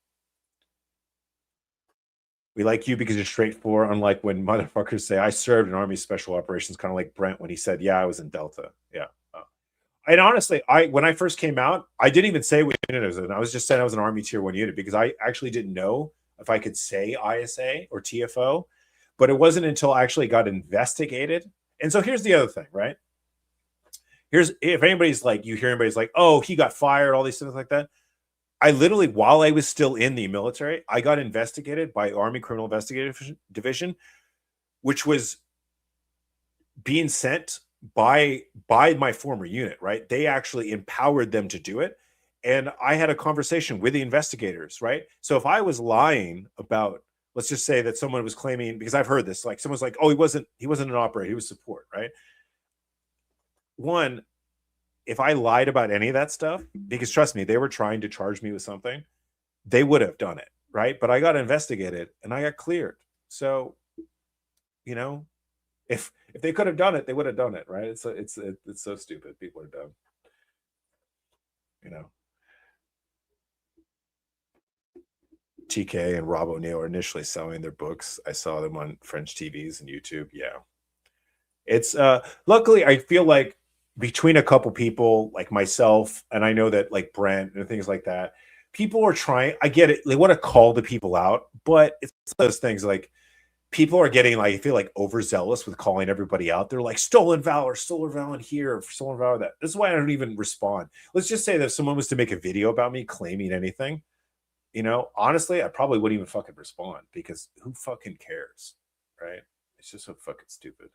We like you because you're straightforward, unlike when motherfuckers say I served in Army Special Operations, kind of like Brent when he said, yeah, I was in Delta. Yeah. And honestly, when I first came out, I didn't even say what unit I was in. I was just saying I was an Army Tier 1 unit because I actually didn't know if I could say ISA or TFO. But it wasn't until I actually got investigated. And so here's the other thing, right? If anybody's you hear anybody's oh, he got fired, all these things like that. I literally, while I was still in the military, I got investigated by Army Criminal Investigative Division, which was being sent by my former unit, right? They actually empowered them to do it. And I had a conversation with the investigators, right? So if I was lying about, let's just say that someone was claiming, because I've heard this, someone's oh, he wasn't an operator, he was support, right? One, if I lied about any of that stuff, because trust me, they were trying to charge me with something, they would have done it, right? But I got investigated and I got cleared. So, if they could have done it, they would have done it, right? It's so stupid. People are dumb, TK and Rob O'Neill are initially selling their books. I saw them on French TVs and YouTube. Yeah. It's luckily I feel like between a couple people like myself, and I know that like Brent and things like that, people are trying. I get it. They want to call the people out, but it's those things like people are getting like I feel like overzealous with calling everybody out. They're like stolen valor here, stolen valor that. This is why I don't even respond. Let's just say that if someone was to make a video about me claiming anything, honestly, I probably wouldn't even fucking respond because who fucking cares, right? It's just so fucking stupid.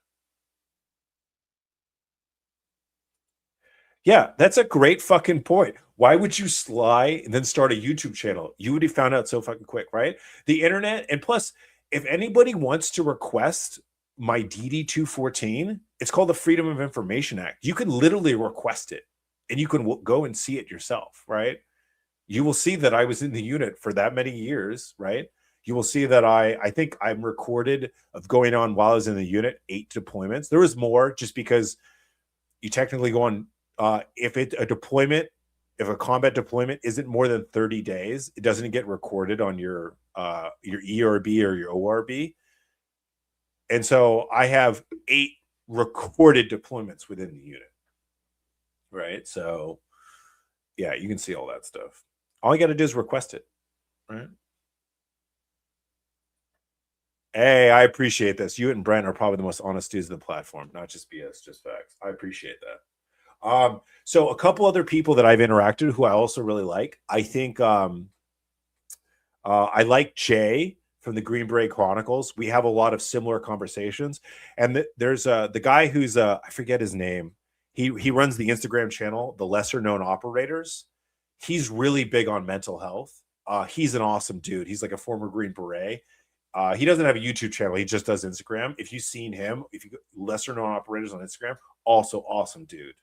Yeah, that's a great fucking point. Why would you sly and then start a YouTube channel? You would have found out so fucking quick, right? The internet, and plus, if anybody wants to request my DD 214, it's called the Freedom of Information Act. You can literally request it and you can go and see it yourself, right? You will see that I was in the unit for that many years, right? You will see that I think I'm recorded of going on while I was in the unit 8 deployments. There was more just because you technically go on if a combat deployment isn't more than 30 days, it doesn't get recorded on your ERB or your ORB. And so I have 8 recorded deployments within the unit. Right? So yeah, you can see all that stuff. All you got to do is request it. Right? Hey, I appreciate this. You and Brent are probably the most honest dudes on the platform, not just BS, just facts. I appreciate that. So a couple other people that I've interacted with who I also really like. I think I like Jay from the Green Beret Chronicles. We have a lot of similar conversations. And there's the guy who's I forget his name. He runs the Instagram channel, The Lesser Known Operators. He's really big on mental health. He's an awesome dude. He's like a former Green Beret. He doesn't have a YouTube channel. He just does Instagram. If you've seen him, if you Lesser Known Operators on Instagram, also awesome dude.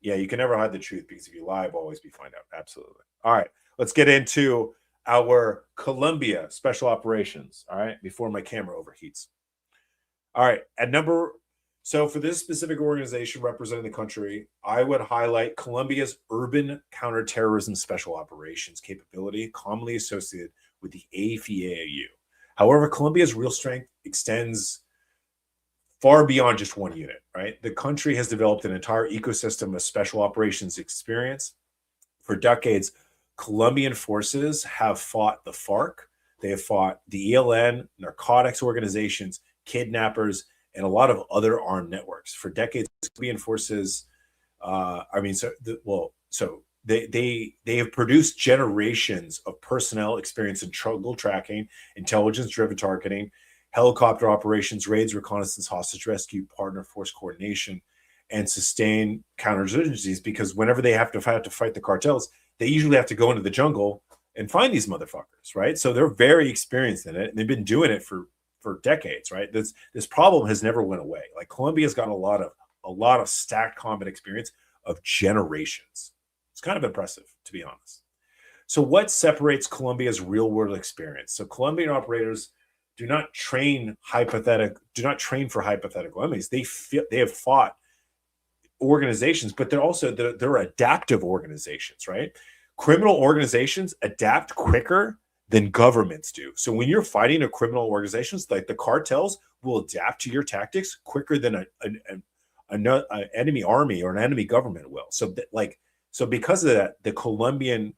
Yeah, you can never hide the truth because if you lie, it'll always be found out. Absolutely. All right, let's get into our Colombia special operations. All right, before my camera overheats. All right, so for this specific organization representing the country, I would highlight Colombia's urban counterterrorism special operations capability, commonly associated with the AFEUR. However, Colombia's real strength extends far beyond just one unit, right? The country has developed an entire ecosystem of special operations experience. For decades, Colombian forces have fought the FARC, they have fought the ELN, narcotics organizations, kidnappers, and a lot of other armed networks. For decades, Colombian forces, they have produced generations of personnel experience in trouble tracking, intelligence-driven targeting, helicopter operations, raids, reconnaissance, hostage rescue, partner force coordination, and sustained counterinsurgencies. Because whenever they have to fight the cartels, they usually have to go into the jungle and find these motherfuckers, right? So they're very experienced in it, and they've been doing it for decades, right? This problem has never went away. Like Colombia's got a lot of stacked combat experience of generations. It's kind of impressive, to be honest. So what separates Colombia's real world experience? So Colombian operators do not train for hypothetical enemies. They have fought organizations, but they're adaptive organizations, right? Criminal organizations adapt quicker than governments do. So when you're fighting a criminal organizations, like the cartels will adapt to your tactics quicker than an enemy army or an enemy government will. So because of that, the Colombian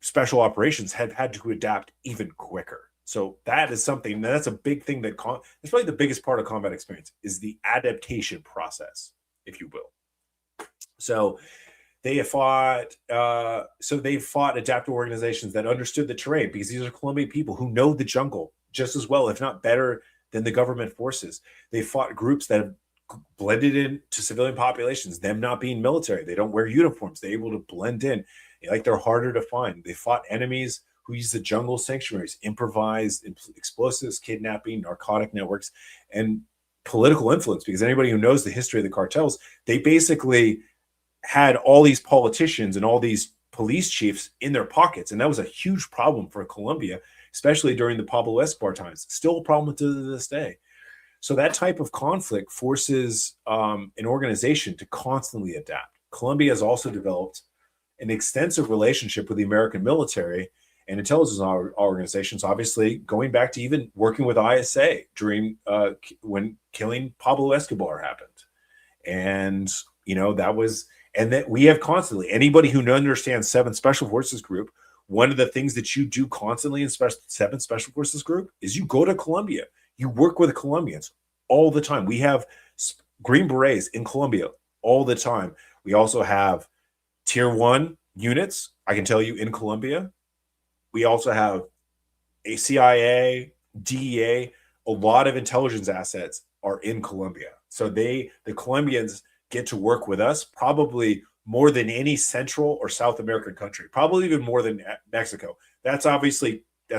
special operations have had to adapt even quicker. So that is something that's a big thing it's probably the biggest part of combat experience is the adaptation process, if you will. So they fought adaptive organizations that understood the terrain because these are Colombian people who know the jungle just as well, if not better, than the government forces. They fought groups that have blended into civilian populations, them not being military. They don't wear uniforms. They're able to blend in. They're harder to find. They fought enemies who use the jungle sanctuaries, improvised explosives, kidnapping, narcotic networks, and political influence. Because anybody who knows the history of the cartels, they basically had all these politicians and all these police chiefs in their pockets. And that was a huge problem for Colombia, especially during the Pablo Escobar times. Still a problem to this day. So that type of conflict forces an organization to constantly adapt. Colombia has also developed an extensive relationship with the American military and intelligence organizations, obviously going back to even working with ISA during when killing Pablo Escobar happened. And that was, and that we have constantly, anybody who understands 7th Special Forces Group, one of the things that you do constantly in 7th Special Forces Group is you go to Colombia. You work with Colombians all the time. We have Green Berets in Colombia all the time. We also have Tier 1 units, I can tell you, in Colombia. We also have a CIA, DEA, a lot of intelligence assets are in Colombia. So the Colombians get to work with us probably more than any Central or South American country, probably even more than Mexico. That's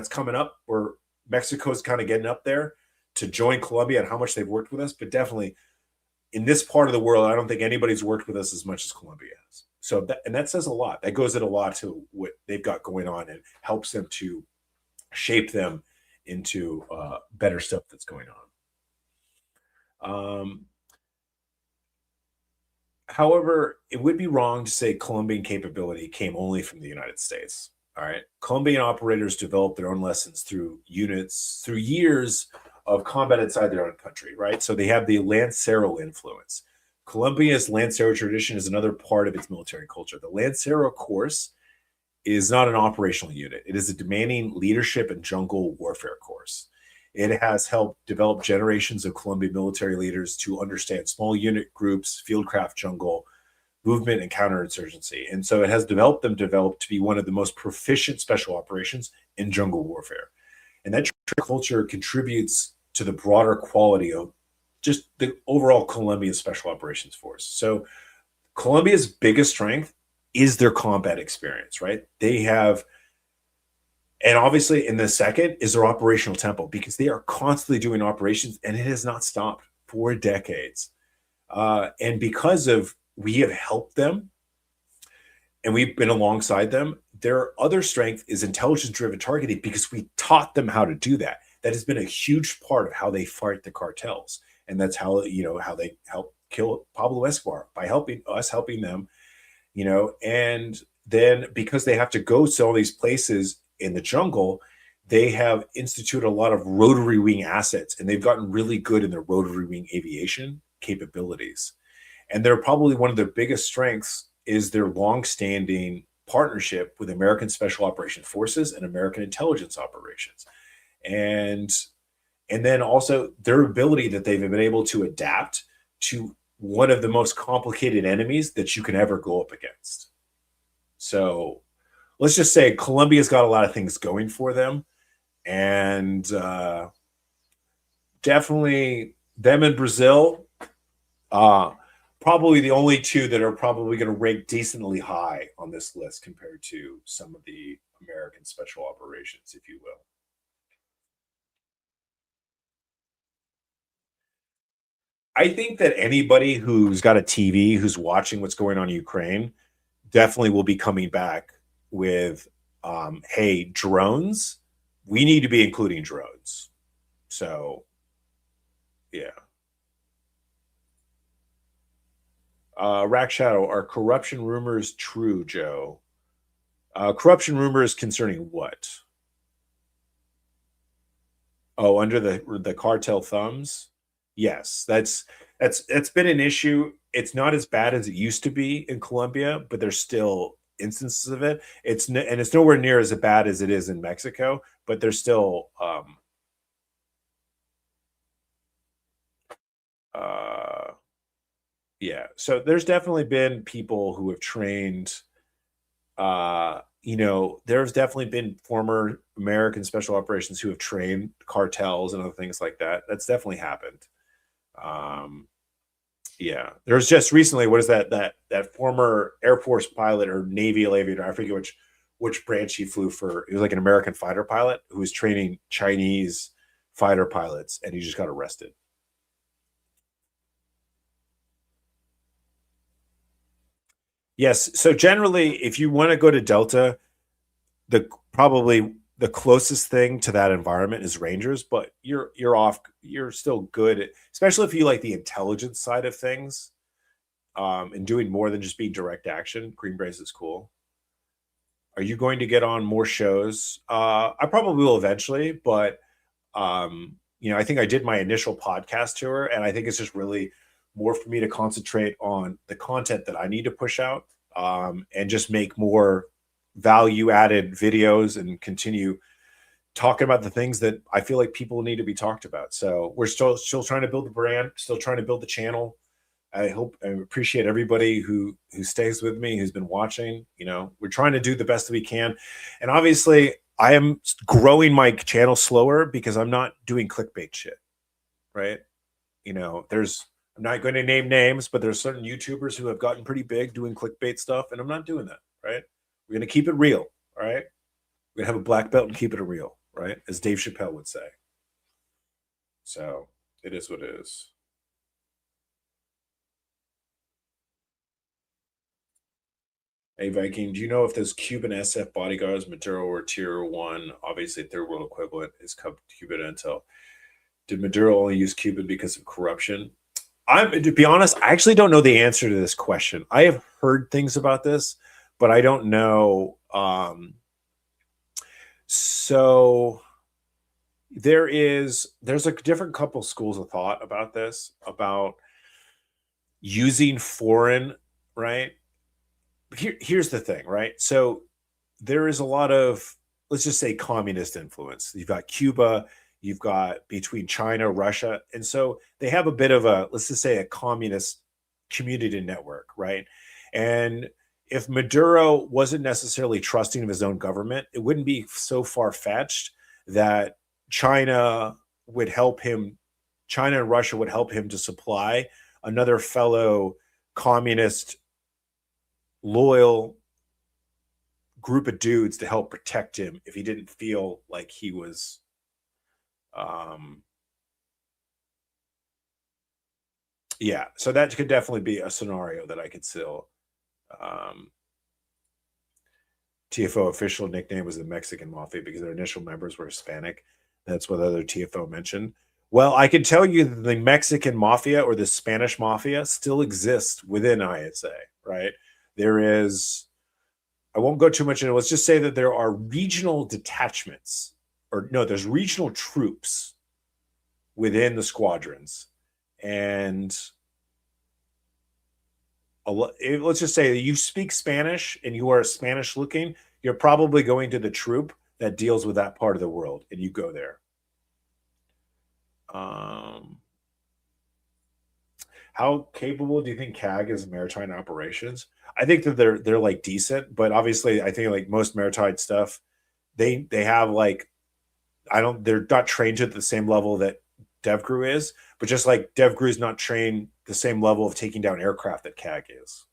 coming up, where Mexico's kind of getting up there to join Colombia and how much they've worked with us. But definitely in this part of the world, I don't think anybody's worked with us as much as Colombia has. So that says a lot. That goes in a lot to what they've got going on and helps them to shape them into better stuff that's going on. However, it would be wrong to say Colombian capability came only from the United States. All right. Colombian operators developed their own lessons through years of combat inside their own country, right? So they have the Lancero influence. Colombia's Lancero tradition is another part of its military culture. The Lancero course is not an operational unit. It is a demanding leadership and jungle warfare course. It has helped develop generations of Colombian military leaders to understand small unit groups, fieldcraft jungle, movement, and counterinsurgency. And so it has developed to be one of the most proficient special operations in jungle warfare. And that culture contributes to the broader quality of just the overall Colombian Special Operations Force. So Colombia's biggest strength is their combat experience, right? They have, and obviously in the second is their operational tempo, because they are constantly doing operations and it has not stopped for decades. And because of, we have helped them and we've been alongside them, their other strength is intelligence-driven targeting, because we taught them how to do that. That has been a huge part of how they fight the cartels. And that's how, how they help kill Pablo Escobar, by helping them, and then because they have to go to all these places in the jungle, they have instituted a lot of rotary wing assets, and they've gotten really good in their rotary wing aviation capabilities. And they're probably one of their biggest strengths is their longstanding partnership with American Special Operations Forces and American intelligence operations. And then also their ability that they've been able to adapt to one of the most complicated enemies that you can ever go up against. So let's just say Colombia's got a lot of things going for them. And definitely them and Brazil, probably the only two that are probably going to rank decently high on this list compared to some of the American special operations, if you will. I think that anybody who's got a TV, who's watching what's going on in Ukraine, definitely will be coming back with, hey, drones, we need to be including drones. So, yeah. Rack Shadow, are corruption rumors true, Joe? Corruption rumors concerning what? Oh, under the cartel thumbs? Yes, that's been an issue. It's not as bad as it used to be in Colombia, but there's still instances of it. It's nowhere near as bad as it is in Mexico, but there's still yeah. So there's definitely been people who have trained. There's definitely been former American special operations who have trained cartels and other things like that. That's definitely happened. Yeah, there's just recently, what is that former Air Force pilot or Navy aviator, I forget which branch he flew for. He was like an American fighter pilot who was training Chinese fighter pilots, and he just got arrested. Yes, so generally, if you want to go to Delta, probably the closest thing to that environment is Rangers, but you're still good, especially if you like the intelligence side of things, and doing more than just being direct action. Green Berets is cool. Are you going to get on more shows? I probably will eventually, but I think I did my initial podcast tour, and I think it's just really more for me to concentrate on the content that I need to push out, and just make more value added videos and continue talking about the things that I feel like people need to be talked about. So we're still trying to build the brand, still trying to build the channel. I hope and appreciate everybody who stays with me, who's been watching. You know, we're trying to do the best that we can. And obviously I am growing my channel slower because I'm not doing clickbait shit, right? You know, I'm not going to name names, but there's certain YouTubers who have gotten pretty big doing clickbait stuff, and I'm not doing that, right? We're going to keep it real, all right? We're going to have a black belt and keep it real, right? As Dave Chappelle would say. So it is what it is. Hey, Viking, do you know if those Cuban SF bodyguards, Maduro or Tier 1, obviously third world equivalent, is Cuban intel? Did Maduro only use Cuban because of corruption? To be honest, I actually don't know the answer to this question. I have heard things about this, but I don't know. So there's a different couple schools of thought about this, about using foreign, right? Here's the thing, right? So there is a lot of, let's just say, communist influence. You've got Cuba, you've got between China, Russia. And so they have a bit of a, let's just say, a communist community network, right? And if Maduro wasn't necessarily trusting of his own government, it wouldn't be so far-fetched that China and Russia would help him to supply another fellow communist loyal group of dudes to help protect him if he didn't feel like he was yeah, so that could definitely be a scenario that I could still TFO official nickname was the Mexican Mafia because their initial members were Hispanic. That's what other TFO mentioned. Well, I can tell you that the Mexican Mafia or the Spanish Mafia still exists within ISA, right? There is, I won't go too much into it. Let's just say that there are regional detachments, or no, there's regional troops within the squadrons. And let's just say that you speak Spanish and you are Spanish looking, you're probably going to the troop that deals with that part of the world, and you go there. How capable do you think CAG is in maritime operations? I think that they're like decent, but obviously I think like most maritime stuff, they have like, they're not trained to the same level that DevGru is, but just like DevGru is not trained the same level of taking down aircraft that CAG is.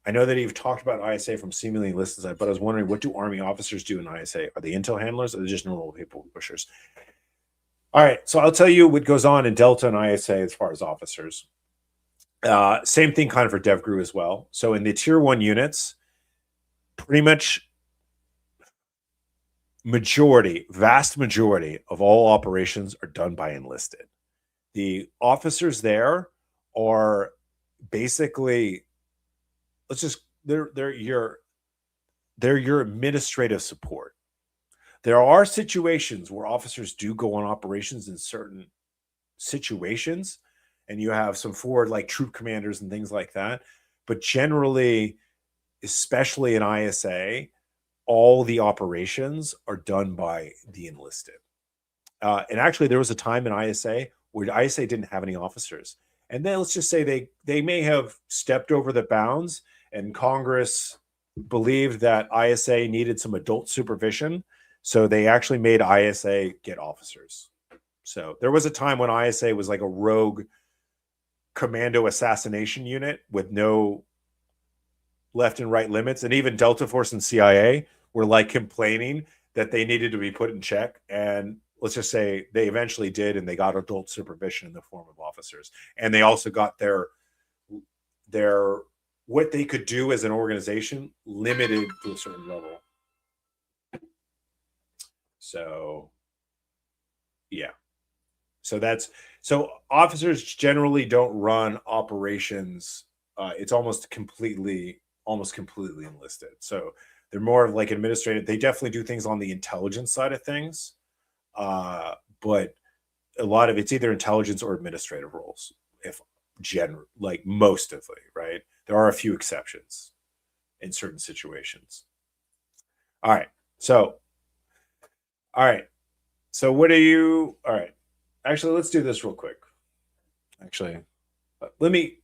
I know that you've talked about ISA from seemingly listens, but I was wondering, what do Army officers do in ISA? Are they intel handlers or are they just normal people pushers? All right, so I'll tell you what goes on in Delta and ISA as far as officers. Same thing kind of for DevGru as well. So in the Tier 1 units, pretty much vast majority of all operations are done by enlisted. The officers there are basically, they're your administrative support. There are situations where officers do go on operations in certain situations, and you have some forward like troop commanders and things like that. But generally, especially in ISA, all the operations are done by the enlisted. And actually, there was a time in ISA where ISA didn't have any officers. And then let's just say they may have stepped over the bounds, and Congress believed that ISA needed some adult supervision. So they actually made ISA get officers. So there was a time when ISA was like a rogue commando assassination unit with no left and right limits. And even Delta Force and CIA were like complaining that they needed to be put in check. And let's just say they eventually did, and they got adult supervision in the form of officers. And they also got their what they could do as an organization limited to a certain level. So yeah. So officers generally don't run operations. It's almost completely enlisted. So they're more of like administrative. They definitely do things on the intelligence side of things. But a lot of it's either intelligence or administrative roles. if like mostly, right? There are a few exceptions in certain situations. All right. So what are you? All right. Actually, let's do this real quick. Actually, let me.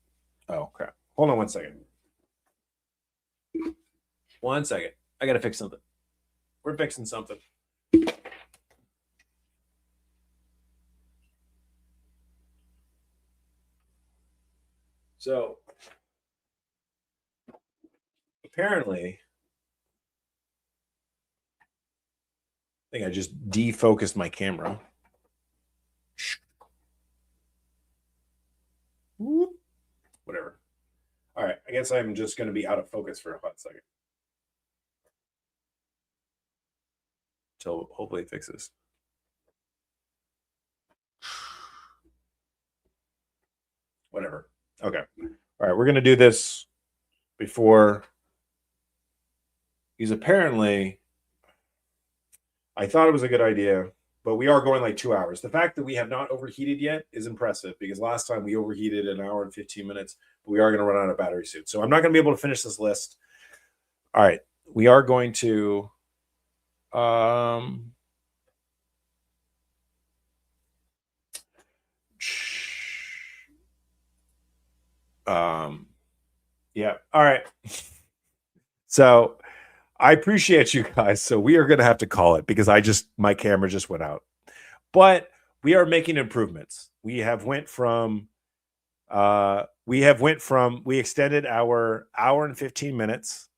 Oh crap! Hold on 1 second. 1 second. I gotta fix something. We're fixing something. So apparently, I think I just defocused my camera. Whatever. All right. I guess I'm just going to be out of focus for a hot second. Till hopefully it fixes. Whatever. Okay. All right. We're going to do this before. Because apparently, I thought it was a good idea, but we are going like 2 hours. The fact that we have not overheated yet is impressive because last time we overheated an hour and 15 minutes, but we are going to run out of battery soon. So I'm not going to be able to finish this list. All right. We are going to yeah. All right. So I appreciate you guys. So we are going to have to call it because my camera just went out, but we are making improvements. We extended our hour and 15 minutes.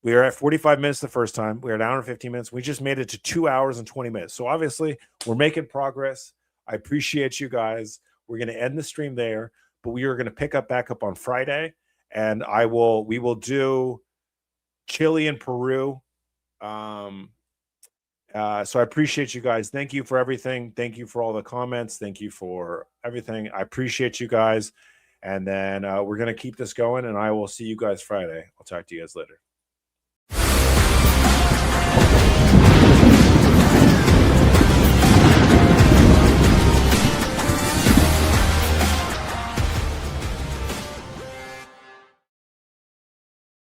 We are at 45 minutes the first time. We are at an hour and 15 minutes. We just made it to 2 hours and 20 minutes. So obviously we're making progress. I appreciate you guys. We're going to end the stream there, but we are going to pick back up on Friday, and we will do Chile and Peru. So I appreciate you guys. Thank you for everything. Thank you for all the comments. Thank you for everything. I appreciate you guys. And then we're going to keep this going, and I will see you guys Friday. I'll talk to you guys later.